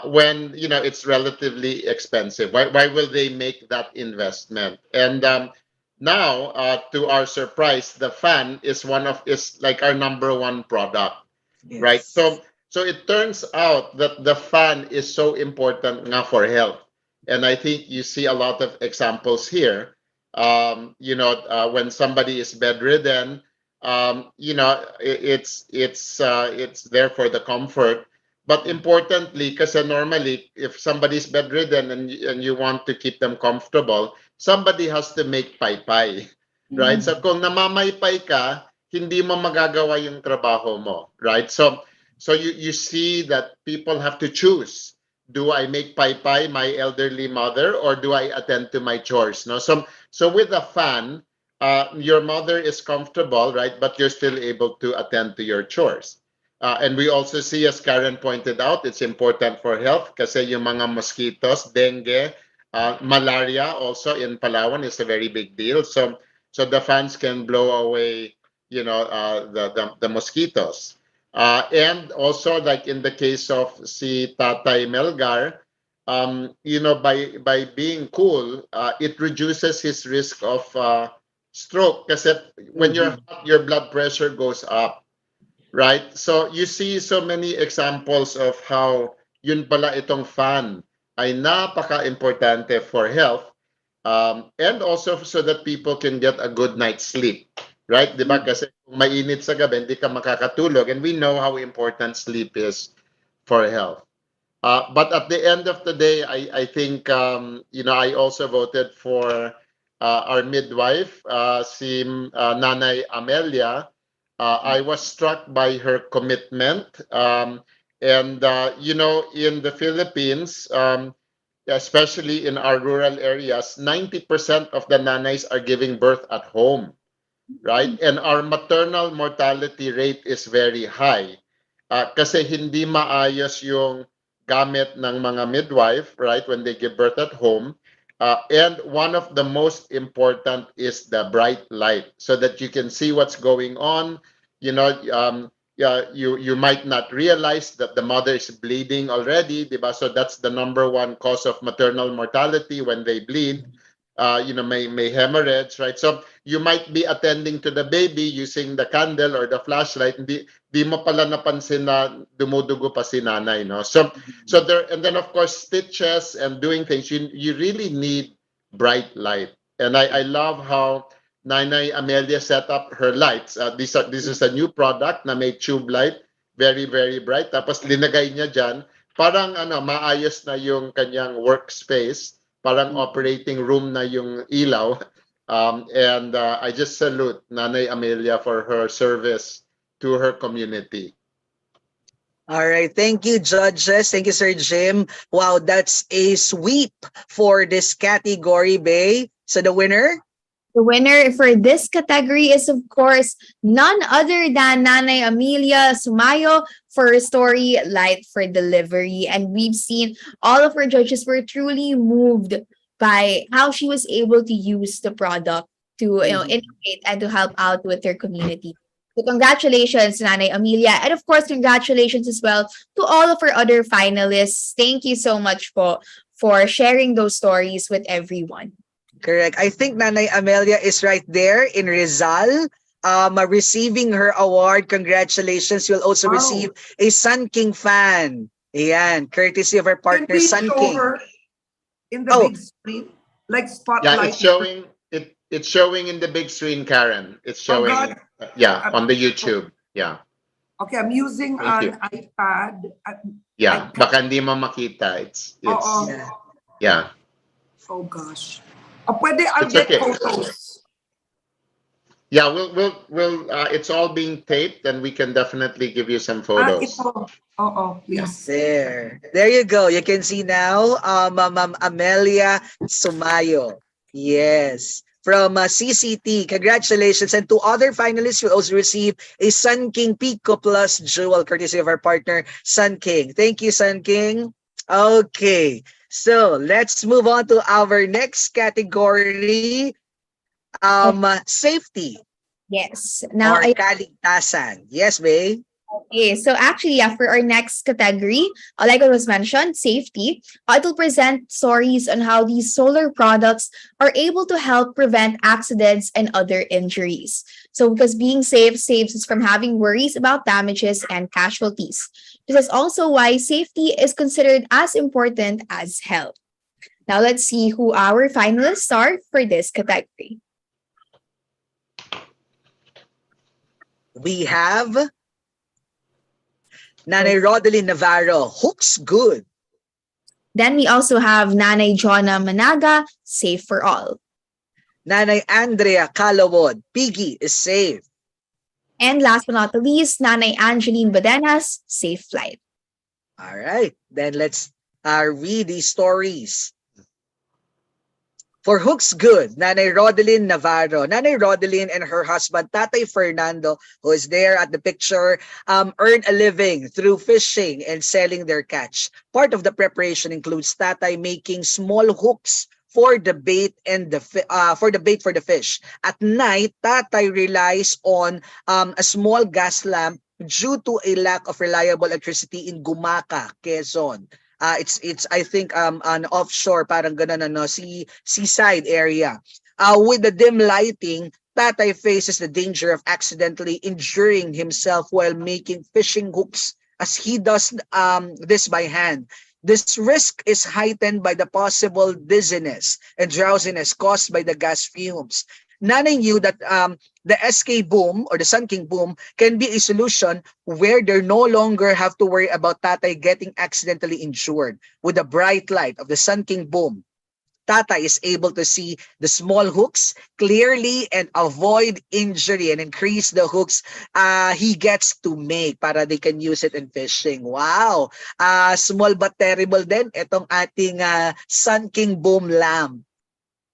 when it's relatively expensive? Why will they make that investment? And now, to our surprise, the fan is like our number one product, right? So it turns out that the fan is so important nga for health. And I think you see a lot of examples here. When somebody is bedridden, it's there for the comfort. But importantly, because normally, if somebody's bedridden and you want to keep them comfortable, somebody has to make paypay, right? So kung namamaypay ka, hindi mo magagawa yung trabaho mo, right? So you see that people have to choose. Do I make paypay my elderly mother, or do I attend to my chores? No, so with a fan, your mother is comfortable, right? But you're still able to attend to your chores. And we also see, as Karen pointed out, it's important for health kasi yung mga mosquitoes, dengue, malaria also in Palawan is a very big deal. So the fans can blow away, the mosquitoes. And also, like in the case of si Tatay Melgar, by being cool, it reduces his risk of stroke. Kasi when you're hot, your blood pressure goes up, right? So you see so many examples of how yun pala itong fan ay napaka-importante for health, and also so that people can get a good night's sleep. Right? Di ba? Kasi kung mainit sa gabi, hindi ka makakatulog. And we know how important sleep is for health. But at the end of the day, I think, I also voted for our midwife, si Nanay Amelia. I was struck by her commitment. In the Philippines, especially in our rural areas, 90% of the nanays are giving birth at home, right? And our maternal mortality rate is very high. Kasi hindi maayos yung gamit ng mga midwife, right, when they give birth at home. And one of the most important is the bright light so that you can see what's going on. Yeah, you might not realize that the mother is bleeding already, diba? So that's the number one cause of maternal mortality when they bleed. May hemorrhage, right? So you might be attending to the baby using the candle or the flashlight. Di mo pala napansin na dumudugo pa si nanay, no? So there, and then of course stitches and doing things. You really need bright light, and I love how Nanay Amelia set up her lights. This is a new product na may tube light, very very bright. Tapos linagay niya diyan, parang maayos na yung kanyang workspace, parang operating room na yung ilaw. And I just salute Nanay Amelia for her service to her community. All right. Thank you, judges. Thank you, Sir Jim. Wow, that's a sweep for this category, Bay. So the winner? The winner for this category is, of course, none other than Nanay Amelia Sumayo for her story Light for Delivery. And we've seen all of our judges were truly moved by how she was able to use the product to innovate and to help out with their community. So congratulations, Nanay Amelia. And of course, congratulations as well to all of our other finalists. Thank you so much for sharing those stories with everyone. Correct. I think Nanay Amelia is right there in Rizal, receiving her award. Congratulations. You'll also Wow. receive a Sun King fan. Ayan, courtesy of our Can partner, we Sun show King. her in the Oh. big screen? Like Yeah, spotlight. it's showing in the big screen, Karen. It's Oh, showing, God. on the YouTube. Yeah, Okay, I'm using Thank you. an iPad. yeah. I can't- Baka hindi mo makita. It's Oo. Yeah. yeah. Oh gosh. Pwede, I'll It's get okay. photos. Yeah, we'll it's all being taped, and we can definitely give you some photos. Ito. Oo, please. There you go. You can see now, Ma'am Amelia Sumayo. Yes. From CCT, congratulations. And to other finalists, you'll also receive a Sun King Pico Plus Jewel, courtesy of our partner, Sun King. Thank you, Sun King. Okay. So let's move on to our next category, safety Yes. Now, or kaligtasan. Yes, Bay? okay, so actually, yeah, for our next category, like it was mentioned, safety, it will present stories on how these solar products are able to help prevent accidents and other injuries. So, because being safe saves us from having worries about damages and casualties. This is also why safety is considered as important as health. Now, let's see who our finalists are for this category. We have Nanay Rodeline Navarro, Hooks Good. Then we also have Nanay Jonna Managa, Safe for All. Nanay Andrea Calawod, Piggy is safe. And last but not the least, Nanay Angeline Badenas, Safe Flight. All right, then let's read these stories. For Hooks Good, Nanay Rodeline Navarro. Nanay Rodeline and her husband, Tatay Fernando, who is there at the picture, earn a living through fishing and selling their catch. Part of the preparation includes Tatay making small hooks for the bait and for the fish. At night, Tatay relies on a small gas lamp due to a lack of reliable electricity in Gumaca, Quezon. It's I think an offshore parang ganun ano, seaside area. With the dim lighting, Tatay faces the danger of accidentally injuring himself while making fishing hooks as he does this by hand. This risk is heightened by the possible dizziness and drowsiness caused by the gas fumes. Nanay knew that the SK boom or the Sun King boom can be a solution where they no longer have to worry about Tatay getting accidentally injured. With the bright light of the Sun King boom, Tatay is able to see the small hooks clearly and avoid injury and increase the hooks he gets to make para they can use it in fishing. Wow! Small but terrible din itong ating Sun King boom lamp.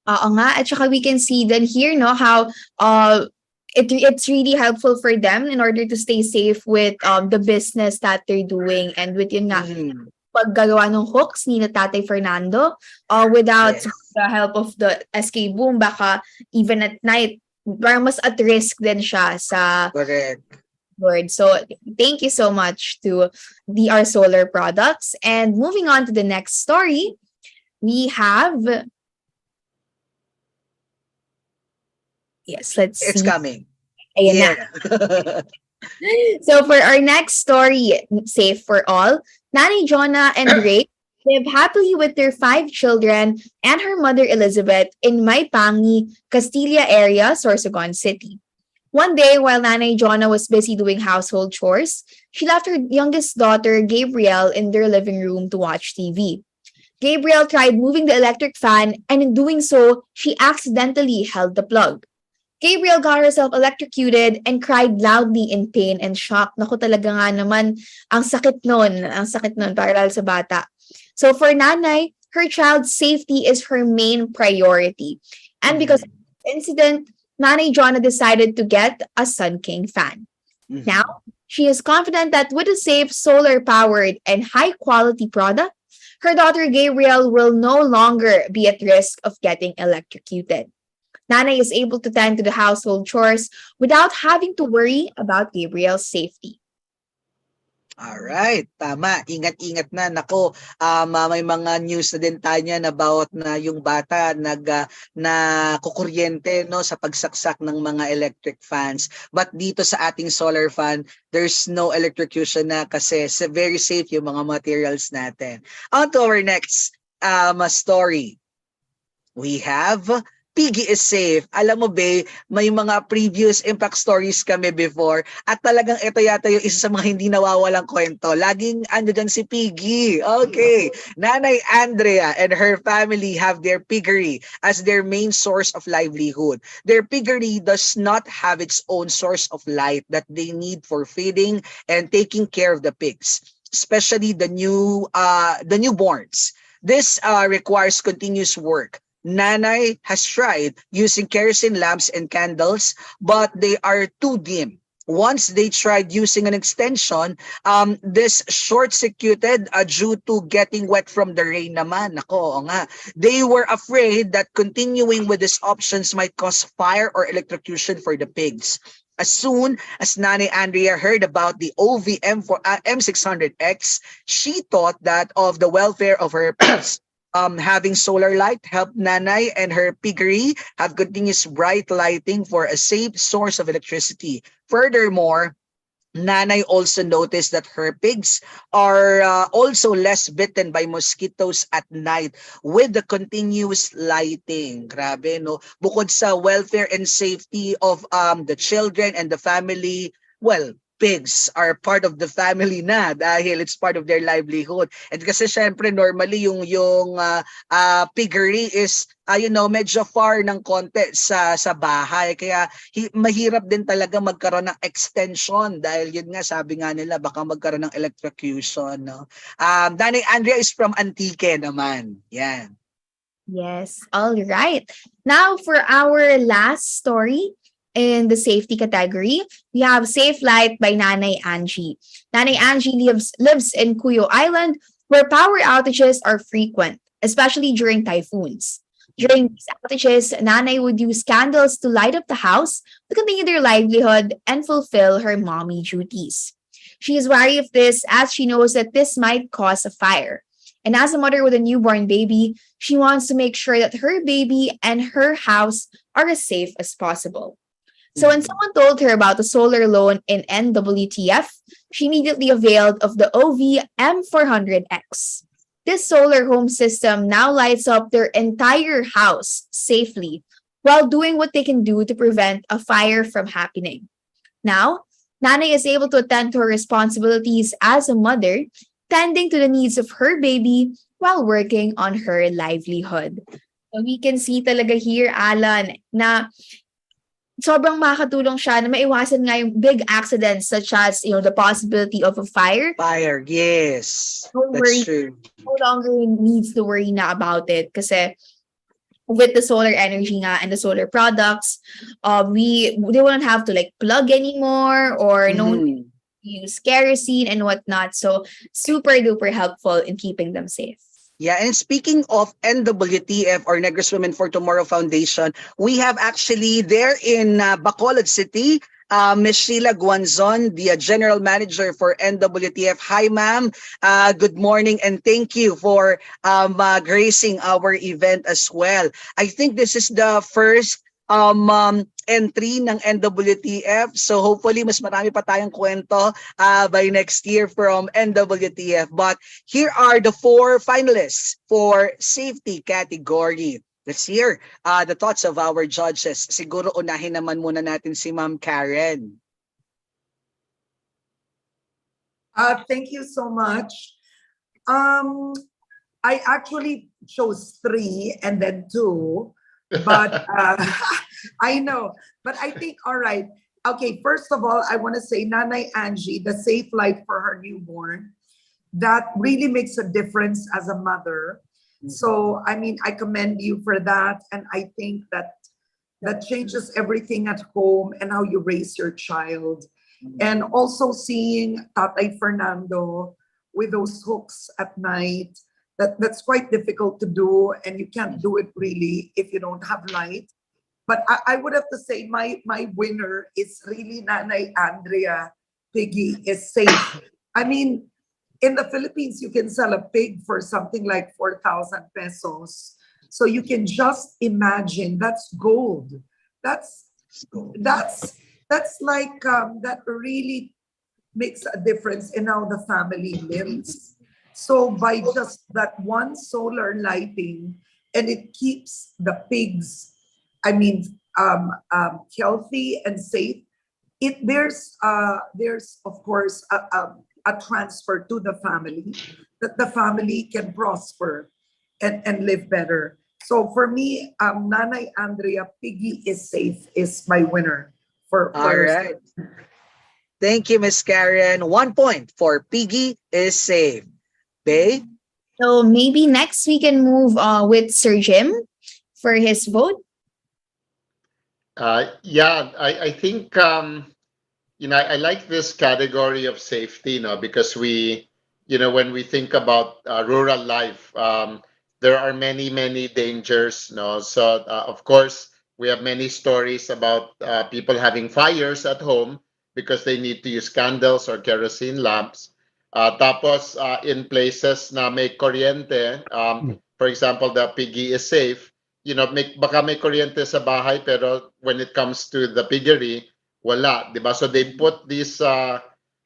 Oo nga, at saka we can see then here, no, how it's really helpful for them in order to stay safe with the business that they're doing, and with yun nga, Mhm. paggagawa ng hooks ni na Tatay Fernando, without Yes. the help of the SK boom, baka even at night, parang mas at risk din siya sa Correct. board. So thank you so much to DR Solar Products. And moving on to the next story, we have, yes, let's It's see. coming. Ayan na. Yeah. So for our next story, Safe for All, Nanay Jonah and Ray live happily with their 5 children and her mother Elizabeth in Maipangi, Castilla area, Sorsogon City. One day, while Nanay Jonah was busy doing household chores, she left her youngest daughter, Gabrielle, in their living room to watch TV. Gabrielle tried moving the electric fan, and in doing so, she accidentally held the plug. Gabriel got herself electrocuted and cried loudly in pain and shock. Naku, talaga nga naman, ang sakit nun para lalo sa bata. So for Nanay, her child's safety is her main priority. And because of the incident, Nanay Jonah decided to get a Sun King fan. Mhm. Now, she is confident that with a safe, solar-powered, and high-quality product, her daughter Gabriel will no longer be at risk of getting electrocuted. Nanay is able to tend to the household chores without having to worry about Gabriel's safety. Alright, tama. Ingat-ingat na. Nako, may mga news na din tayo niyan about na yung bata na kukuryente no sa pagsaksak ng mga electric fans. But dito sa ating solar fan, there's no electrocution na kasi very safe yung mga materials natin. On to our next story. We have Piggy is safe. Alam mo ba, may mga previous impact stories kami before at talagang ito yata yung isa sa mga hindi nawawalang kwento. Laging ando dyan si Piggy. Okay. Nanay Andrea and her family have their piggery as their main source of livelihood. Their piggery does not have its own source of light that they need for feeding and taking care of the pigs, especially the newborns. This requires continuous work. Nanay has tried using kerosene lamps and candles, but they are too dim. Once they tried using an extension, this short-circuited due to getting wet from the rain naman. Nako, nga. They were afraid that continuing with these options might cause fire or electrocution for the pigs. As soon as Nanay Andrea heard about the OVM for M600X, she thought that of the welfare of her pigs. Having solar light helped Nanay and her piggery have continuous bright lighting for a safe source of electricity. Furthermore, Nanay also noticed that her pigs are also less bitten by mosquitoes at night with the continuous lighting. Grabe, no? Bukod sa welfare and safety of the children and the family, well, pigs are part of the family na dahil it's part of their livelihood. And kasi syempre normally yung piggery is medyo far ng konti sa bahay, kaya mahirap din talaga magkaroon ng extension dahil yun nga sabi nga nila baka magkaroon ng electrocution, no. Nanay Andrea is from Antique naman. Yan. Yes, all right. Now for our last story, in the safety category, we have Safe Light by Nanay Angie. Nanay Angie lives in Cuyo Island, where power outages are frequent, especially during typhoons. During these outages, Nanay would use candles to light up the house to continue their livelihood and fulfill her mommy duties. She is wary of this as she knows that this might cause a fire. And as a mother with a newborn baby, she wants to make sure that her baby and her house are as safe as possible. So when someone told her about the solar loan in NWTF, she immediately availed of the OV M400X. This solar home system now lights up their entire house safely while doing what they can do to prevent a fire from happening. Now, Nanay is able to attend to her responsibilities as a mother, tending to the needs of her baby while working on her livelihood. So we can see talaga here, Alan, na sobrang makakatulong siya na maiwasan nga yung big accidents such as, the possibility of a fire. Fire, yes. Don't That's worry, true. no longer needs to worry na about it kasi with the solar energy nga and the solar products, they won't have to like plug anymore or no one Mhm. use kerosene and whatnot. So super duper helpful in keeping them safe. Yeah, and speaking of NWTF or Negros Women for Tomorrow Foundation, we have actually there in Bacolod City, Ms. Sheila Guanzon, the General Manager for NWTF. Hi, ma'am. Good morning and thank you for gracing our event as well. I think this is the first entry ng NWTF. So hopefully mas marami pa tayong kwento by next year from NWTF. But here are the 4 finalists for safety category. Let's hear the thoughts of our judges. Siguro unahin naman muna natin si Ma'am Karen. Thank you so much. I actually chose 3 and then 2, but I know. But I think, all right. Okay, first of all, I want to say Nanay Angie, the safe light for her newborn, that really makes a difference as a mother. So, I mean, I commend you for that. And I think that changes everything at home and how you raise your child. And also seeing Tatay Fernando with those hooks at night, that's quite difficult to do. And you can't do it really if you don't have light. But I would have to say my winner is really Nanay Andrea. Piggy is safe. I mean, in the Philippines, you can sell a pig for something like 4,000 pesos. So you can just imagine that's gold. That's like that really makes a difference in how the family lives. So by just that one solar lighting, and it keeps the pigs, I mean, healthy and safe. There's of course a transfer to the family that the family can prosper and live better. So for me, Nanay Andrea, Piggy is safe is my winner for All right. Thank you, Miss Karen. 1 point for Piggy is safe. Bay? So maybe next we can move with Sir Jim for his vote. Yeah, I think I like this category of safety, because when we think about rural life, there are many dangers, So of course, we have many stories about people having fires at home because they need to use candles or kerosene lamps. Tapos in places na may kuryente, for example, the piggy is safe. Baka may kuryente sa bahay pero when it comes to the piggery, wala, 'di ba? So they put these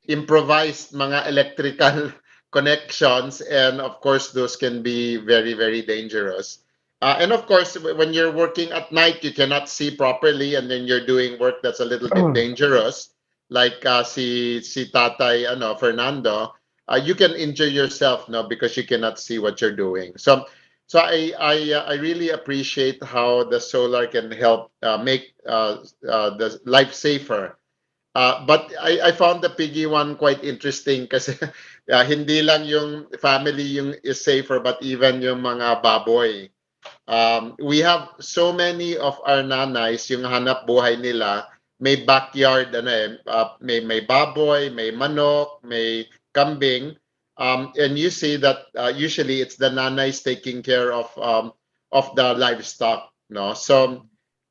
improvised mga electrical connections, and of course those can be very dangerous. And of course, when you're working at night, you cannot see properly, and then you're doing work that's a little bit dangerous, like si Tatay Fernando. You can injure yourself, no, because you cannot see what you're doing. So I really appreciate how the solar can help make the life safer. But I found the piggy one quite interesting kasi hindi lang yung family yung is safer, but even yung mga baboy. We have so many of our nanays, yung hanap buhay nila, may backyard, may baboy, may manok, may kambing. And you see that usually it's the nanays taking care of the livestock, no? So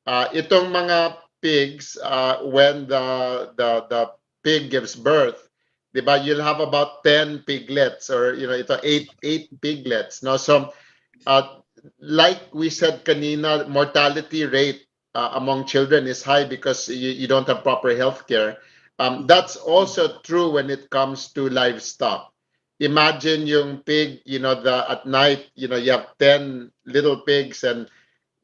itong mga pigs, when the pig gives birth, 'di ba, you'll have about 10 piglets, or ito eight piglets, no? So uh, like we said kanina, mortality rate among children is high because you don't have proper health care. That's also true when it comes to livestock. Imagine yung pig, at night, you have 10 little pigs, and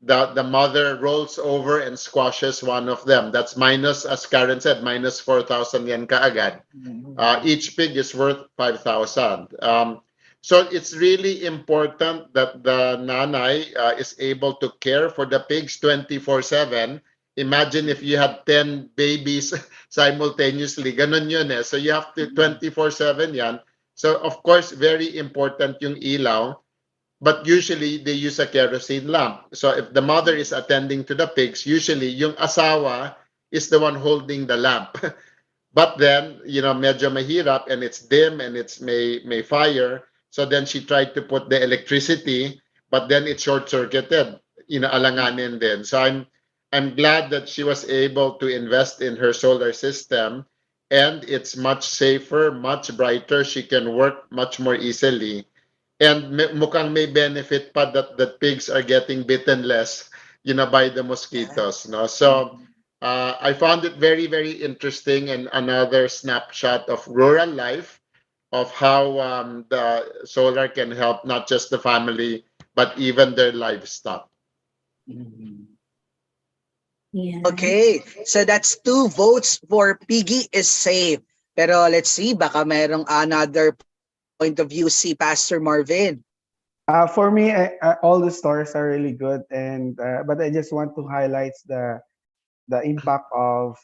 the mother rolls over and squashes one of them. That's minus, as Karen said, minus 4,000 yen kaagad. Each pig is worth 5,000. So it's really important that the nanay is able to care for the pigs 24/7. Imagine if you had 10 babies simultaneously. Ganun yun eh. So you have to 24/7 yan. So of course, very important yung ilaw. But usually they use a kerosene lamp. So if the mother is attending to the pigs, usually yung asawa is the one holding the lamp. But then, medyo mahirap, and it's dim, and it's may fire. So then she tried to put the electricity, but then it short-circuited, alanganin din. So I'm glad that she was able to invest in her solar system, and it's much safer, much brighter. She can work much more easily. And mukhang may benefit pa that pigs are getting bitten less, by the mosquitoes, no? So I found it very, very interesting, and another snapshot of rural life, of how the solar can help not just the family, but even their livestock. Yeah. Okay, so that's 2 votes for Piggy is safe. Pero let's see, baka merong another point of view si Pastor Marvin. For me, all the stories are really good, and but I just want to highlight the impact of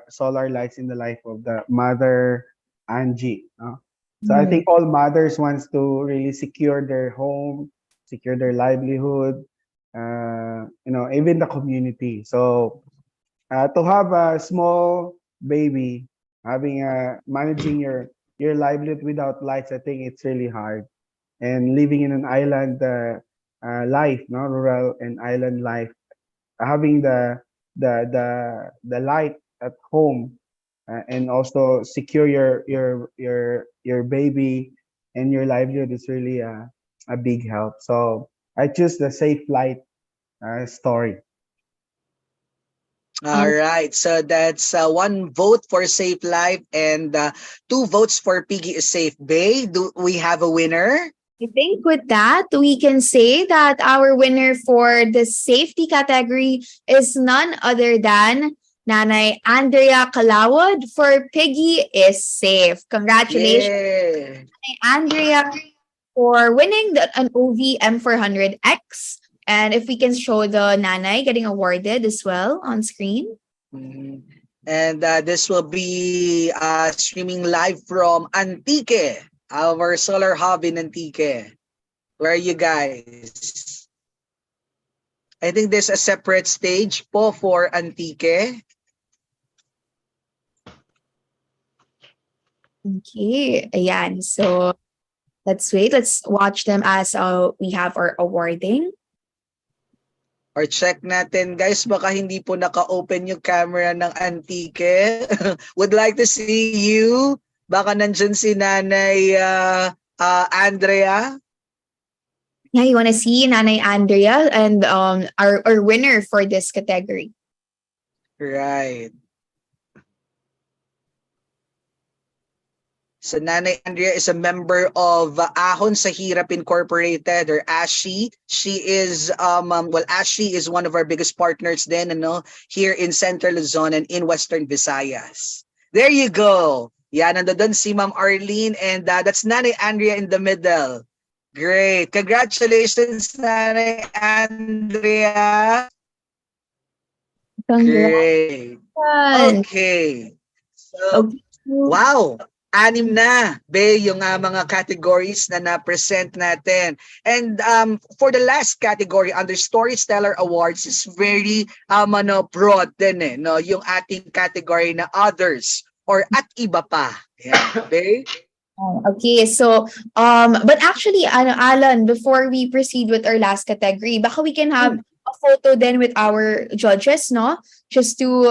solar lights in the life of the mother Angie. So I think all mothers wants to really secure their home, secure their livelihood, even the community. So to have a small baby, managing your livelihood without lights, I think it's really hard. And living in an island life, no, rural and island life, having the light at home, and also secure your baby and your livelihood is really a big help. So I choose the safe light story. All right, so that's 1 vote for Safe Life and 2 votes for Piggy is Safe. Bay, do we have a winner? I think with that, we can say that our winner for the safety category is none other than Nanay Andrea Kalawod for Piggy is Safe. Congratulations, Yeah. Nanay Andrea, for winning an OV M400X. And if we can show the Nanay getting awarded as well on screen. Mhm. And this will be streaming live from Antique, our solar hub in Antique. Where are you guys? I think there's a separate stage po for Antique. Okay, ayan. So let's wait. Let's watch them as we have our awarding. Or check natin, guys, baka hindi po naka-open yung camera ng Antique. Would like to see you. Baka nandyan si Nanay Andrea. Yeah, you want to see Nanay Andrea and our winner for this category. Right. So Nanay Andrea is a member of Ahon sa Hirap Incorporated, or ASHI. She is ASHI is one of our biggest partners then, here in Central Luzon and in Western Visayas. There you go. Yeah, nandoon si Ma'am Arlene, and that's Nanay Andrea in the middle. Great. Congratulations, Nanay Andrea. Great. Okay. So, wow. 6 na, Be, yung mga categories na na-present natin. And for the last category under Storyteller Awards is very broad din no, yung ating category na others or at iba pa. Yeah, Be? Oh, okay, so but actually, ano, Alan, before we proceed with our last category, baka we can have a photo then with our judges, no? Just to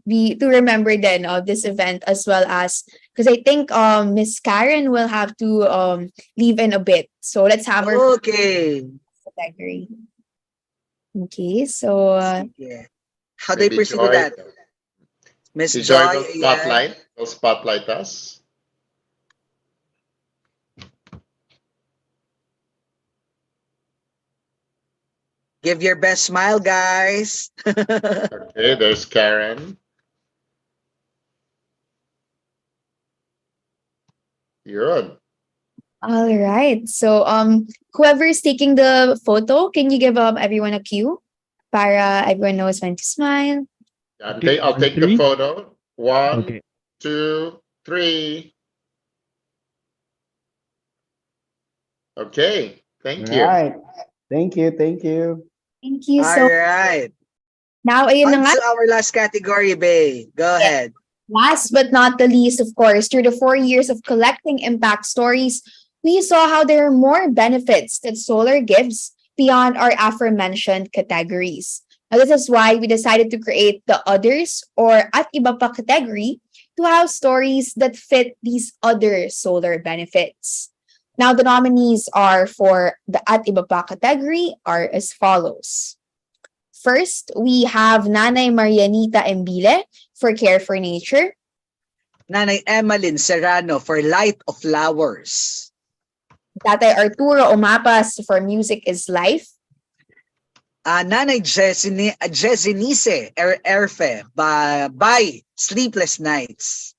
be to remember then of this event as well as because I think Miss Karen will have to leave in a bit. So let's have our Okay. category. Okay, so Sige. How do I Maybe proceed with Joy. that? Miss Si Joy Joy, will ayan. spotlight us. Give your best smile, guys. Okay, there's Karen. Yun. all right. So whoever is taking the photo, can you give everyone a cue para everyone knows when to smile? Okay, I'll take the Three. photo. One, Okay. 2, 3. Okay, thank you. Right. Thank you. Thank you. Thank you All so right. now ayun na On nga. to our last category, Bay. Go ahead. Last but not the least, of course, through the 4 years of collecting impact stories, we saw how there are more benefits that solar gives beyond our aforementioned categories. Now, this is why we decided to create the others or at iba pa category to have stories that fit these other solar benefits. Now, the nominees are for the at iba pa category are as follows. First, we have Nanay Marianita Embile for Care for Nature. Nanay Emmeline Serrano for Light of Flowers. Tatay Arturo Omapas for Music is Life. Nanay Jessinice Erfe by Sleepless Nights.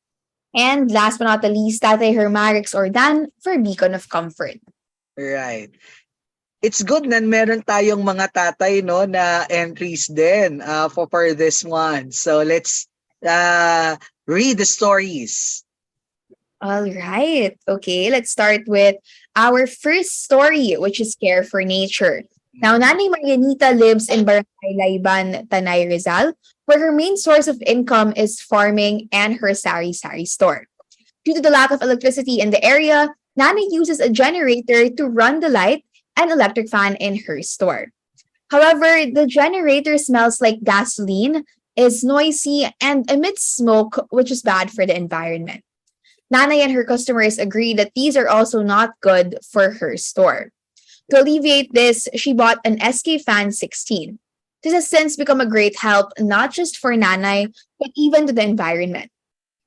And last but not the least, Tatay Hermarix Ordan for Beacon of Comfort. Right. It's good na meron tayong mga tatay no na entries din for this one. So let's read the stories. All right. Okay, let's start with our first story, which is Care for Nature. Now, Nanay Marianita lives in Barangay Layban, Tanay Rizal, where her main source of income is farming and her sari-sari store. Due to the lack of electricity in the area, Nanay uses a generator to run the light and electric fan in her store. However, the generator smells like gasoline, is noisy, and emits smoke, which is bad for the environment. Nanay and her customers agree that these are also not good for her store. To alleviate this, she bought an SK Fan 16. This has since become a great help not just for Nanay, but even to the environment.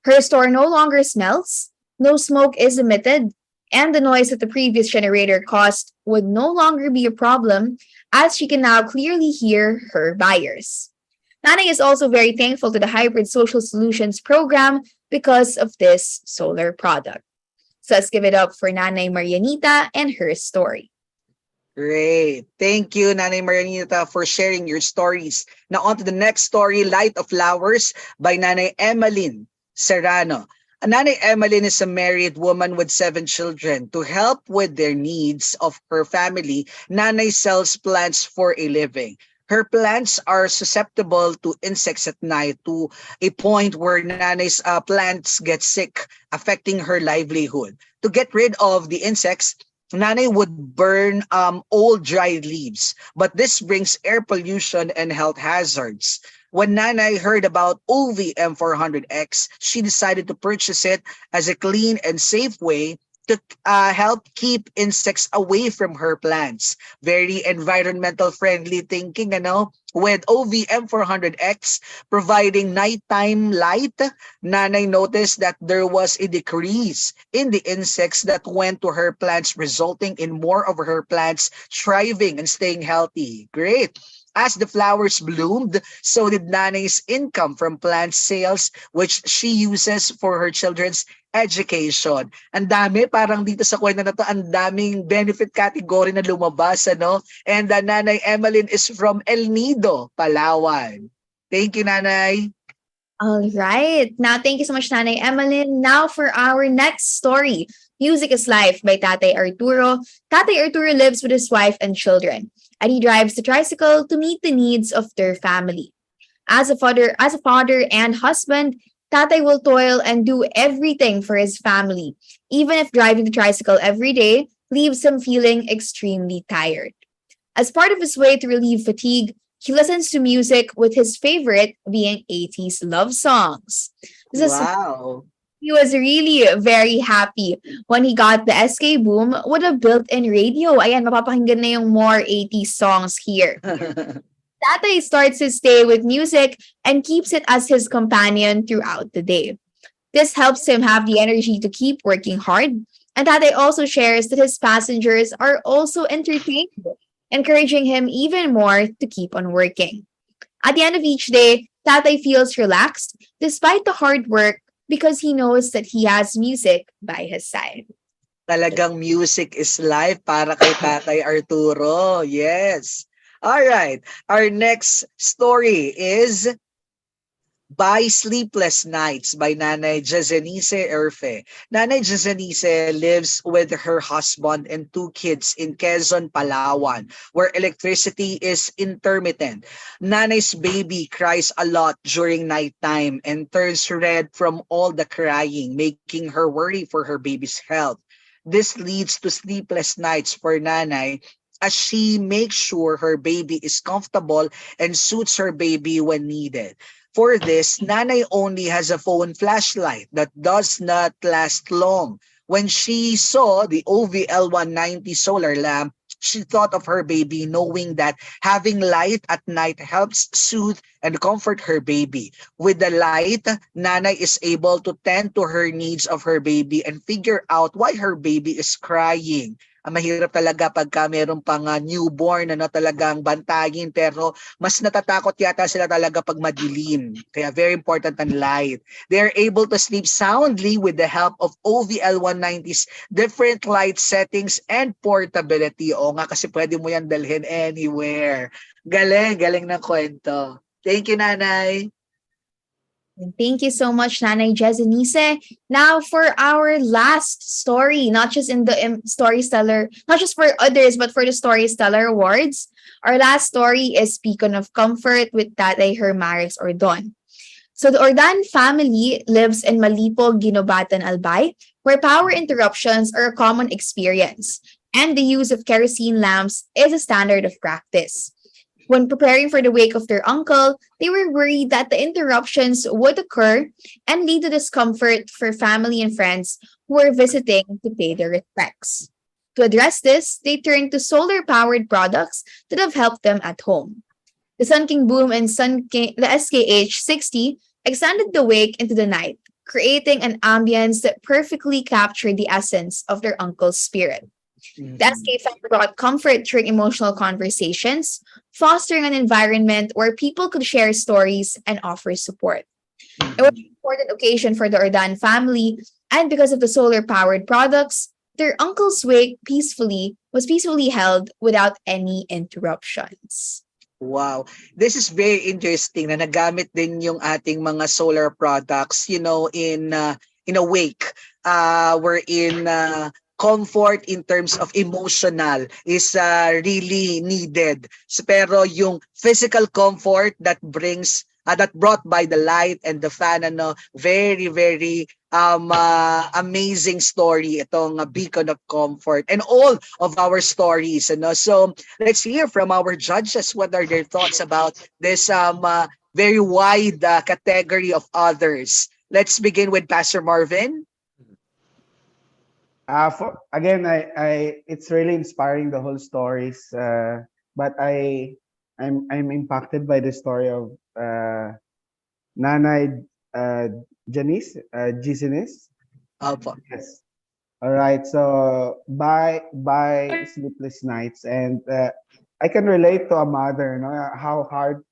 Her store no longer smells, no smoke is emitted, and the noise that the previous generator caused would no longer be a problem as she can now clearly hear her buyers. Nanay is also very thankful to the Hybrid Social Solutions program because of this solar product. So let's give it up for Nanay Marianita and her story. Great. Thank you, Nanay Marianita, for sharing your stories. Now on to the next story, Light of Flowers by Nanay Emmeline Serrano. Nanay Emmeline is a married woman with 7 children. To help with their needs of her family, Nanay sells plants for a living. Her plants are susceptible to insects at night to a point where Nanay's plants get sick, affecting her livelihood. To get rid of the insects, Nanay would burn old dried leaves, but this brings air pollution and health hazards. When Nanay heard about OVM 400X, she decided to purchase it as a clean and safe way to help keep insects away from her plants. Very environmental friendly thinking, with OVM 400X providing nighttime light, Nanay noticed that there was a decrease in the insects that went to her plants, resulting in more of her plants thriving and staying healthy. Great. As the flowers bloomed, so did Nanay's income from plant sales, which she uses for her children's education. Ang dami, parang dito sa kwento na to, ang daming benefit category na lumabas, And Nanay Emmeline is from El Nido, Palawan. Thank you, Nanay. All right. Now, thank you so much, Nanay Emmeline. Now for our next story, Music is Life by Tatay Arturo. Tatay Arturo lives with his wife and children, and he drives the tricycle to meet the needs of their family. As a father and husband, Tatay will toil and do everything for his family, even if driving the tricycle every day leaves him feeling extremely tired. As part of his way to relieve fatigue, he listens to music with his favorite being 80s love songs. This is Wow. he was really very happy when he got the SK Boom with a built-in radio. Ayan, mapapakinggan na yung more 80s songs here. Tatay starts his day with music and keeps it as his companion throughout the day. This helps him have the energy to keep working hard. And Tatay also shares that his passengers are also entertained, encouraging him even more to keep on working. At the end of each day, Tatay feels relaxed despite the hard work because he knows that he has music by his side. Talagang music is life para kay Tatay Arturo. Yes. All right. Our next story is By Sleepless Nights by Nanay Jazenice Erfe. Nanay Jazenice lives with her husband and two kids in Quezon, Palawan, where electricity is intermittent. Nanay's baby cries a lot during nighttime and turns red from all the crying, making her worry for her baby's health. This leads to sleepless nights for Nanay as she makes sure her baby is comfortable and suits her baby when needed. For this, Nanay only has a phone flashlight that does not last long. When she saw the OVL190 solar lamp, she thought of her baby, knowing that having light at night helps soothe and comfort her baby. With the light, Nanay is able to tend to her needs of her baby and figure out why her baby is crying. Mahirap talaga pagka meron pang newborn na talagang bantayin, pero mas natatakot yata sila talaga pag madilim. Kaya very important ang light. They are able to sleep soundly with the help of OVL190's different light settings and portability. O nga, kasi pwede mo yan dalhin anywhere. Galing, galing ng kwento. Thank you, Nanay. And thank you so much, Nanay Jezenice. Now for our last story, not just in the Storyteller, not just for others, but for the Storyteller Awards. Our last story is Beacon of Comfort with Tatay Hermaris Ordon. So the Ordan family lives in Malipo, Ginobatan, Albay, where power interruptions are a common experience, and the use of kerosene lamps is a standard of practice. When preparing for the wake of their uncle, they were worried that the interruptions would occur and lead to discomfort for family and friends who were visiting to pay their respects. To address this, they turned to solar-powered products that have helped them at home. The Sun King Boom and the SKH-60 extended the wake into the night, creating an ambience that perfectly captured the essence of their uncle's spirit. The SK Fund brought comfort during emotional conversations, fostering an environment where people could share stories and offer support. It was an important occasion for the Ordan family, and because of the solar-powered products, their uncle's wake was peacefully held without any interruptions. Wow. This is very interesting na nagamit din yung ating mga solar products, in a wake, wherein comfort in terms of emotional is really needed. So, pero yung physical comfort that brought by the light and the fan, very very amazing story itong Beacon of Comfort and all of our stories, so let's hear from our judges what are their thoughts about this very wide category of others. Let's begin with Pastor Marvin. It's really inspiring, the whole stories. But I'm impacted by the story of Nanay Janice. Opo. Yes. All right. So by sleepless nights, and I can relate to a mother. How hard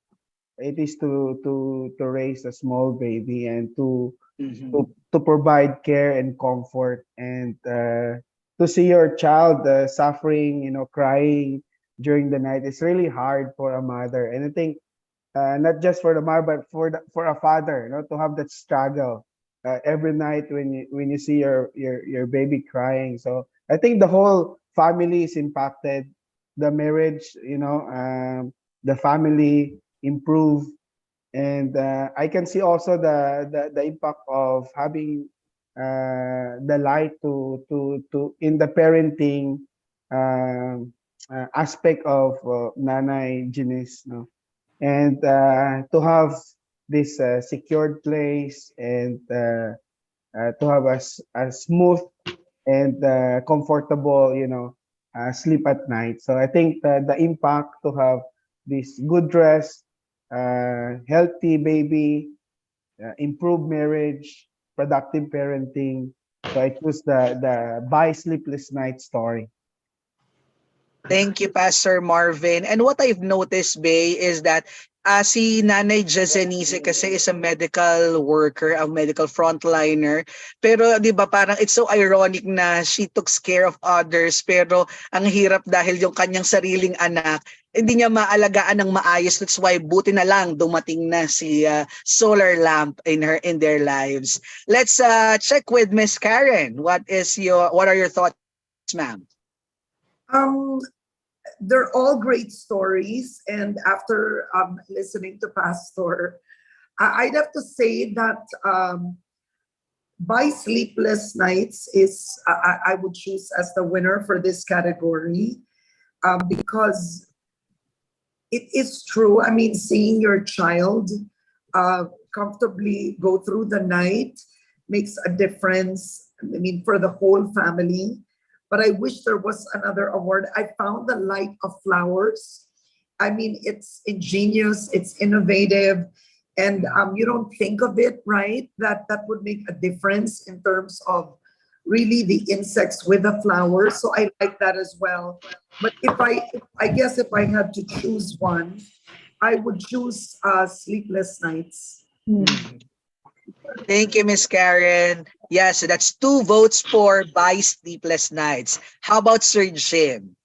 it is to raise a small baby and to Mhm. to provide care and comfort, and to see your child suffering, crying during the night. It's really hard for a mother, and I think not just for the mother, but for a father, to have that struggle every night when you see your baby crying. So I think the whole family is impacted. The marriage, the family improve, and and I can see also the impact of having the light to in the parenting aspect of Nanay Janice, no? And to have this secured place and to have a smooth and comfortable, sleep at night. So I think the impact to have this good dress, healthy baby, improved marriage, productive parenting. So I choose the Buy Sleepless Night story. Thank you, Pastor Marvin. And what I've noticed, Bay, is that si Nanay Jazenice kasi is a medical worker, a medical frontliner. Pero 'di ba parang it's so ironic na she took care of others pero ang hirap dahil yung kanyang sariling anak hindi niya maalagaan ng maayos. That's why buti na lang dumating na si solar lamp in their lives. Let's check with Miss Karen. What are your thoughts, ma'am? Um, they're all great stories, and after listening to Pastor, I'd have to say that Buy Sleepless Nights is I would choose as the winner for this category because it is true. I mean, seeing your child comfortably go through the night makes a difference. I mean, for the whole family. But I wish there was another award. I found the Light of Flowers. I mean, it's ingenious, it's innovative, and you don't think of it, right? That would make a difference in terms of really the insects with the flowers. So I like that as well. But I guess if I had to choose one, I would choose Sleepless Nights. Thank you, Miss Karen. Yeah, so that's 2 votes for Buy Sleepless Nights. How about Sir Jim?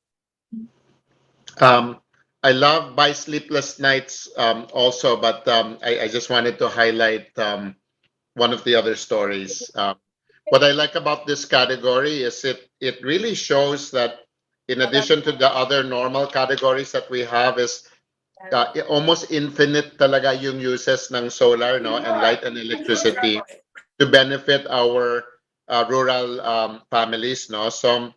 I love Buy Sleepless Nights also, but I just wanted to highlight one of the other stories. What I like about this category is it really shows that in addition to the other normal categories that we have is almost infinite talaga yung uses ng solar, no, and light and electricity to benefit our rural families, no. So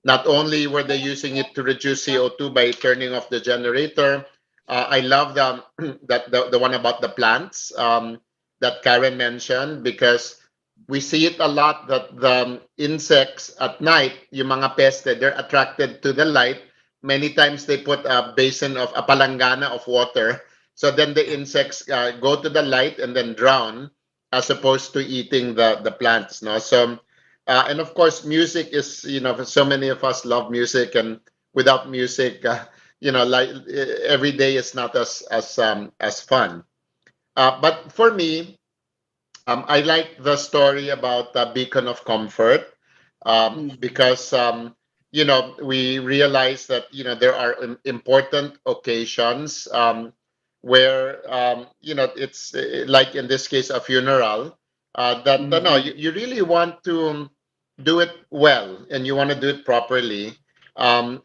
not only were they using it to reduce CO2 by turning off the generator, I love the one about the plants that Karen mentioned, because we see it a lot that the insects at night, yung mga peste, they're attracted to the light. Many times they put a basin of a palangana of water. So then the insects go to the light and then drown as opposed to eating the plants. No? So, and of course, music is, so many of us love music, and without music, like every day is not as fun. But for me, I like the story about the beacon of comfort because we realize that there are important occasions where it's like in this case a funeral that no, you really want to do it well and you want to do it properly. And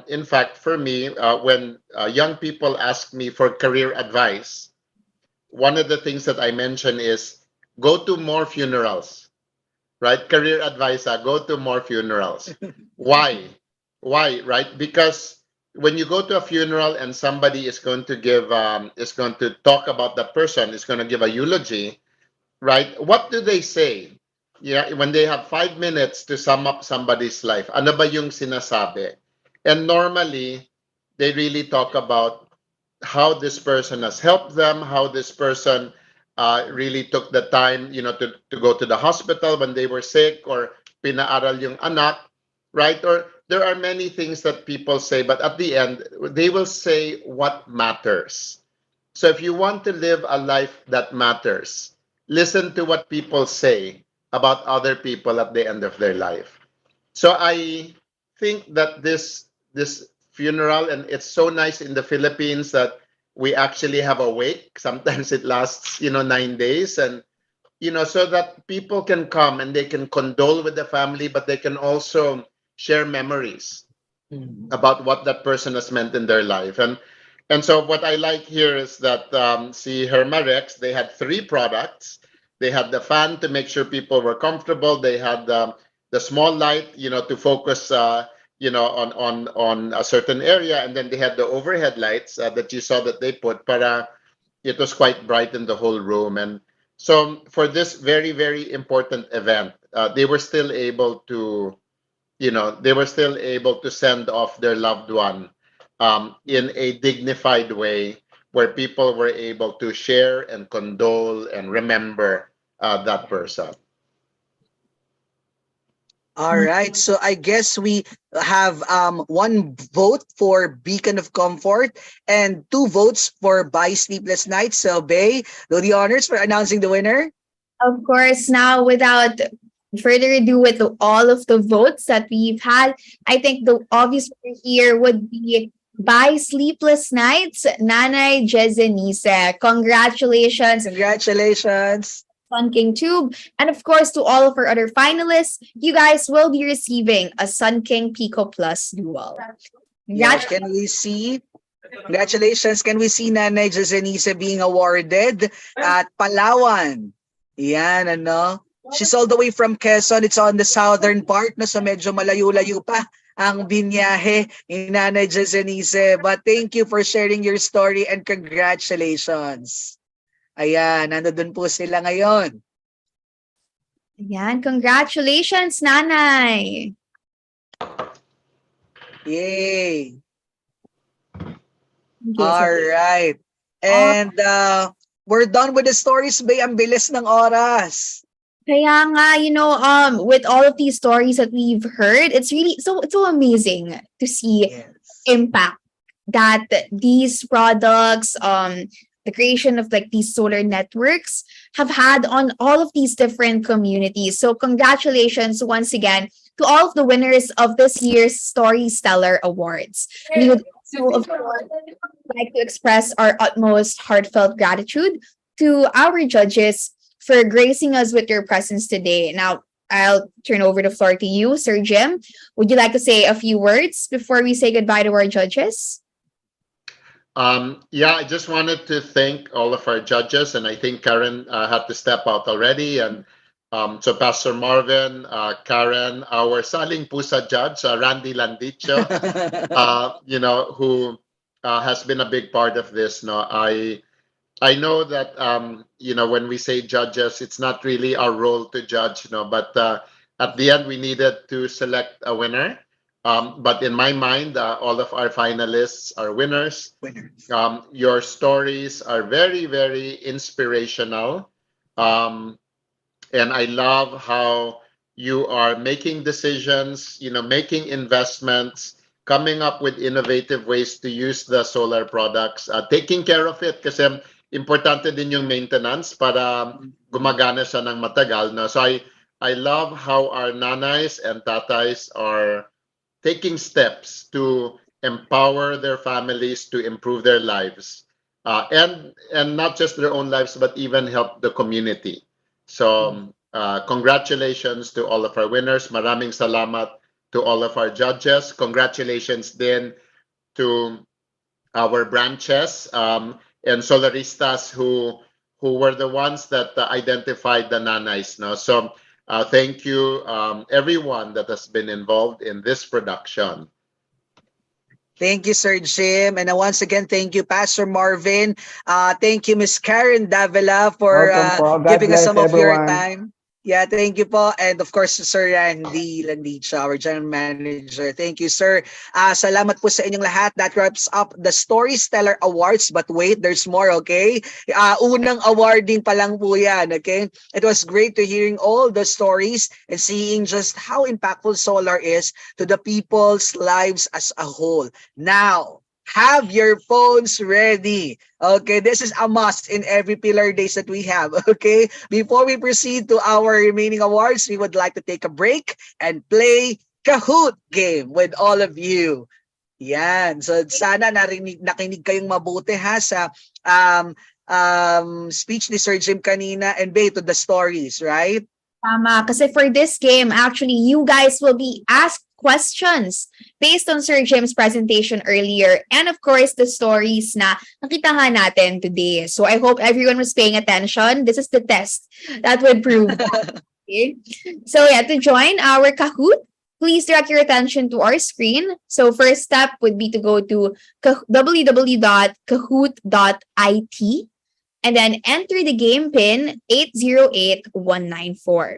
in fact, for me, when young people ask me for career advice, one of the things that I mention is go to more funerals, right? Career advice, go to more funerals. Why? Why, right? Because when you go to a funeral and somebody is going to is going to talk about that person, is going to give a eulogy, right? What do they say? Yeah, when they have 5 minutes to sum up somebody's life, ano ba yung sinasabi? And normally, they really talk about how this person has helped them, how this person really took the time, to go to the hospital when they were sick, or pinaaral yung anak, right? Or there are many things that people say, but at the end, they will say what matters. So if you want to live a life that matters, listen to what people say about other people at the end of their life. So I think that this funeral, and it's so nice in the Philippines that we actually have a wake. Sometimes it lasts 9 days, and so that people can come and they can condole with the family, but they can also share memories about what that person has meant in their life. And And so what I like here is that see Hermarex, they had 3 products. They had the fan to make sure people were comfortable. They had the small light, to focus, on a certain area, and then they had the overhead lights that you saw that they put. Para it was quite bright in the whole room, and so for this very very important event, they were still able to send off their loved one in a dignified way where people were able to share and condole and remember that person. All right. So I guess we have 1 vote for Beacon of Comfort and 2 votes for Buy Sleepless Nights. So Bay, do the honors for announcing the winner. Of course, now without further ado, with all of the votes that we've had, I think the obvious winner here would be Buy Sleepless Nights, Nanay Jezenice. Congratulations, Congratulations. Sun King Tube. And of course, to all of our other finalists, you guys will be receiving a Sun King Pico Plus Dual. Yeah, can we see? Congratulations. Can we see Nanay Jezenice being awarded at Palawan? Yan, ano? She's all the way from Quezon. It's on the southern part, no? So medyo malayo-layo pa ang binyahe ni Nanay Jezenice. But thank you for sharing your story and congratulations. Ayan, nandun po sila ngayon. Ayan, congratulations, Nanay. Yay. Okay, All right. And we're done with the stories, Bay. Ang bilis ng oras. Kaya nga, with all of these stories that we've heard, it's really so amazing to see Yes. impact that these products, the creation of like these solar networks have had on all of these different communities. So congratulations once again to all of the winners of this year's Story Stellar Awards. We would also, of course, like to express our utmost heartfelt gratitude to our judges for gracing us with your presence today. Now, I'll turn over the floor to you, Sir Jim. Would you like to say a few words before we say goodbye to our judges? Yeah, I just wanted to thank all of our judges, and I think Karen had to step out already. And so Pastor Marvin, Karen, our Saling Pusa judge, Randy Landicho, who has been a big part of this. No, I know that when we say judges, it's not really our role to judge, but at the end we needed to select a winner. But in my mind, all of our finalists are winners. Your stories are very, very inspirational. And I love how you are making decisions, making investments, coming up with innovative ways to use the solar products, taking care of it kasi importante din yung maintenance para gumagana siya ng matagal. No? So I love how our nanays and tatays are taking steps to empower their families to improve their lives, and not just their own lives, but even help the community. So congratulations to all of our winners. Maraming salamat to all of our judges. Congratulations then to our branches and solaristas who were the ones that identified the nanays. No? So thank you, everyone that has been involved in this production. Thank you, Sir Jim. And once again, thank you, Pastor Marvin. Thank you, Miss Karen Davila, for Welcome po. God giving us bless some of your everyone. time. Yeah, thank you po. And of course, Sir Randy Landicha, our General Manager. Thank you, sir. Salamat po sa inyong lahat. That wraps up the Story Stellar Awards. But wait, there's more, okay? Unang awarding pa lang po yan, okay? It was great to hearing all the stories and seeing just how impactful solar is to the people's lives as a whole. Now, have your phones ready. Okay, this is a must in every Pillar Days that we have. Okay, before we proceed to our remaining awards, we would like to take a break and play Kahoot game with all of you. Yan. So sana nakinig kayong mabuti ha sa speech ni Sir Jim kanina and Bay to the stories, right? Tama. Kasi for this game, actually, you guys will be asked questions based on Sir Jim's presentation earlier and of course the stories na nakita nga natin today. So I hope everyone was paying attention. This is the test that would prove that. Okay? So yeah, to join our Kahoot, please direct your attention to our screen. So first step would be to go to www.kahoot.it and then enter the game pin 808194.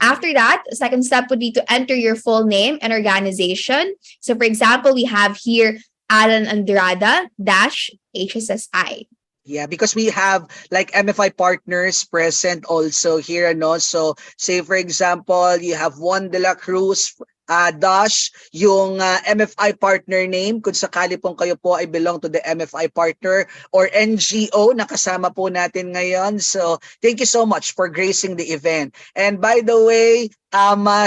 After that, second step would be to enter your full name and organization. So for example, we have here Alan Andrada HSSI. Yeah, because we have like MFI partners present also here, no? So say for example, you have Juan de la Cruz, dash yung MFI partner name kung sakali pong kayo po ay belong to the MFI partner or NGO na kasama po natin ngayon. So thank you so much for gracing the event. And by the way,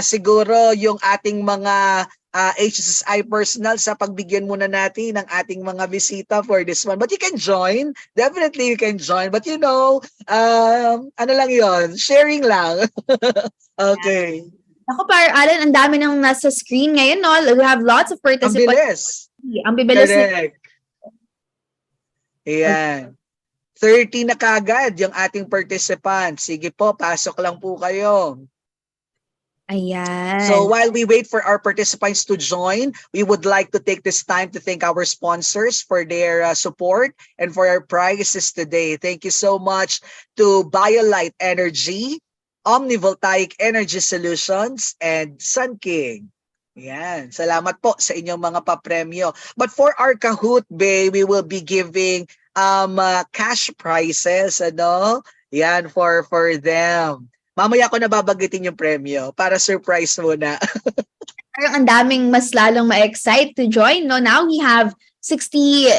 siguro yung ating mga HSSI personnel sa pagbigyan muna natin ng ating mga bisita for this one. But you can join. Definitely you can join. But you know, ano lang yon, sharing lang. Okay. Ako, par Alan, ang dami nang nasa screen ngayon, no? We have lots of Ang participants. bilis. Ang bibilis nila. Correct. Ayan. 30 na kagad yung ating participants. Sige po, pasok lang po kayo. Ayan. So while we wait for our participants to join, we would like to take this time to thank our sponsors for their support and for our prizes today. Thank you so much to BioLite Energy, Omnivoltaic Energy Solutions, and Sun King. Yan. Salamat po sa inyong mga papremyo. But for our Kahoot Bay, we will be giving cash prizes, ano? Yan, for them. Mamaya ko nababagitin yung premyo para surprise muna. Parang ang daming mas lalong ma-excite to join, no? Now we have 60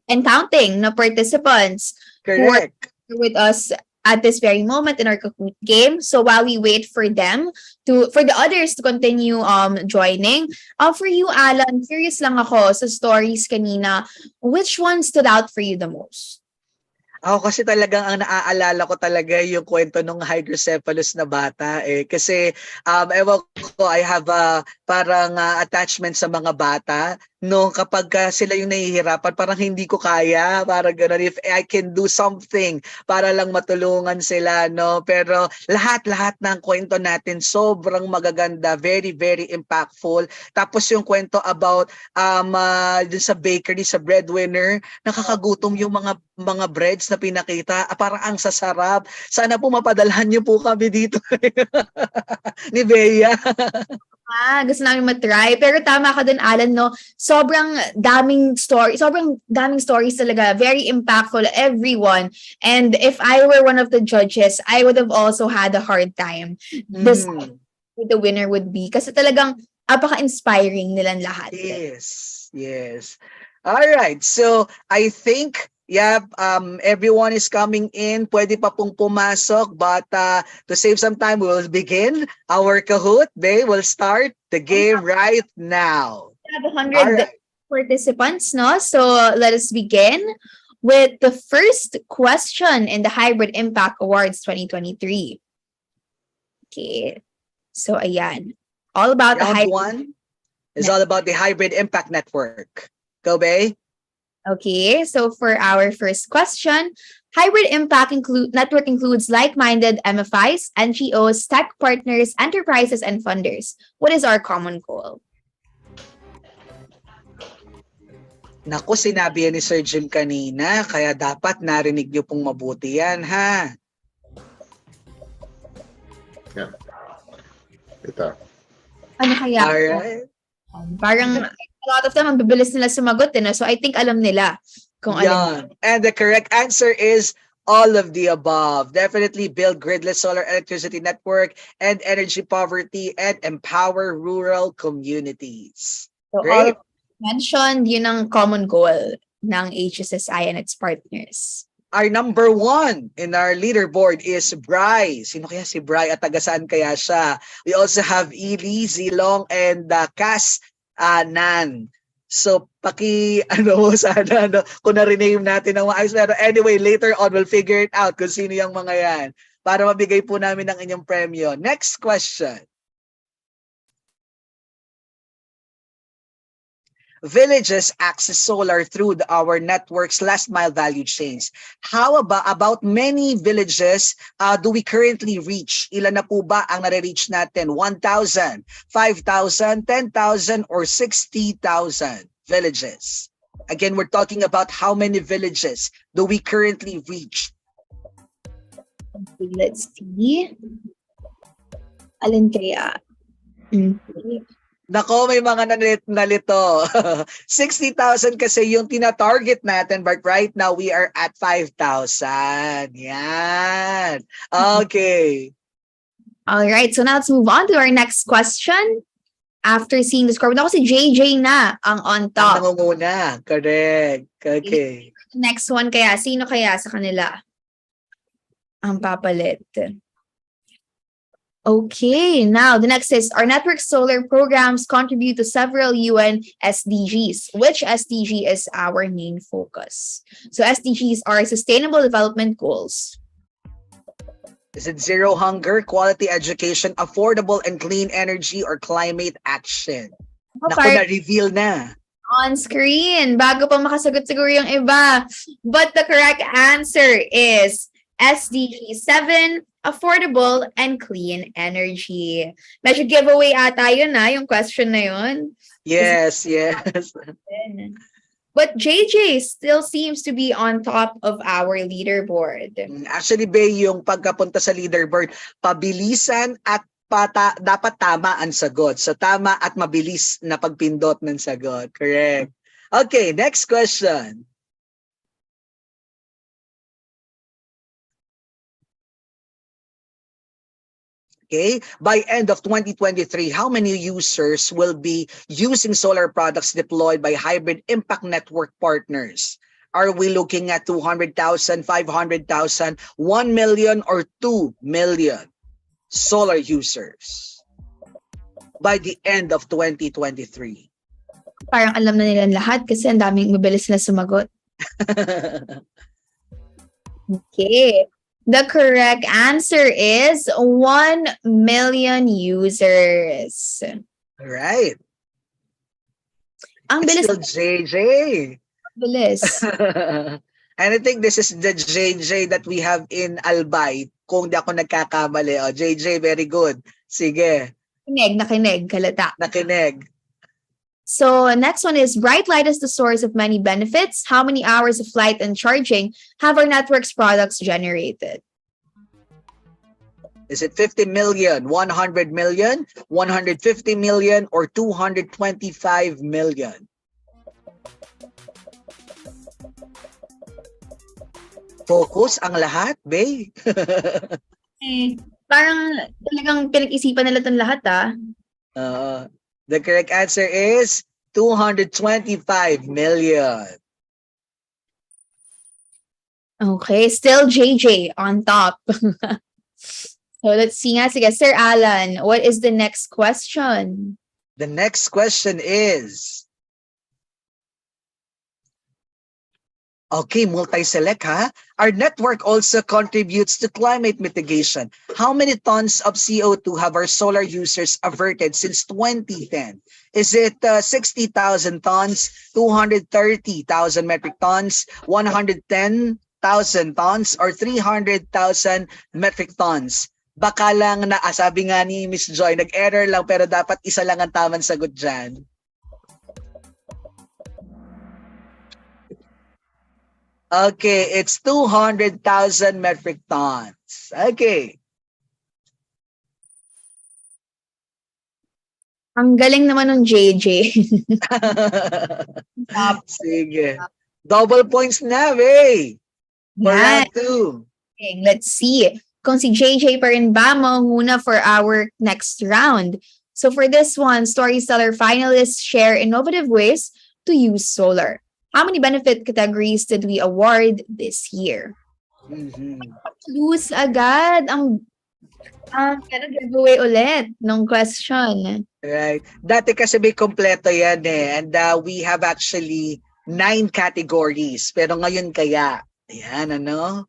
and counting na participants Correct. who are with us at this very moment in our Kahoot game. So while we wait for them for the others to continue joining, for you, Alan, curious lang ako sa stories kanina, which one stood out for you the most? Ako kasi talagang ang naaalala ko talaga yung kwento ng hydrocephalus na bata eh. Kasi ewan ko, I have parang attachment sa mga bata. No, kapag sila yung nahihirapan, parang hindi ko kaya, parang gano'n, if I can do something para lang matulungan sila, no? Pero lahat ng kwento natin sobrang magaganda, very, very impactful. Tapos yung kwento about dun sa bakery, sa breadwinner, nakakagutom yung mga breads na pinakita, parang ang sasarap. Sana po mapadalhan niyo po kami dito ni Bea. Gusto namin matry. Pero tama ka din, Alan, no? Sobrang daming stories talaga. Very impactful, everyone. And if I were one of the judges, I would have also had a hard time deciding who the winner would be. Kasi talagang apaka-inspiring nilang lahat. Yes. All right. So, I think everyone is coming in. Pwede pa pong pumasok, but to save some time, we will begin our Kahoot. They will start the game right now. We have 100 participants, no? So let us begin with the first question in the Hybrid Impact Awards 2023. Okay. So ayan. All about Round one is all about the Hybrid Impact Network. Go, Bay. Okay, so for our first question, Hybrid Impact Network includes like-minded MFIs, NGOs, tech partners, enterprises, and funders. What is our common goal? Naku, sinabi yan ni Sir Jim kanina, kaya dapat narinig niyo pong mabuti yan, ha? Yeah. Ito. Ano kaya? Alright. Parang a lot of them, ang bibilis nila sumagot, eh, no? So I think alam nila kung Yan. And the correct answer is all of the above. Definitely build gridless solar electricity network and energy poverty and empower rural communities. So Great. all mentioned, yun ang common goal ng HSSI and its partners. Our number one in our leaderboard is Bryce. Sino kaya si Bryce at taga saan kaya siya? We also have Eli, Zilong, and Cass Nan. So, sana, kung na-rename natin ang maayos. Pero anyway, later on, we'll figure it out kung sino yung mga yan para mabigay po namin ang inyong premyo. Next question. villages access solar through our network's last mile value chains. How about many villages do we currently reach? Ilan na po ba ang nare-reach natin? 1,000, 5,000, 10,000, or 60,000 villages? Again, we're talking about how many villages do we currently reach? Let's see. Alin kaya? Nako, may mga nalito. 60,000 kasi yung tina-target natin, but right now we are at 5,000. Yan. Okay. All right, so now let's move on to our next question. After seeing the score, ako si JJ na ang on Ang top. nangunguna. Correct. Okay. Next one kaya, sino kaya sa kanila ang papalit? Okay, now the next is our network solar programs contribute to several UN SDGs. Which SDG is our main focus? So SDGs are Sustainable Development Goals. Is it zero hunger, quality education, affordable and clean energy, or climate action? Naku, na-reveal na. On screen, bago pa makasagot siguro yung iba. But the correct answer is SDG 7, affordable and clean energy. Medyo giveaway ata yun yung question na yun. Yes, yes. But JJ still seems to be on top of our leaderboard. Actually, Bey, yung pagkapunta sa leaderboard, pabilisan at dapat tama ang sagot. So tama at mabilis na pagpindot ng sagot. Correct. Okay, next question. Okay, by end of 2023, how many users will be using solar products deployed by hybrid impact network partners? Are we looking at 200,000, 500,000, 1 million, or 2 million solar users by the end of 2023? Parang alam na nila lahat kasi ang daming mabilis na sumagot. Okay. The correct answer is 1 million users. All right. Ang It's bilis. still JJ. Bilis. And I think this is the JJ that we have in Albay. Kung di ako nagkakamali. Oh, JJ, very good. Sige. Nakinig, kalata. Nakinig. So next one is bright light is the source of many benefits. How many hours of light and charging have our network's products generated? Is it 50 million, 100 million, 150 million, or 225 million? Focus ang lahat, Bay. Parang talagang pinag-isipan nila itong lahat The correct answer is 225 million. Okay, still JJ on top. So let's see nga. Sige, Sir Alan, what is the next question? The next question is... Okay, multi-select ha. Our network also contributes to climate mitigation. How many tons of CO2 have our solar users averted since 2010? Is it 60,000 tons, 230,000 metric tons, 110,000 tons, or 300,000 metric tons? Baka lang na, sabi nga ni Miss Joy, nag-error lang pero dapat isa lang ang tamang sagot dyan. Okay, it's 200,000 metric tons. Okay. Ang galing naman ng JJ. Sige. Double points na, Ray. For Yan. round 2. Okay, let's see. Kung si JJ pa rin ba muna for our next round. So for this one, Storyteller finalists share innovative ways to use solar. How many benefit categories did we award this year? Use agad ang giveaway ulit ng question. Right. Dati kasi may kompleto yan eh. And we have actually 9 categories. Pero ngayon kaya, ayan ano?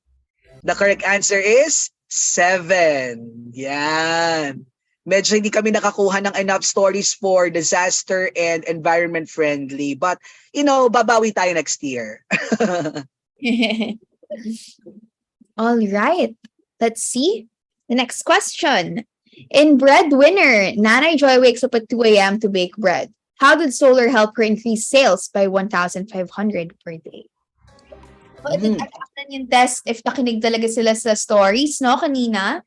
The correct answer is 7. Yan. medyo hindi kami nakakuha ng enough stories for disaster and environment friendly. But, babawi tayo next year. All right. Let's see. The next question. In Breadwinner, Nanay Joy wakes up at 2 a.m. to bake bread. How did solar help her increase sales by 1,500 per day? Well, Mm. natin yung test if nakinig talaga sila sa stories, no, kanina?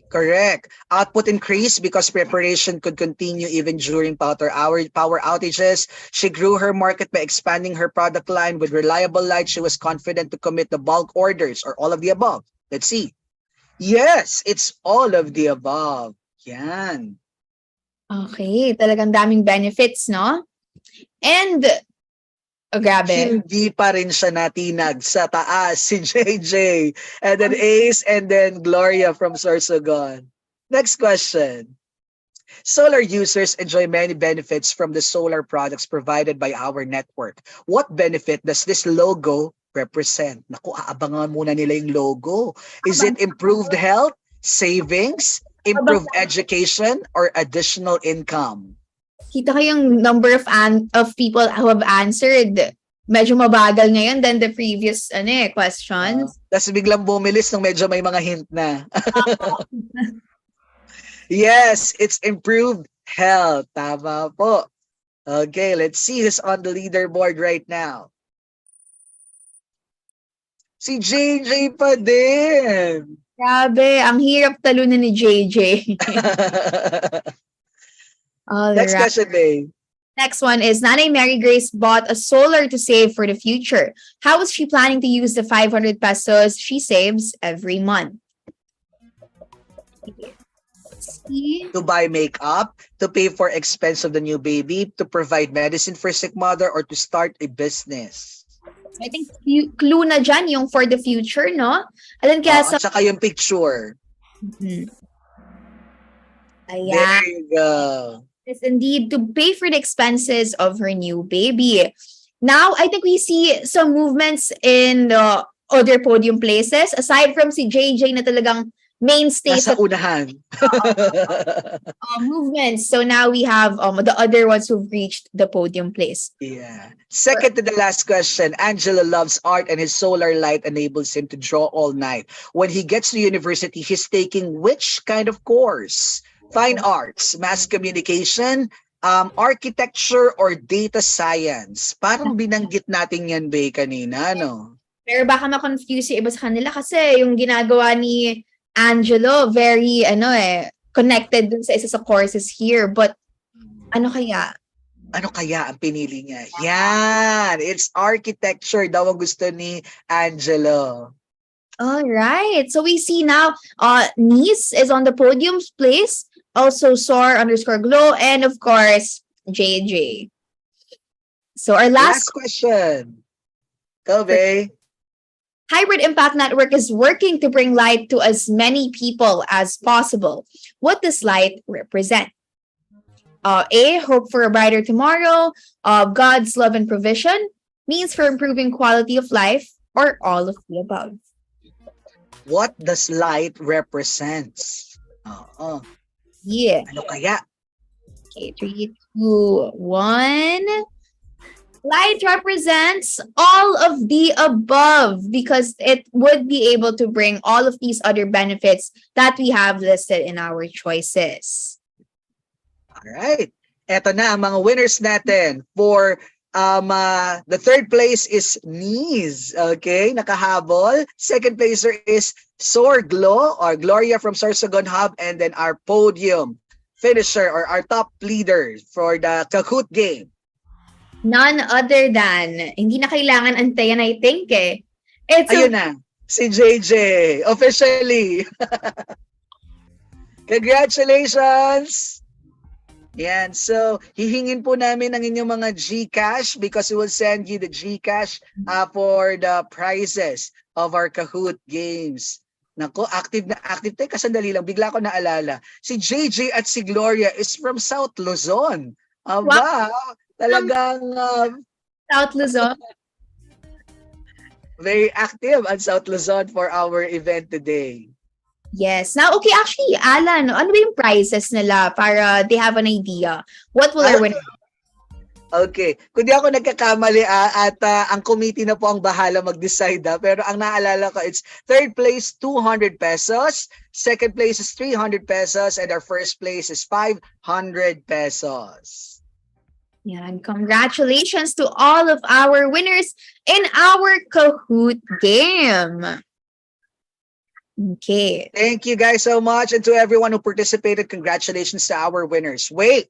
Correct. Output increased because preparation could continue even during power outages. She grew her market by expanding her product line with reliable light. She was confident to commit the bulk orders or all of the above. Let's see. Yes, it's all of the above. Yan. Okay, talagang daming benefits, no? And, grabe. Hindi pa rin siya natinag sa taas si JJ. And then Ace and then Gloria from Sorsogon. Next question. Solar users enjoy many benefits from the solar products provided by our network. What benefit does this logo represent? Naku, aabangan muna nila yung logo. Is it improved health, savings, improved education, or additional income? Kita ko yung number of people who have answered. Medyo mabagal ngayon than the previous questions. Tapos biglang bumilis nung medyo may mga hint na. Yes, it's improved health. Tama po. Okay, let's see who's on the leaderboard right now. Si JJ pa din. Grabe, ang hirap talunan ni JJ. All Next right. question, babe. Next one is Nanay Mary Grace bought a solar to save for the future. How is she planning to use the 500 pesos she saves every month? See? To buy makeup, to pay for expense of the new baby, to provide medicine for sick mother, or to start a business. I think clue na dyan yung for the future, no? And then kaya sa... At saka yung picture. Mhm. Ayan. There you go. Yes, indeed, to pay for the expenses of her new baby. Now, I think we see some movements in the other podium places. Aside from si JJ na talagang mainstay Nasa sa unahan. movements. So now we have the other ones who've reached the podium place. Yeah. Second to the last question, Angelo loves art and his solar light enables him to draw all night. When he gets to university, he's taking which kind of course? Fine arts, mass communication, architecture, or data science? Parang binanggit natin yan, Bay, kanina, no? Pero baka ma-confuse yung iba sa kanila kasi yung ginagawa ni Angelo, very, connected dun sa isa sa courses here. But, ano kaya? Ano kaya ang pinili niya? Yan! It's architecture daw ang gusto ni Angelo. All right. So we see now, Nice is on the podium place. Also, Soar_Glow, and of course, JJ. So our Last last question. Go, Bay. Hybrid Impact Network is working to bring light to as many people as possible. What does light represent? A, hope for a brighter tomorrow, God's love and provision, means for improving quality of life, or all of the above. What does light represent? Yeah. Ano kaya? Okay, 3, 2, 1. Light represents all of the above because it would be able to bring all of these other benefits that we have listed in our choices. Alright. Eto na ang mga winners natin. For the third place is Niz. Okay, nakahabol. Second placer is Soar_Glow or Gloria from Sorsogon Hub, and then our podium finisher or our top leader for the Kahoot game. None other than, hindi na kailangan antayan, I think It's Ayun na, si JJ, officially. Congratulations! Yan, so hihingin po namin ang inyong mga GCash because we will send you the GCash for the prizes of our Kahoot games. Nako, active na active tayo. Kasandali lang, bigla ko naalala. Si JJ at si Gloria is from South Luzon. Aba, talagang South Luzon. very active at South Luzon for our event today. Yes. Now, okay, actually, Alan, ano ba yung prizes nila para they have an idea? What will our Ah, winner? Okay. Kung di ako nagkakamali at ang committee na po ang bahala mag-decide pero ang naalala ko it's third place 200 pesos, second place is 300 pesos and our first place is 500 pesos. Yan. Congratulations to all of our winners in our Kahoot game. Okay. Thank you guys so much and to everyone who participated, congratulations to our winners. Wait,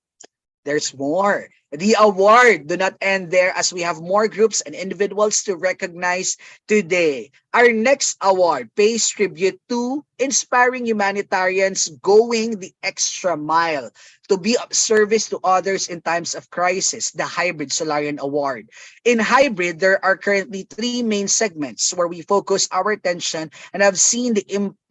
there's more. The award do not end there as we have more groups and individuals to recognize today. Our next award pays tribute to inspiring humanitarians going the extra mile to be of service to others in times of crisis, the Hybrid Solarian Award. In Hybrid, there are currently three main segments where we focus our attention and have seen the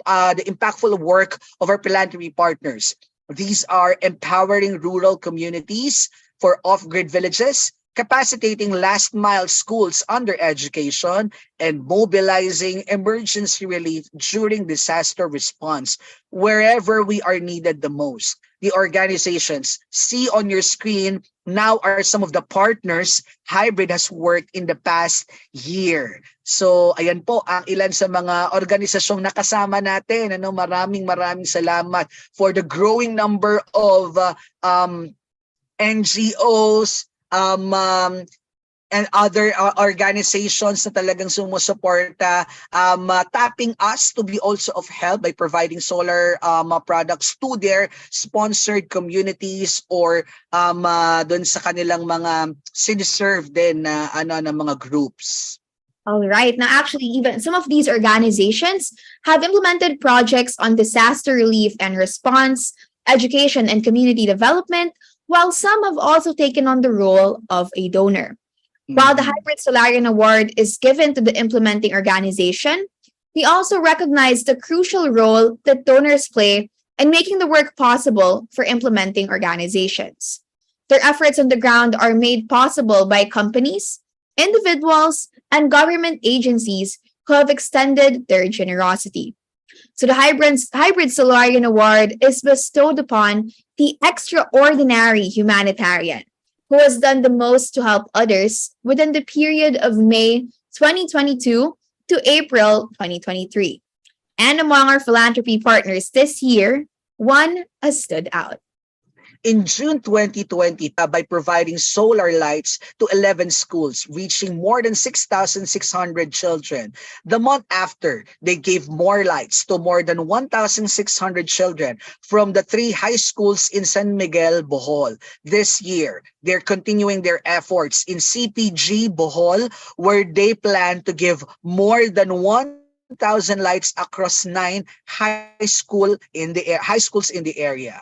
impactful work of our philanthropy partners. These are empowering rural communities for off-grid villages, capacitating last-mile schools under education, and mobilizing emergency relief during disaster response wherever we are needed the most. The organizations see on your screen now are some of the partners Hybrid has worked in the past year. So, ayan po ang ilan sa mga organisasyong nakasama natin. Maraming salamat for the growing number of NGOs, and other organizations na talagang sumusuporta, tapping us to be also of help by providing solar products to their sponsored communities or dun sa kanilang mga siniserve din na mga groups. All right. Now, actually, even some of these organizations have implemented projects on disaster relief and response, education, and community development, while some have also taken on the role of a donor. While the Hybrid Solarian Award is given to the implementing organization, we also recognize the crucial role that donors play in making the work possible for implementing organizations. Their efforts on the ground are made possible by companies, individuals, and government agencies who have extended their generosity. So the Hybrid Solarian Award is bestowed upon the extraordinary humanitarian who has done the most to help others within the period of May 2022 to April 2023. And among our philanthropy partners this year, one has stood out. In June 2020, by providing solar lights to 11 schools, reaching more than 6,600 children. The month after, they gave more lights to more than 1,600 children from the 3 high schools in San Miguel, Bohol. This year, they're continuing their efforts in CPG Bohol, where they plan to give more than 1,000 lights across 9 high schools in the area.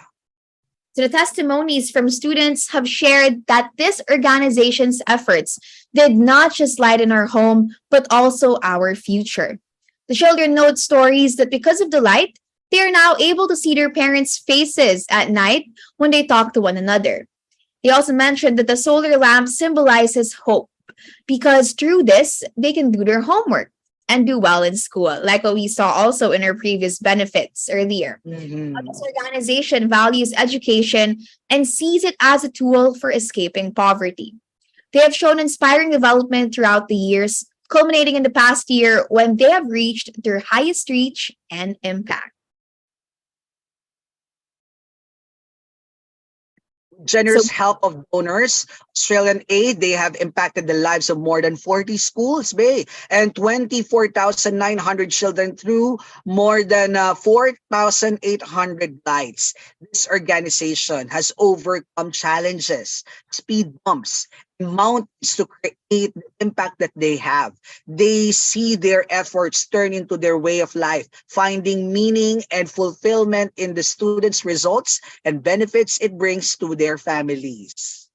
So the testimonies from students have shared that this organization's efforts did not just lighten our home, but also our future. The children note stories that because of the light, they are now able to see their parents' faces at night when they talk to one another. They also mentioned that the solar lamp symbolizes hope because through this, they can do their homework and do well in school, like what we saw also in our previous benefits earlier. This organization values education and sees it as a tool for escaping poverty. They have shown inspiring development throughout the years, culminating in the past year when they have reached their highest reach and impact. Generous help of donors, Australian Aid, they have impacted the lives of more than 40 schools, and 24,900 children through more than 4,800 lights. This organization has overcome challenges, speed bumps, mountains to create the impact that they have. They see their efforts turn into their way of life, finding meaning and fulfillment in the students' results and benefits it brings to their families.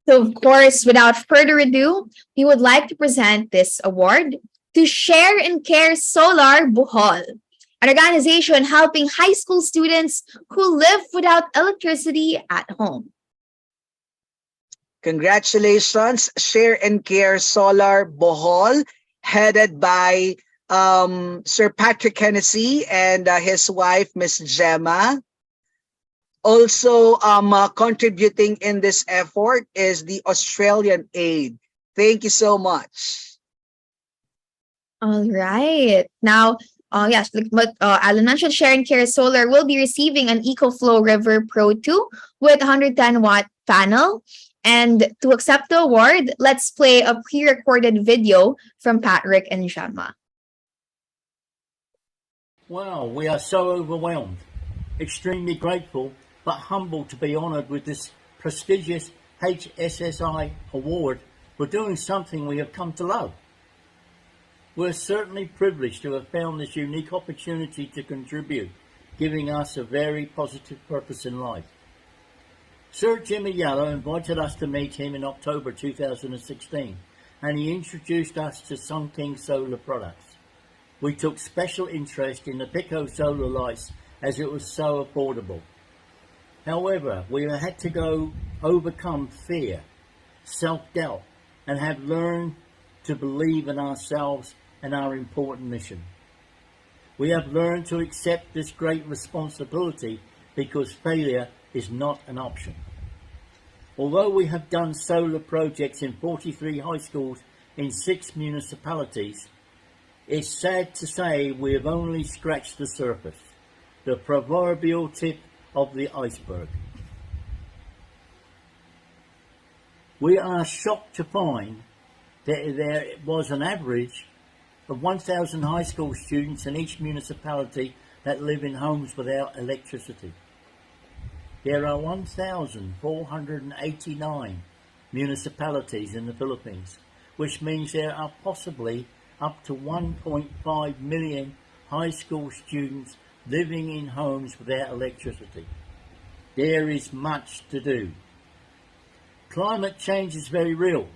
So, of course, without further ado, we would like to present this award to Share and Care Solar Bohol, an organization helping high school students who live without electricity at home. Congratulations, Share and Care Solar Bohol, headed by Sir Patrick Hennessy and his wife, Miss Gemma. Also contributing in this effort is the Australian Aid. Thank you so much. All right. Now, yes, like what Alan mentioned, Sharon Care Solar will be receiving an EcoFlow River Pro 2 with 110-watt panel. And to accept the award, let's play a pre-recorded video from Patrick and Gemma. Wow, we are so overwhelmed, extremely grateful, but humbled to be honoured with this prestigious HSSI award for doing something we have come to love. We're certainly privileged to have found this unique opportunity to contribute, giving us a very positive purpose in life. Sir Jimmy Yallow invited us to meet him in October 2016, and he introduced us to Sun King Solar products. We took special interest in the Pico solar lights as it was so affordable. However, we had to overcome fear, self-doubt, and have learned to believe in ourselves and our important mission. We have learned to accept this great responsibility because failure is not an option. Although we have done solar projects in 43 high schools in 6 municipalities, it's sad to say we have only scratched the surface, the proverbial tip of the iceberg. We are shocked to find that there was an average of 1,000 high school students in each municipality that live in homes without electricity. There are 1,489 municipalities in the Philippines, which means there are possibly up to 1.5 million high school students living in homes without electricity. There is much to do. Climate change is very real,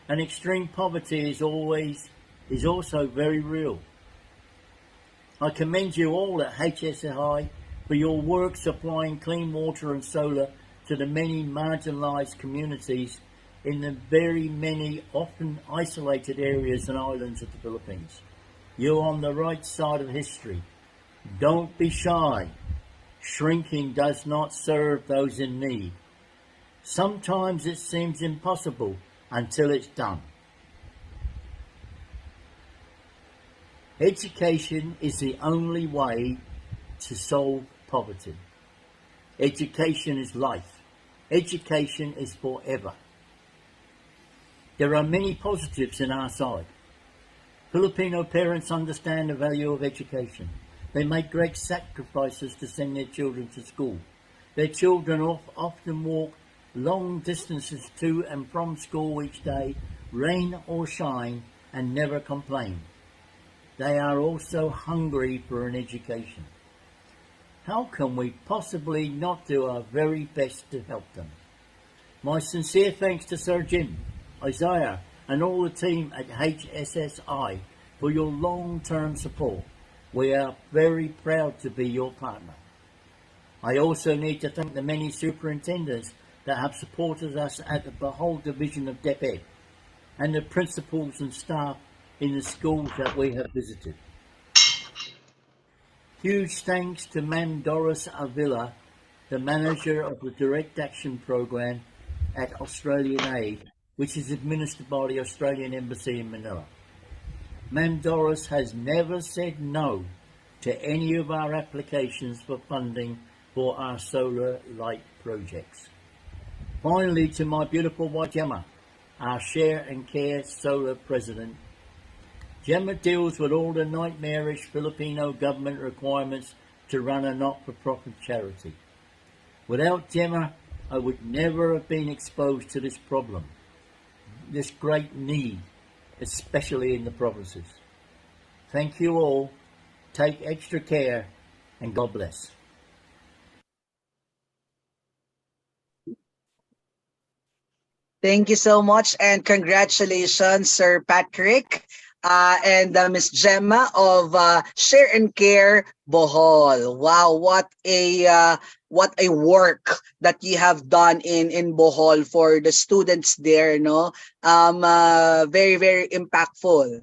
and extreme poverty is also very real. I commend you all at HSSI for your work supplying clean water and solar to the many marginalised communities in the very many often isolated areas and islands of the Philippines. You're on the right side of history. Don't be shy. Shrinking does not serve those in need. Sometimes it seems impossible until it's done. Education is the only way to solve poverty. Education is life. Education is forever. There are many positives in our side. Filipino parents understand the value of education. They make great sacrifices to send their children to school. Their children often walk long distances to and from school each day, rain or shine, and never complain. They are also hungry for an education. How can we possibly not do our very best to help them? My sincere thanks to Sir Jim, Isaiah, and all the team at HSSI for your long-term support. We are very proud to be your partner. I also need to thank the many superintendents that have supported us at the whole division of DepEd and the principals and staff in the schools that we have visited. Huge thanks to Ma'am Doris Avila, the manager of the Direct Action Program at Australian Aid, which is administered by the Australian Embassy in Manila. Ma'am Doris has never said no to any of our applications for funding for our solar light projects. Finally, to my beautiful wife Gemma, our Share and Care Solar President. Gemma deals with all the nightmarish Filipino government requirements to run a not-for-profit charity. Without Gemma, I would never have been exposed to this problem, this great need, especially in the provinces. Thank you all. Take extra care, and God bless. Thank you so much, and congratulations, Sir Patrick and Miss Gemma of Share and Care Bohol. Wow, what a work that you have done in Bohol for the students there, no? Very, very impactful.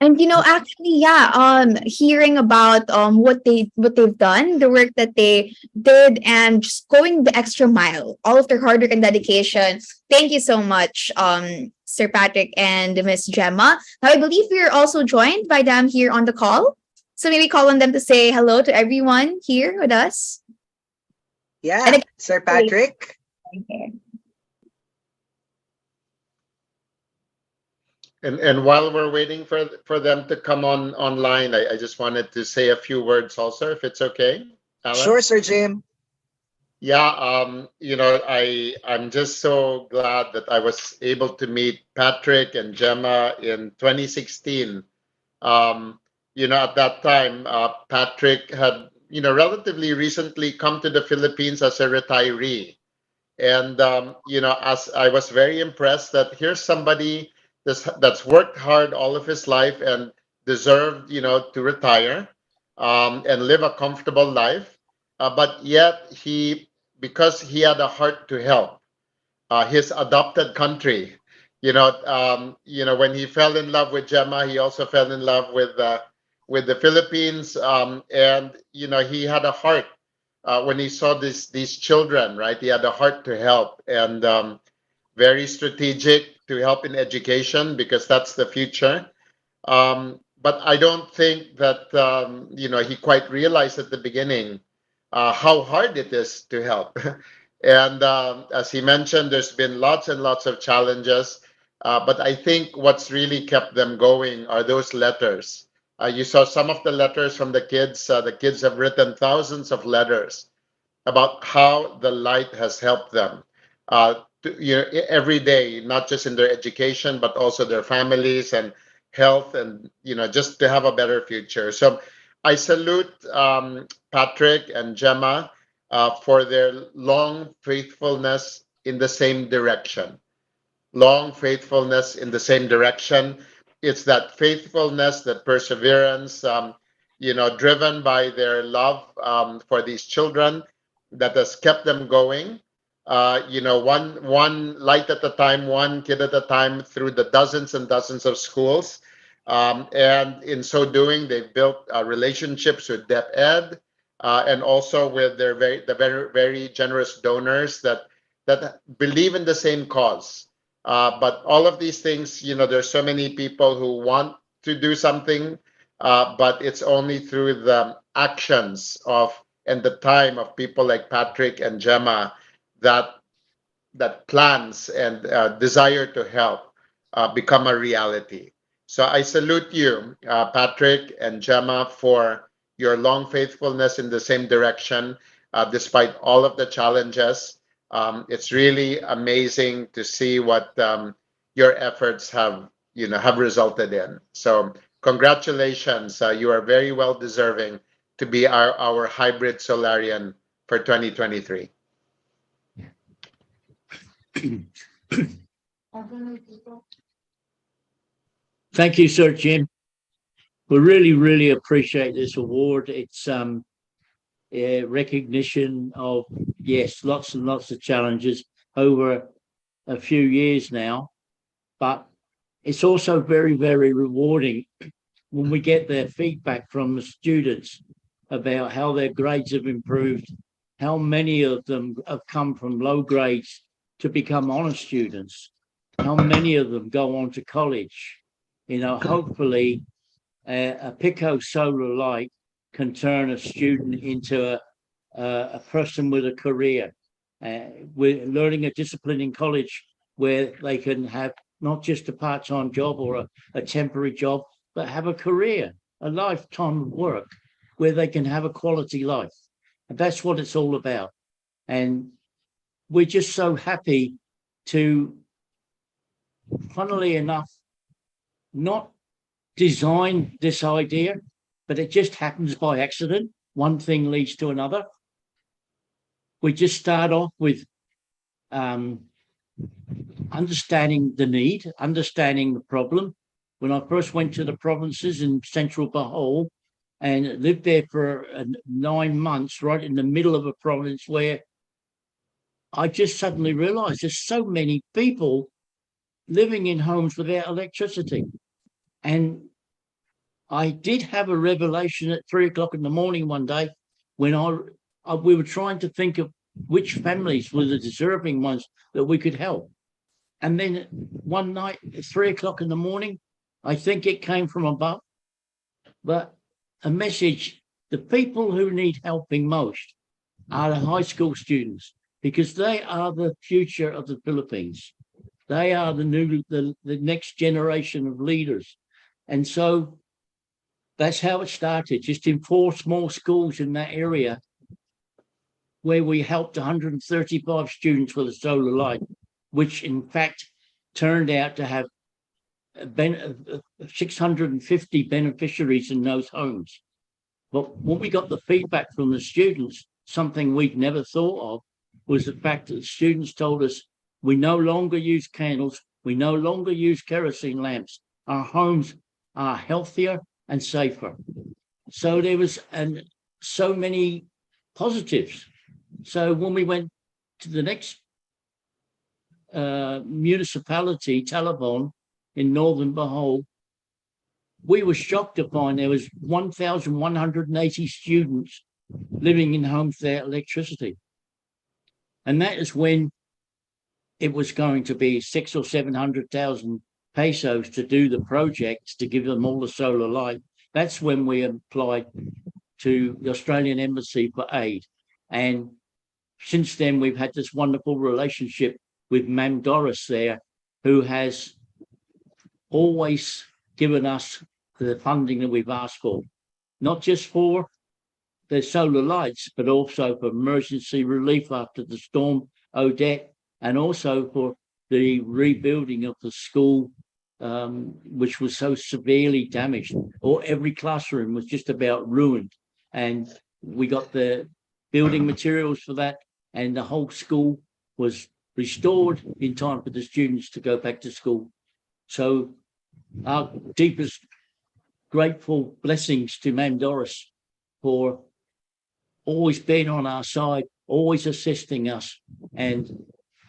And actually, yeah, hearing about what they've done, the work that they did, and just going the extra mile, all of their hard work and dedication. Thank you so much, Sir Patrick and Miss Gemma. Now I believe we are also joined by them here on the call. So maybe call on them to say hello to everyone here with us. And Yeah, Sir Patrick. again, And while we're waiting for them to come on online, I just wanted to say a few words also, if it's okay, Alan. Sure, Sir Jim. Yeah, I'm just so glad that I was able to meet Patrick and Gemma in 2016. At that time, Patrick had, relatively recently come to the Philippines as a retiree. And, as I was very impressed that here's somebody that's worked hard all of his life and deserved, to retire and live a comfortable life. But yet because he had a heart to help his adopted country. When he fell in love with Gemma, he also fell in love with the Philippines, and he had a heart when he saw these children. Right, he had a heart to help, and very strategic to help in education because that's the future. But I don't think that he quite realized at the beginning how hard it is to help. And as he mentioned, there's been lots and lots of challenges. But I think what's really kept them going are those letters. You saw some of the letters from the kids. The kids have written thousands of letters about how the light has helped them every day, not just in their education, but also their families and health, and just to have a better future. So I salute Patrick and Gemma for their long faithfulness in the same direction. Long faithfulness in the same direction. It's that faithfulness, that perseverance, driven by their love for these children that has kept them going. One light at a time, one kid at a time, through the dozens and dozens of schools. And in so doing, they've built relationships with DepEd and also with the very, very generous donors that believe in the same cause. But all of these things, there's so many people who want to do something, but it's only through the actions of and the time of people like Patrick and Gemma that plans and desire to help become a reality. So I salute you, Patrick and Gemma, for your long faithfulness in the same direction, despite all of the challenges. It's really amazing to see what your efforts have resulted in. So congratulations, you are very well deserving to be our hybrid Solarian for 2023. Thank you, Sir Jim. We really, really appreciate this award. It's recognition of, yes, lots and lots of challenges over a few years now, but it's also very, very rewarding when we get their feedback from the students about how their grades have improved, how many of them have come from low grades to become honor students, how many of them go on to college. Hopefully a Pico solar light can turn a student into a person with a career. We're learning a discipline in college where they can have not just a part-time job or a temporary job, but have a career, a lifetime of work where they can have a quality life. And that's what it's all about. And we're just so happy to, funnily enough, not design this idea, but it just happens by accident. One thing leads to another. We just start off with understanding the need, understanding the problem. When I first went to the provinces in central Bohol and lived there for 9 months, right in the middle of a province where I just suddenly realized there's so many people living in homes without electricity. And I did have a revelation at 3 o'clock in the morning one day when we were trying to think of which families were the deserving ones that we could help. And then one night at 3 o'clock in the morning, I think it came from above, but a message: the people who need helping most are the high school students, because they are the future of the Philippines. They are the next generation of leaders. And so that's how it started, just in 4 small schools in that area, where we helped 135 students with a solar light, which in fact turned out to have 650 beneficiaries in those homes. But when we got the feedback from the students, something we'd never thought of was the fact that the students told us, we no longer use candles, we no longer use kerosene lamps. Our homes are healthier and safer. So there was so many positives. So when we went to the next municipality, Talabon, in northern Bohol, we were shocked to find there was 1,180 students living in homes without electricity. And that is when it was going to be 600,000 or 700,000 pesos to do the projects, to give them all the solar light. That's when we applied to the Australian Embassy for aid. And since then, we've had this wonderful relationship with Mam Doris there, who has always given us the funding that we've asked for, not just for the solar lights, but also for emergency relief after the storm Odette, and also for the rebuilding of the school, which was so severely damaged, or every classroom was just about ruined. And we got the building materials for that, and the whole school was restored in time for the students to go back to school. So our deepest grateful blessings to Mam Doris for always being on our side, always assisting us, and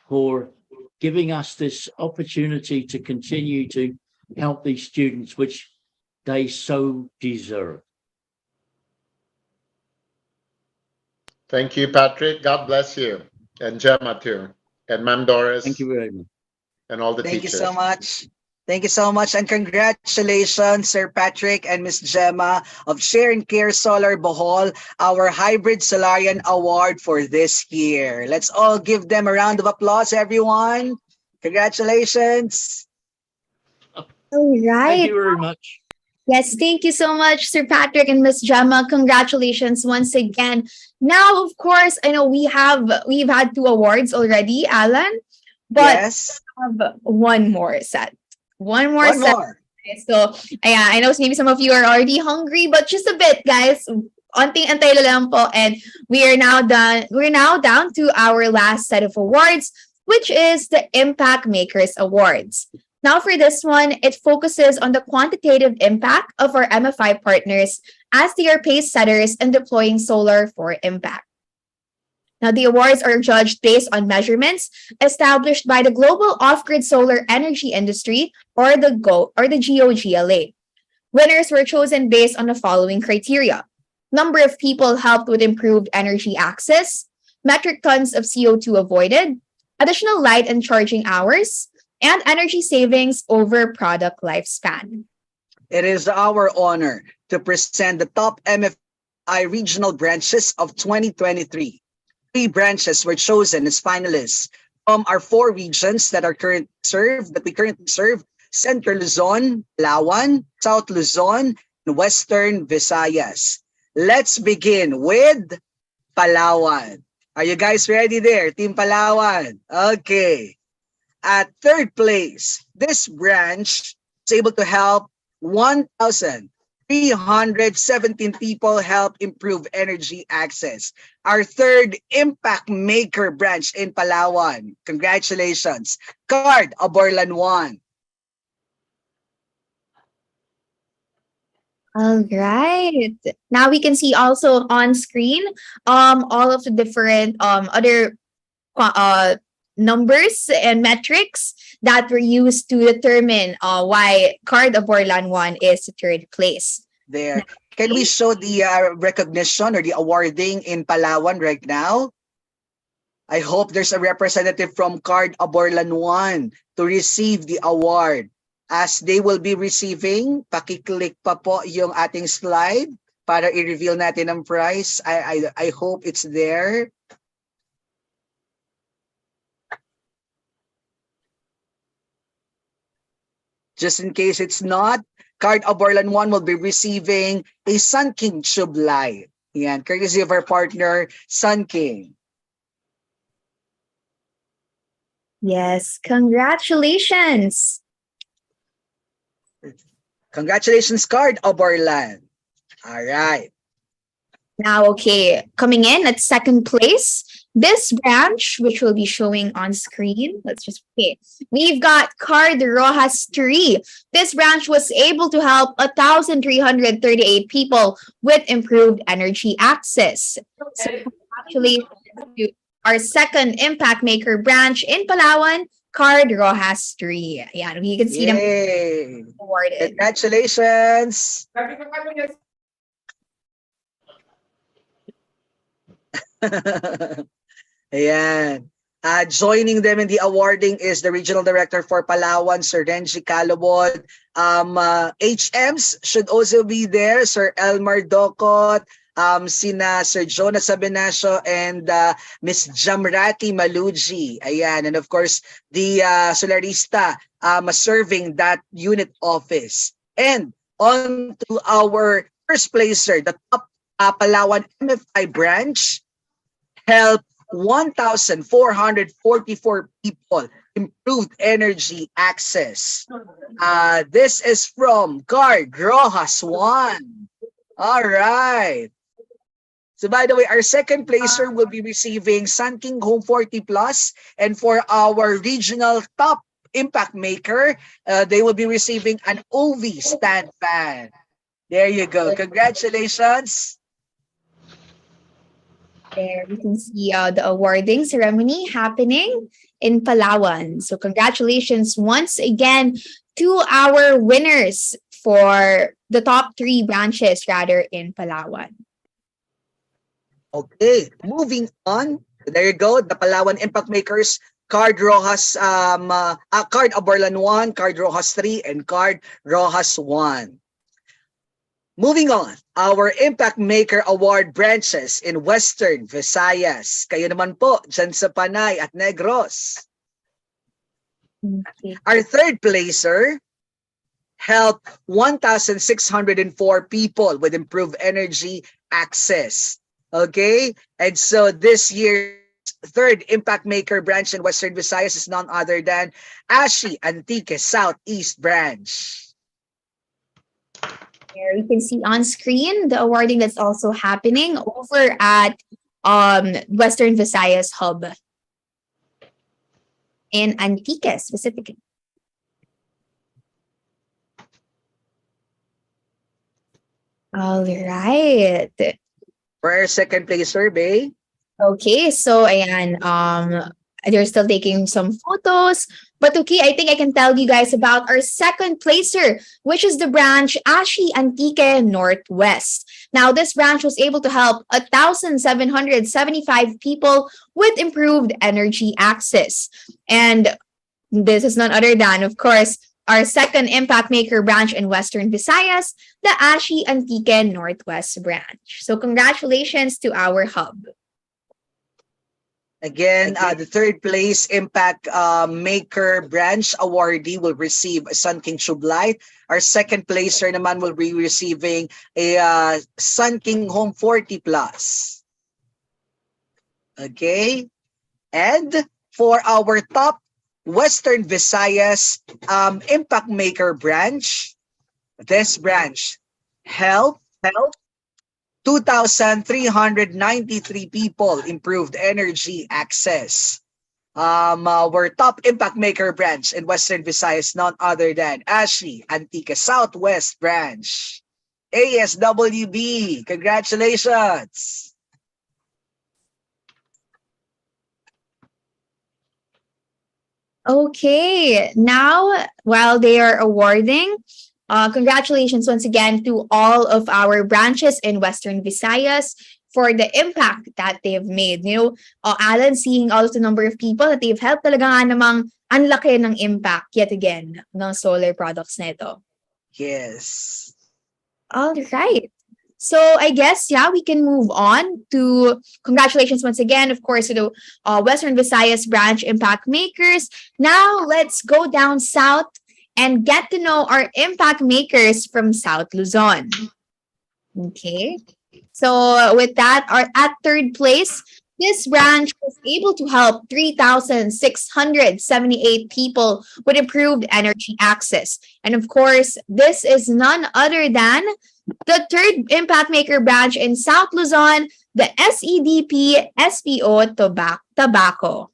for giving us this opportunity to continue to help these students, which they so deserve. Thank you, Patrick. God bless you. And Gemma too. And Mam Doris. Thank you very much. And all the Thank teachers. you so much. Thank you so much, and congratulations, Sir Patrick and Miss Gemma of Share and Care Solar Bohol, our Hybrid Solarian Award for this year. Let's all give them a round of applause, everyone. Congratulations. All Thank right. you very much. Yes, thank you so much, Sir Patrick and Miss Gemma. Congratulations once again. Now, of course, I know we've had 2 awards already, Alan, but Yes. we have one more set. One more One set. more. So, yeah, I know maybe some of you are already hungry, but just a bit, guys. Onting antay lang po, and we are now done. We're now down to our last set of awards, which is the Impact Makers Awards. Now, for this one, it focuses on the quantitative impact of our MFI partners as they are pace setters in deploying solar for impact. Now, the awards are judged based on measurements established by the Global Off-Grid Solar Energy Industry, or the GOGLA. Winners were chosen based on the following criteria: number of people helped with improved energy access, metric tons of CO2 avoided, additional light and charging hours, and energy savings over product lifespan. It is our honor to present the top MFI regional branches of 2023. 3 branches were chosen as finalists from our 4 regions that we currently serve: Central Luzon, Palawan, South Luzon, and Western Visayas. Let's begin with Palawan. Are you guys ready there, Team Palawan? Okay. At 3rd place, this branch is able to help 1,317 people help improve energy access. Our 3rd Impact Maker branch in Palawan. Congratulations. Card Aborlan 1. All right. Now we can see also on screen all of the different other numbers and metrics that were used to determine why Card of Borlan 1 is 3rd place. there. Can we show the recognition or the awarding in Palawan right now? I hope there's a representative from Card Aborlan 1 to receive the award. As they will be receiving, pakiclick pa po yung ating slide para i-reveal natin ang prize. I hope it's there. Just in case it's not, Card Aborlan 1 will be receiving a Sun King Tube Light. Yan, courtesy of our partner, Sun King. Yes, congratulations. Congratulations, Card Aborlan. All right. Now, okay, coming in at second place, this branch, which we'll be showing on screen, we've got Card Rojas 3. This branch was able to help 1,338 people with improved energy access. So actually, our second Impact Maker branch in Palawan, Card Rojas 3. Yeah, you can see them awarded. Congratulations. Ayan. Joining them in the awarding is the Regional Director for Palawan, Sir Renji Calobod. HMs should also be there, Sir Elmar Docot, sina Sir Jonas Abenasio, and Miss Jamrati Maluji. Ayan. And of course, the Solarista serving that unit office. And on to our first placer, the top Palawan MFI branch, help 1,444 people improved energy access. This is from Card Rojas 1. All right. So by the way, our second placer will be receiving Sun King Home 40 Plus, and for our regional top impact maker, they will be receiving an OV stand fan. There you go. Congratulations. There we can see the awarding ceremony happening in Palawan. So congratulations once again to our winners for the top 3 branches rather in Palawan. Okay, moving on. There you go. The Palawan Impact Makers, Card Rojas, Card Aborlan 1, Card Rojas 3, and Card Rojas 1. Moving on, our Impact Maker Award branches in Western Visayas. Kayo naman po, dyan sa Panay at Negros. Okay. Our third placer helped 1,604 people with improved energy access. Okay? And so this year's third Impact Maker branch in Western Visayas is none other than Ashi Antique Southeast Branch. There you can see on screen the awarding that's also happening over at Western Visayas Hub in Antique specifically. All right. For our second placer, Bay. Okay, so ayan, they're still taking some photos. But okay, I think I can tell you guys about our second placer, which is the branch Ashi Antique Northwest. Now, this branch was able to help 1,775 people with improved energy access. And this is none other than, of course, our second Impact Maker branch in Western Visayas, the Ashi Antique Northwest branch. So congratulations to our hub. Again, the third place Impact Maker branch awardee will receive a Sun King Tube Light. Our second placer naman will be receiving a Sun King Home 40 Plus. Okay? And for our top Western Visayas Impact Maker branch, this branch help 2,393 people improved energy access. Our top Impact Maker branch in Western Visayas, none other than Ashi Antique Southwest Branch. ASWB, congratulations. Okay, now while they are awarding, Congratulations once again to all of our branches in Western Visayas for the impact that they've made. Alan, seeing all of the number of people that they've helped, talaga nga namang ang laki ng impact yet again ng solar products na ito. Yes. All right. So I guess, yeah, we can move on to congratulations once again, of course, to the Western Visayas branch impact makers. Now let's go down south and get to know our impact makers from South Luzon. Okay. So with that, at third place, this branch was able to help 3,678 people with improved energy access. And of course, this is none other than the third Impact Maker branch in South Luzon, the SEDP SPO Tobacco.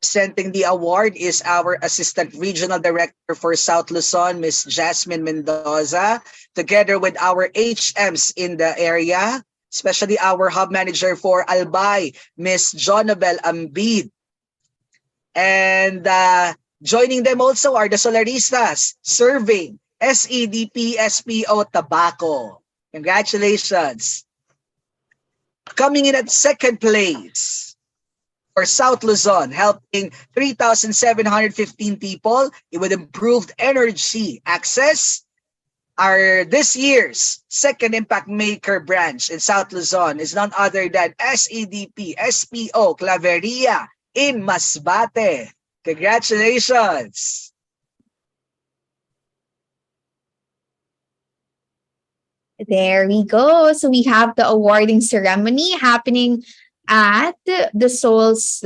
Presenting the award is our Assistant Regional Director for South Luzon, Ms. Jasmine Mendoza, together with our HMs in the area, especially our Hub Manager for Albay, Ms. Jonabel Ambid. And joining them also are the Solaristas serving SEDP SPO Tobacco. Congratulations. Coming in at second place for South Luzon, helping 3,715 people with improved energy access. Our this year's second Impact Maker branch in South Luzon is none other than SEDP SPO Claveria in Masbate. Congratulations. There we go. So we have the awarding ceremony happening at the Souls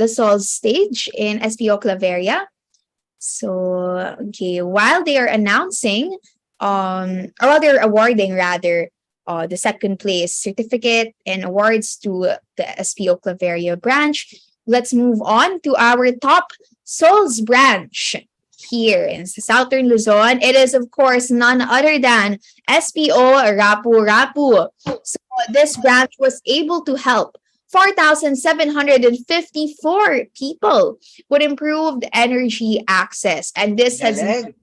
stage in SPO Claveria. So okay, while they are announcing, or while they're awarding rather, the second place certificate and awards to the SPO Claveria branch, let's move on to our top Souls branch here in Southern Luzon. It is, of course, none other than SPO Rapu-Rapu. So this branch was able to help 4,754 people with improved energy access. And this has been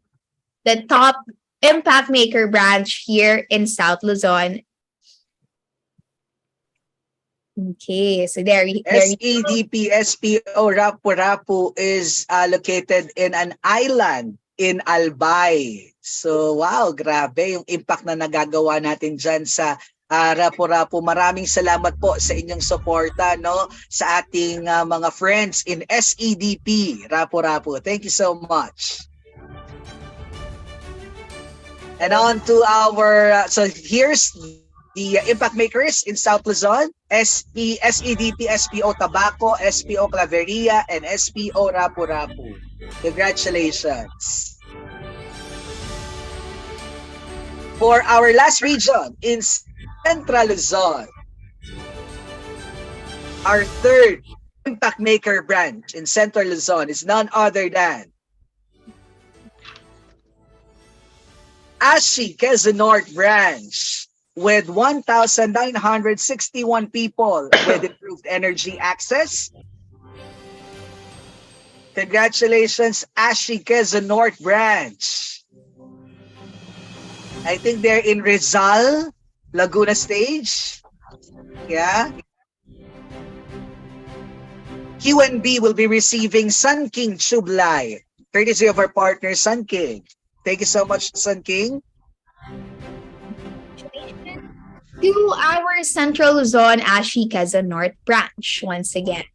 the top Impact Maker branch here in South Luzon. Okay, so there SEDP SPO Rapu-Rapu is located in an island in Albay. So wow, grabe yung impact na nagagawa natin dyan sa Rapu-Rapu. Maraming salamat po sa inyong suporta, no, sa ating mga friends in SEDP Rapu-Rapu. Thank you so much. And on to our so here's the Impact Makers in South Luzon, SEDP SPO Tobacco, SPO Claveria, and SPO Rapu-Rapu. Congratulations. For our last region in Central Luzon, our third Impact Maker branch in Central Luzon is none other than Ashi Quezon North branch, with 1,961 people with improved energy access. Congratulations, Ashi Quezon North branch. I think they're in Rizal, Laguna stage. Yeah. QNB will be receiving Sun King Chublay, courtesy of our partner Sun King. Thank you so much, Sun King. To our Central Luzon Ashi Quezon North branch once again.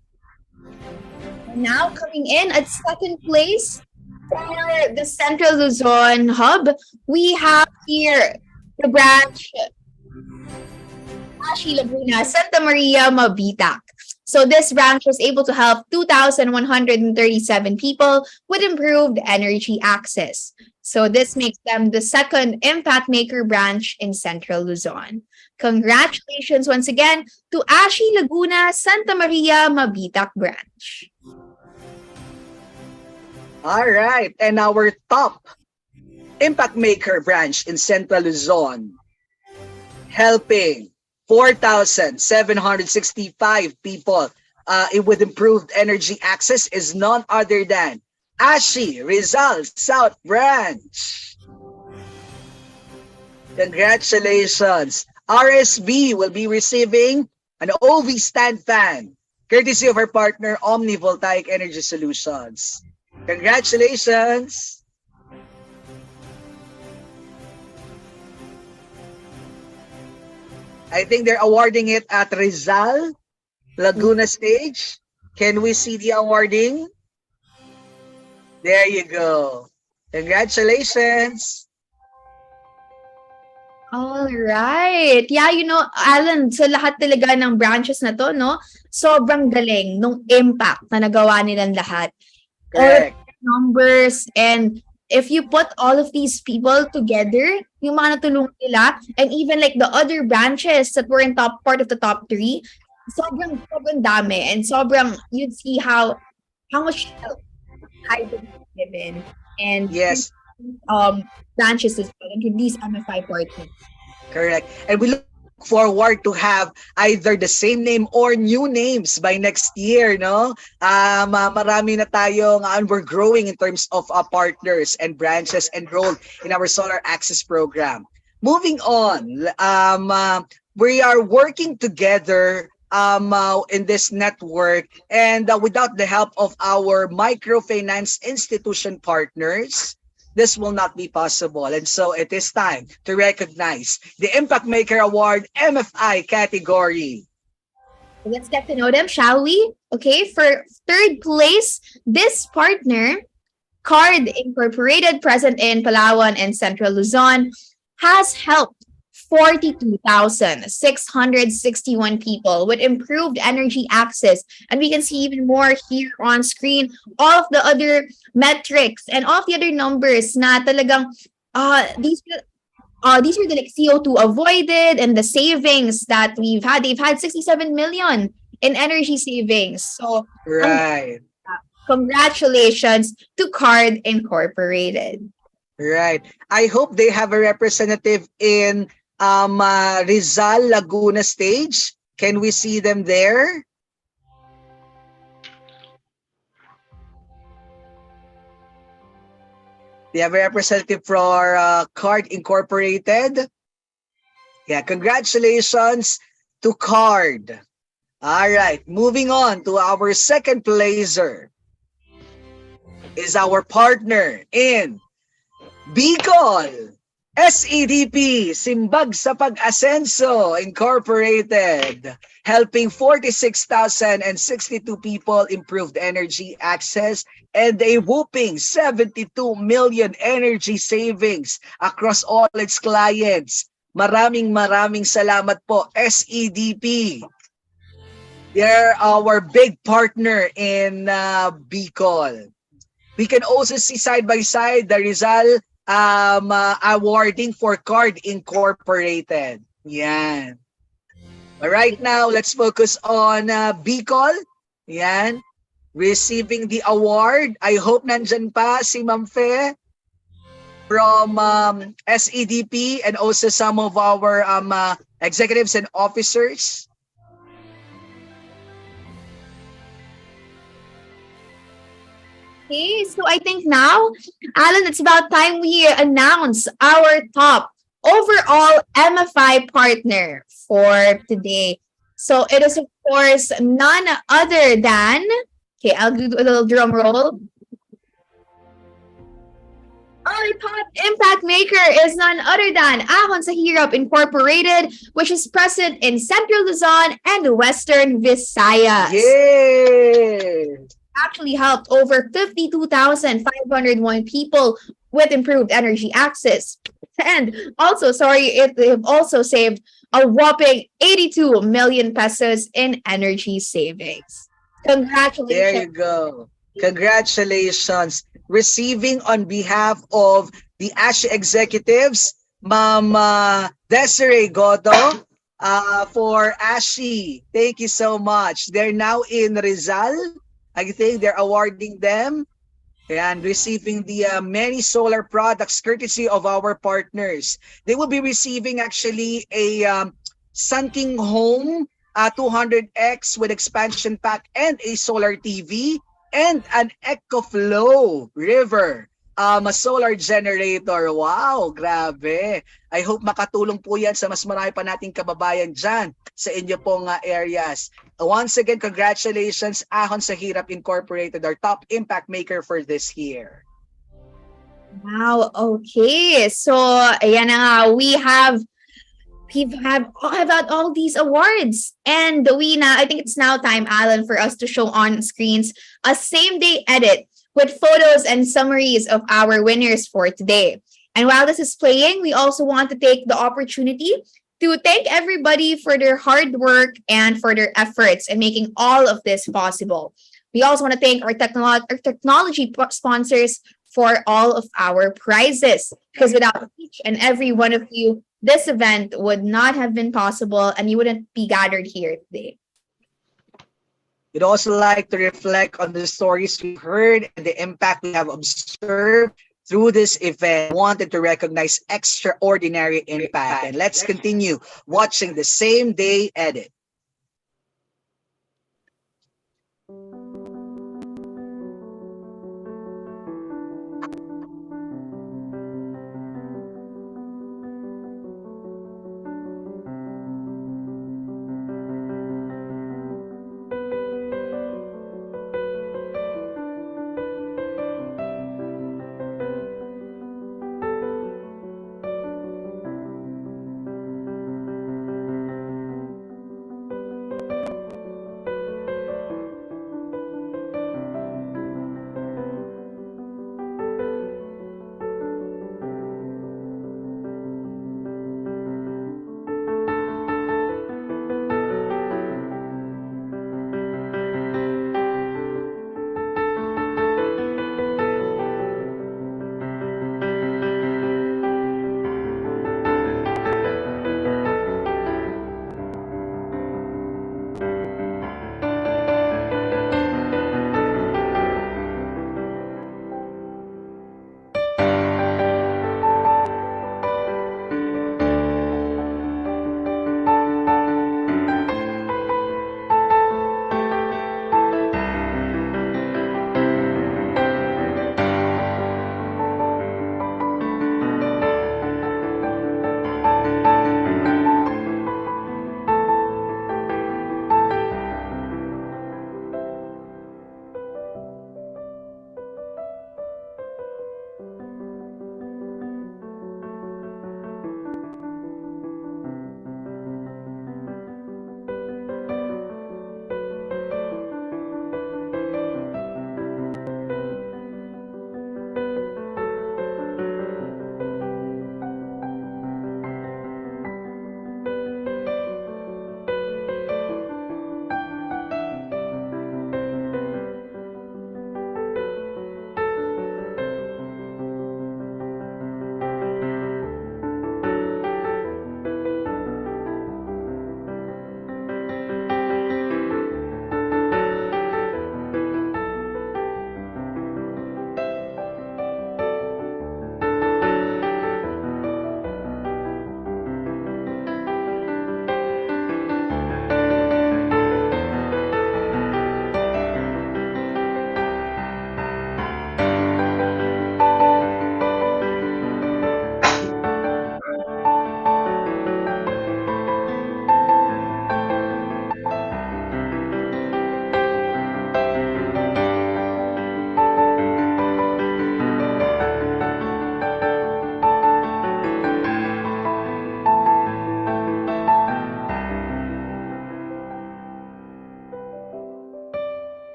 Now coming in at second place for the Central Luzon hub, we have here the branch Ashi Laguna Santa Maria Mabitac. So this branch was able to help 2,137 people with improved energy access. So this makes them the second Impact Maker branch in Central Luzon. Congratulations once again to Ashi Laguna Santa Maria Mabitac branch. All right, and our top Impact Maker branch in Central Luzon, helping 4,765 people with improved energy access is none other than Ashi Rizal South Branch. Congratulations. RSB will be receiving an OV stand fan, courtesy of our partner Omni Voltaic Energy Solutions. Congratulations. I think they're awarding it at Rizal, Laguna stage. Can we see the awarding? There you go. Congratulations. All right. Yeah, you know, Alan, sa lahat talaga ng branches na to, no? Sobrang galing nung impact na nagawa nilang lahat. Correct. Numbers, and if you put all of these people together, yung mga natulungan nila, and even like the other branches that were in top part of the top 3, sobrang dami, and sobrang you'd see how much help Hydro given, and Yes. branches as well, and these MFI partners. Correct. And we look forward to have either the same name or new names by next year, no? Marami na tayong, and we're growing in terms of partners and branches enrolled in our Solar Access program. Moving on, we are working together in this network, and without the help of our microfinance institution partners, this will not be possible. And so it is time to recognize the Impact Maker Award MFI category. Let's get to know them, shall we? Okay, for third place, this partner, Card Incorporated, present in Palawan and Central Luzon, has helped 42,661 people with improved energy access. And we can see even more here on screen, all of the other metrics and all of the other numbers na talagang these are the like CO2 avoided and the savings that we've had. They've had 67 million in energy savings. So Right. Congratulations to Card Incorporated. Right. I hope they have a representative in Rizal Laguna stage. Can we see them there? They have a representative for Card Incorporated. Yeah, congratulations to Card. All right, moving on to our second placer is our partner in Bicol. SEDP, Simbag sa Pag-Asenso Incorporated, helping 46,062 people improved energy access and a whooping 72 million energy savings across all its clients. Maraming salamat po, SEDP. They're our big partner in Bicol. We can also see side by side the Rizal awarding for Card Incorporated. Yan. But right now, let's focus on Bicol. Yan. Receiving the award. I hope nandyan pa si Ma'am Fe from SEDP and also some of our executives and officers. Okay, so I think now, Alan, it's about time we announce our top overall MFI partner for today. So it is, of course, none other than, okay, I'll do a little drum roll. Our top impact maker is none other than Ahon sa Hirap Incorporated, which is present in Central Luzon and Western Visayas. Yay! Actually helped over 52,501 people with improved energy access. And also, they've also saved a whopping 82 million pesos in energy savings. Congratulations. There you go. Congratulations. Receiving on behalf of the ASHI executives, Ma'am Desiree Goto, for ASHI. Thank you so much. They're now in Rizal. I think they're awarding them and receiving the many solar products courtesy of our partners. They will be receiving actually a Sun King home 200X with expansion pack and a solar TV, and an EcoFlow River. A solar generator. Wow, grabe. I hope makatulong po yan sa mas marami pa nating kababayan dyan sa inyo pong areas. Once again, congratulations, Ahon sa Hirap Incorporated, our top impact maker for this year. Wow, okay. So, ayan na nga, we've had all these awards, and I think it's now time, Alan, for us to show on screens a same-day edit with photos and summaries of our winners for today. And while this is playing, we also want to take the opportunity to thank everybody for their hard work and for their efforts in making all of this possible. We also want to thank our technology sponsors for all of our prizes, because without each and every one of you, this event would not have been possible and you wouldn't be gathered here today. We'd also like to reflect on the stories we heard and the impact we have observed through this event. Wanted to recognize extraordinary impact. And let's continue watching the same day edit.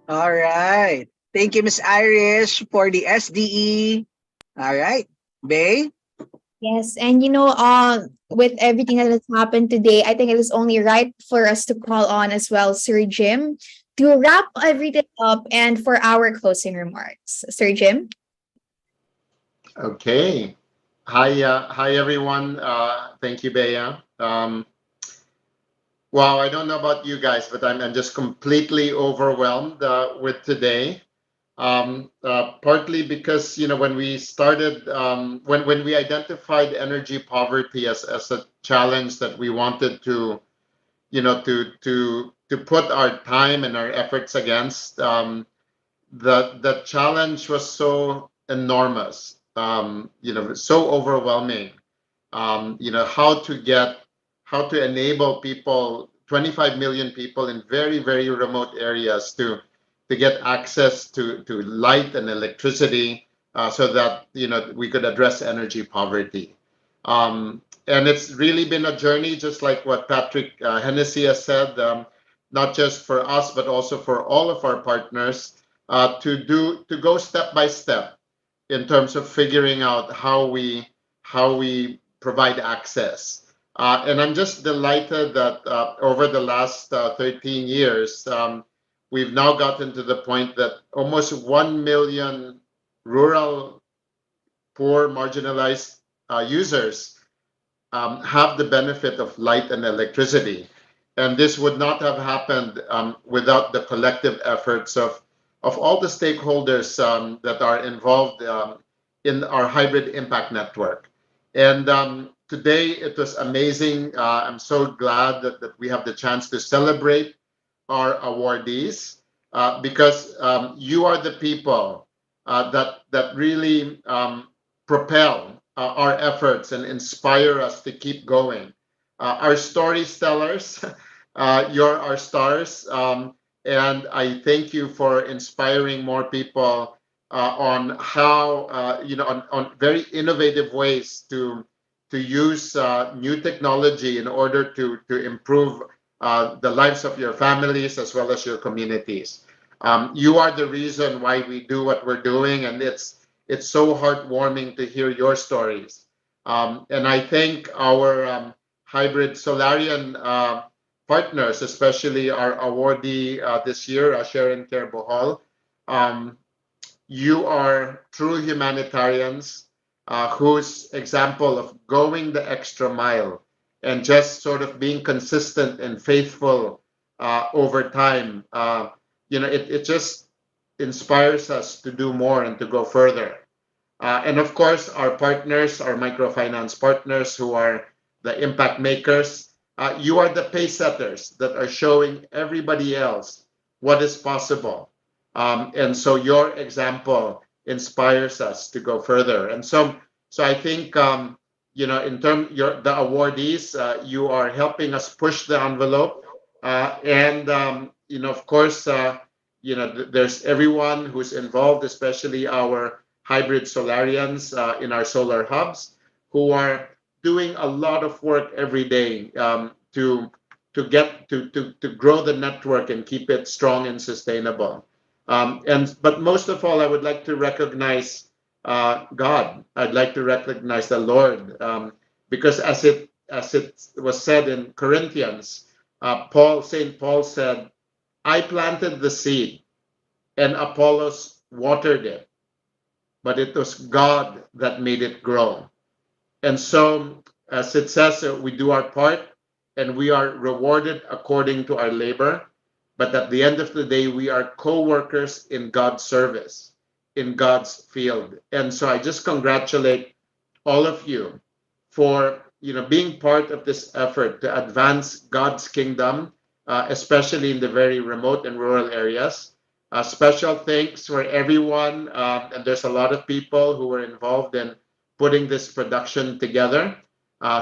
All right. Thank you, Miss Irish, for the SDE. All right. Bay? Yes, and with everything that has happened today, I think it is only right for us to call on as well Sir Jim to wrap everything up and for our closing remarks. Sir Jim? Okay. Hi everyone. Thank you, Bea. Wow, I don't know about you guys, but I'm just completely overwhelmed with today. Partly because when we started, when we identified energy poverty as a challenge that we wanted to to put our time and our efforts against, the challenge was so enormous, so overwhelming. How to enable people, 25 million people in very, very remote areas to get access to light and electricity, so that we could address energy poverty. And it's really been a journey, just like what Patrick Hennessy has said, not just for us but also for all of our partners, to go step by step in terms of figuring out how we provide access. And I'm just delighted that over the last 13 years, we've now gotten to the point that almost 1 million rural, poor, marginalized users have the benefit of light and electricity. And this would not have happened without the collective efforts of all the stakeholders that are involved in our hybrid impact network. And today it was amazing. I'm so glad that we have the chance to celebrate our awardees, because you are the people that really propel our efforts and inspire us to keep going. Our storytellers, you're our stars, and I thank you for inspiring more people on how on very innovative ways to use new technology in order to improve the lives of your families as well as your communities. You are the reason why we do what we're doing, and it's so heartwarming to hear your stories. And I thank our hybrid Solarian partners, especially our awardee this year, Sharon Care Bohol. Um, you are true humanitarians whose example of going the extra mile and just sort of being consistent and faithful over time. It just inspires us to do more and to go further. And of course, our partners, our microfinance partners who are the impact makers, you are the pace setters that are showing everybody else what is possible. And so your example inspires us to go further. And so I think, in terms the awardees, you are helping us push the envelope. And, of course, there's everyone who's involved, especially our hybrid solarians in our solar hubs, who are doing a lot of work every day to grow the network and keep it strong and sustainable. But most of all, I would like to recognize God. I'd like to recognize the Lord, because as it was said in Corinthians, Saint Paul said, "I planted the seed, and Apollos watered it, but it was God that made it grow." And so, as it says, we do our part and we are rewarded according to our labor. But at the end of the day, we are co workers in God's service, in God's field. And so I just congratulate all of you for being part of this effort to advance God's kingdom, especially in the very remote and rural areas. Special thanks for everyone, and there's a lot of people who were involved in putting this production together,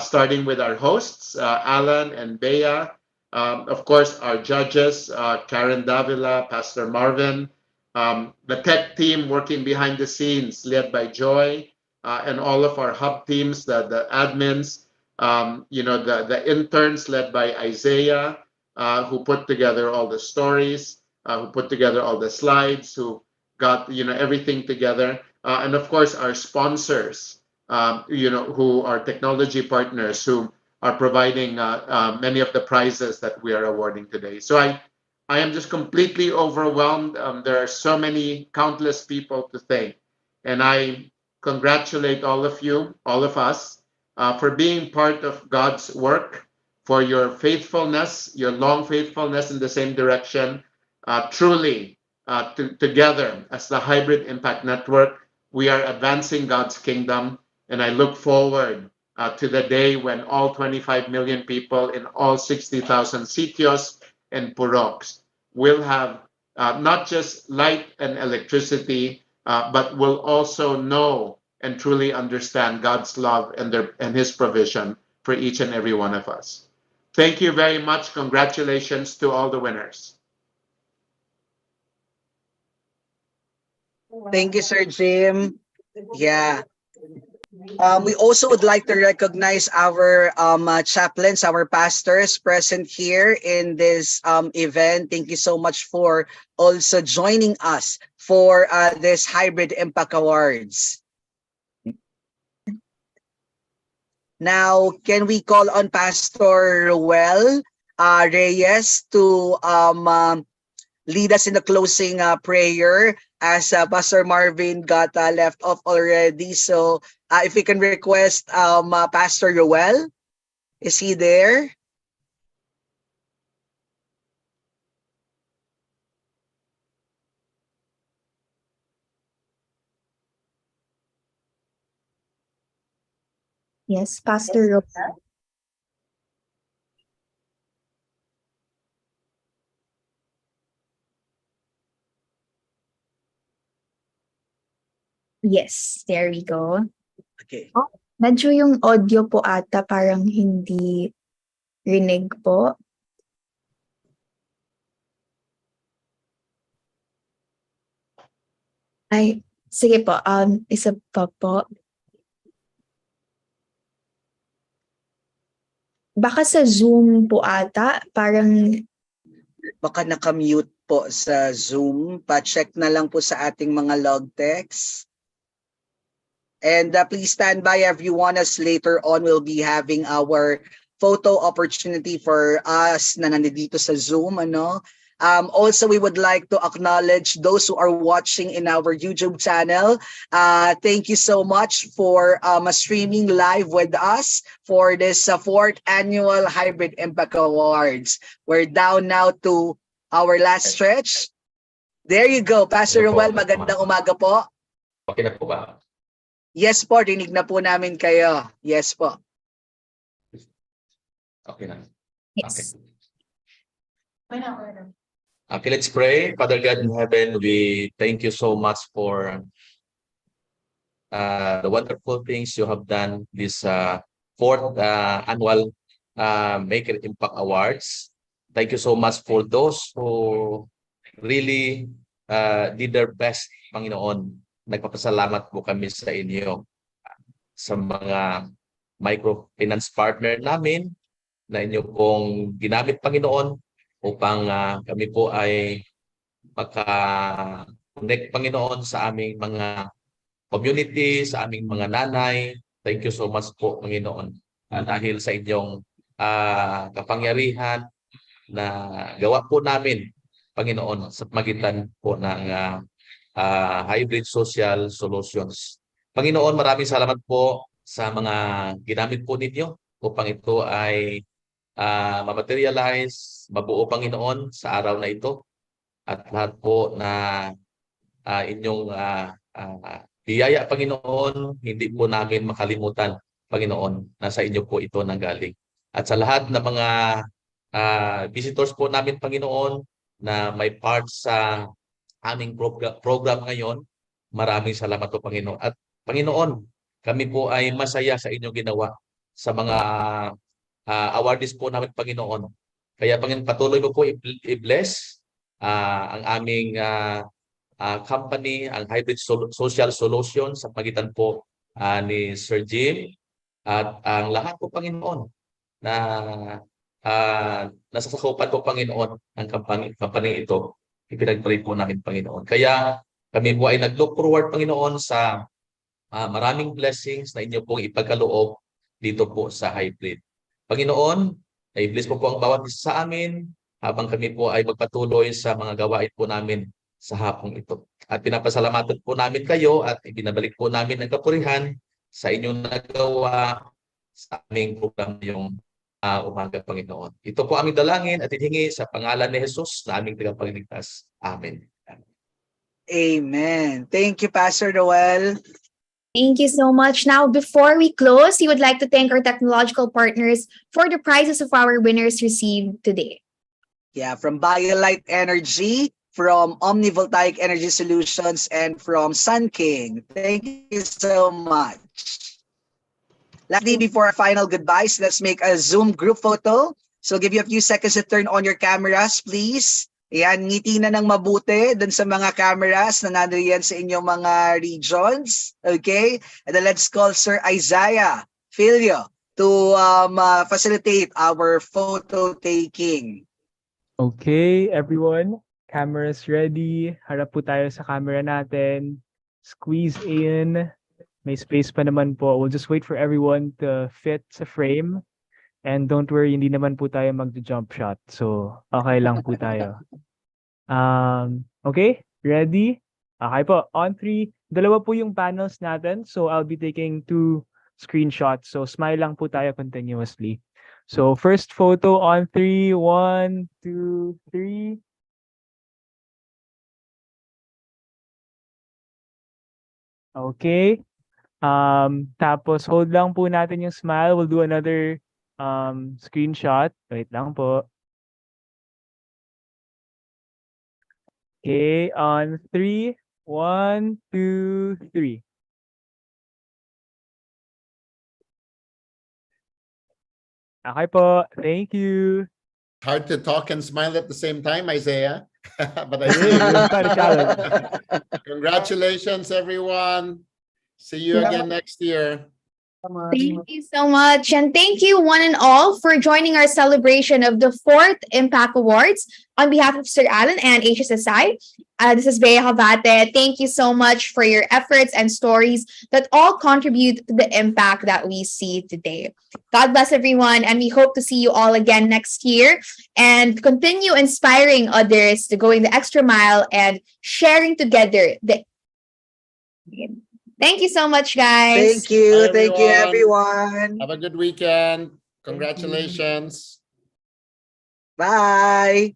starting with our hosts, Alan and Bea, of course, our judges, Karen Davila, Pastor Marvin, the tech team working behind the scenes, led by Joy, and all of our hub teams, the admins, the interns led by Isaiah, who put together all the stories, who put together all the slides, who got everything together, and of course our sponsors, who are technology partners who are providing many of the prizes that we are awarding today. So I am just completely overwhelmed. There are so many countless people to thank, and I congratulate all of you, all of us, for being part of God's work, for your faithfulness, your long faithfulness in the same direction. Truly, together as the Hybrid Impact Network, we are advancing God's kingdom, and I look forward to the day when all 25 million people in all 60,000 sitios and puroks will have not just light and electricity, but will also know and truly understand God's love and His provision for each and every one of us. Thank you very much. Congratulations to all the winners. Thank you, Sir Jim. Yeah. We also would like to recognize our chaplains, our pastors present here in this event. Thank you so much for also joining us for this Hybrid Impact Awards. Now, can we call on Pastor Ruel Reyes to lead us in the closing prayer, as Pastor Marvin got left off already. So if we can request Pastor Ruel, is he there? Yes, Pastor Ruel. Yes, there we go. Okay. Medyo yung audio po ata parang hindi rinig po. Ay, sige po. Isa pa po. Baka sa Zoom po ata, parang Baka nakamute po sa Zoom. Pa-check na lang po sa ating mga log text. And please stand by everyone, as later on we'll be having our photo opportunity for us na nandito sa Zoom. Also, we would like to acknowledge those who are watching in our YouTube channel. Thank you so much for streaming live with us for this 4th Annual Hybrid Impact Awards. We're down now to our last stretch. There you go, Pastor Ruel. Magandang umaga po. Okay na po ba? Yes po, rinig na po namin kayo. Yes po. Okay na. yes. Okay, let's pray. Father God in heaven, we thank you so much for the wonderful things you have done this 4th annual Make It Impact Awards. Thank you so much for those who really did their best, Panginoon. Nagpapasalamat po kami sa inyo, sa mga microfinance partner namin na inyo pong ginamit, Panginoon, upang kami po ay maka-connect, Panginoon, sa aming mga community, sa aming mga nanay. Thank you so much po, Panginoon, dahil sa inyong kapangyarihan na gawa po namin, Panginoon, sa magitan po ng Hybrid Social Solutions. Panginoon, maraming salamat po sa mga ginamit po ninyo upang ito ay ma-materialize, mabuo, Panginoon, sa araw na ito. At lahat po na inyong biyaya, Panginoon, hindi po namin makalimutan, Panginoon, nasa inyo po ito nanggaling. At sa lahat ng mga visitors po namin, Panginoon, na may part sa aming program ngayon, maraming salamat po, Panginoon. At Panginoon, kami po ay masaya sa inyong ginawa sa mga awardees po namin, Panginoon. Kaya, Panginoon, patuloy mo po i-bless ang aming company, ang Hybrid Social Solutions, sa pagitan po ni Sir Jim, at ang lahat po, Panginoon, na nasasakupan po, Panginoon, ang company ito. Ipinag-pray po namin, Panginoon. Kaya kami po ay nag-look forward, Panginoon, sa maraming blessings na inyo pong ipagkaloob dito po sa hybrid. Panginoon, i-bless po ang bawat isa sa amin habang kami po ay magpatuloy sa mga gawain po namin sa hapong ito. At pinapasalamatan po namin kayo at ibinabalik po namin ang kapurihan sa inyong nagawa sa aming program yung umaga, Panginoon. Ito po aming dalangin at hihingi sa pangalan ni Jesus na aming tagapagligtas. Amen. Amen. Thank you, Pastor Noel. Thank you so much. Now, before we close, we would like to thank our technological partners for the prizes of our winners received today. Yeah, from BioLite Energy, from Omnivoltaic Energy Solutions, and from Sun King. Thank you so much. Lastly, before our final goodbyes, let's make a Zoom group photo. So, I'll give you a few seconds to turn on your cameras, please. Ayan, ngiti na ng mabuti dun sa mga cameras na nandiyan sa inyong mga regions. Okay? And then let's call Sir Isaiah Filio to facilitate our photo taking. Okay, everyone. Cameras ready. Harap po tayo sa camera natin. Squeeze in. May space pa naman po. We'll just wait for everyone to fit sa frame. And don't worry, hindi naman po tayo mag-jump shot. So, okay lang po tayo. Okay, ready? Okay po, on 3. Dalawa po yung panels natin. So, I'll be taking 2 screenshots. So, smile lang po tayo continuously. So, first photo on 3. 1, 2, 3. Okay. Tapos, hold lang po natin yung smile. We'll do another screenshot. Wait lang po. Okay, on 3. 1, 2, 3. Okay po. Thank you. Hard to talk and smile at the same time, Isaiah. But I It see is. you. It's quite a challenge. Congratulations, everyone. See you again next year. Thank you so much. And thank you, one and all, for joining our celebration of the 4th Impact Awards. On behalf of Sir Alan and HSSI, this is Bea Havate. Thank you so much for your efforts and stories that all contribute to the impact that we see today. God bless everyone, and we hope to see you all again next year and continue inspiring others to going the extra mile and sharing together. Thank you so much, guys. Thank you. Bye, Thank you, everyone. everyone. Have a good weekend. Congratulations. Bye.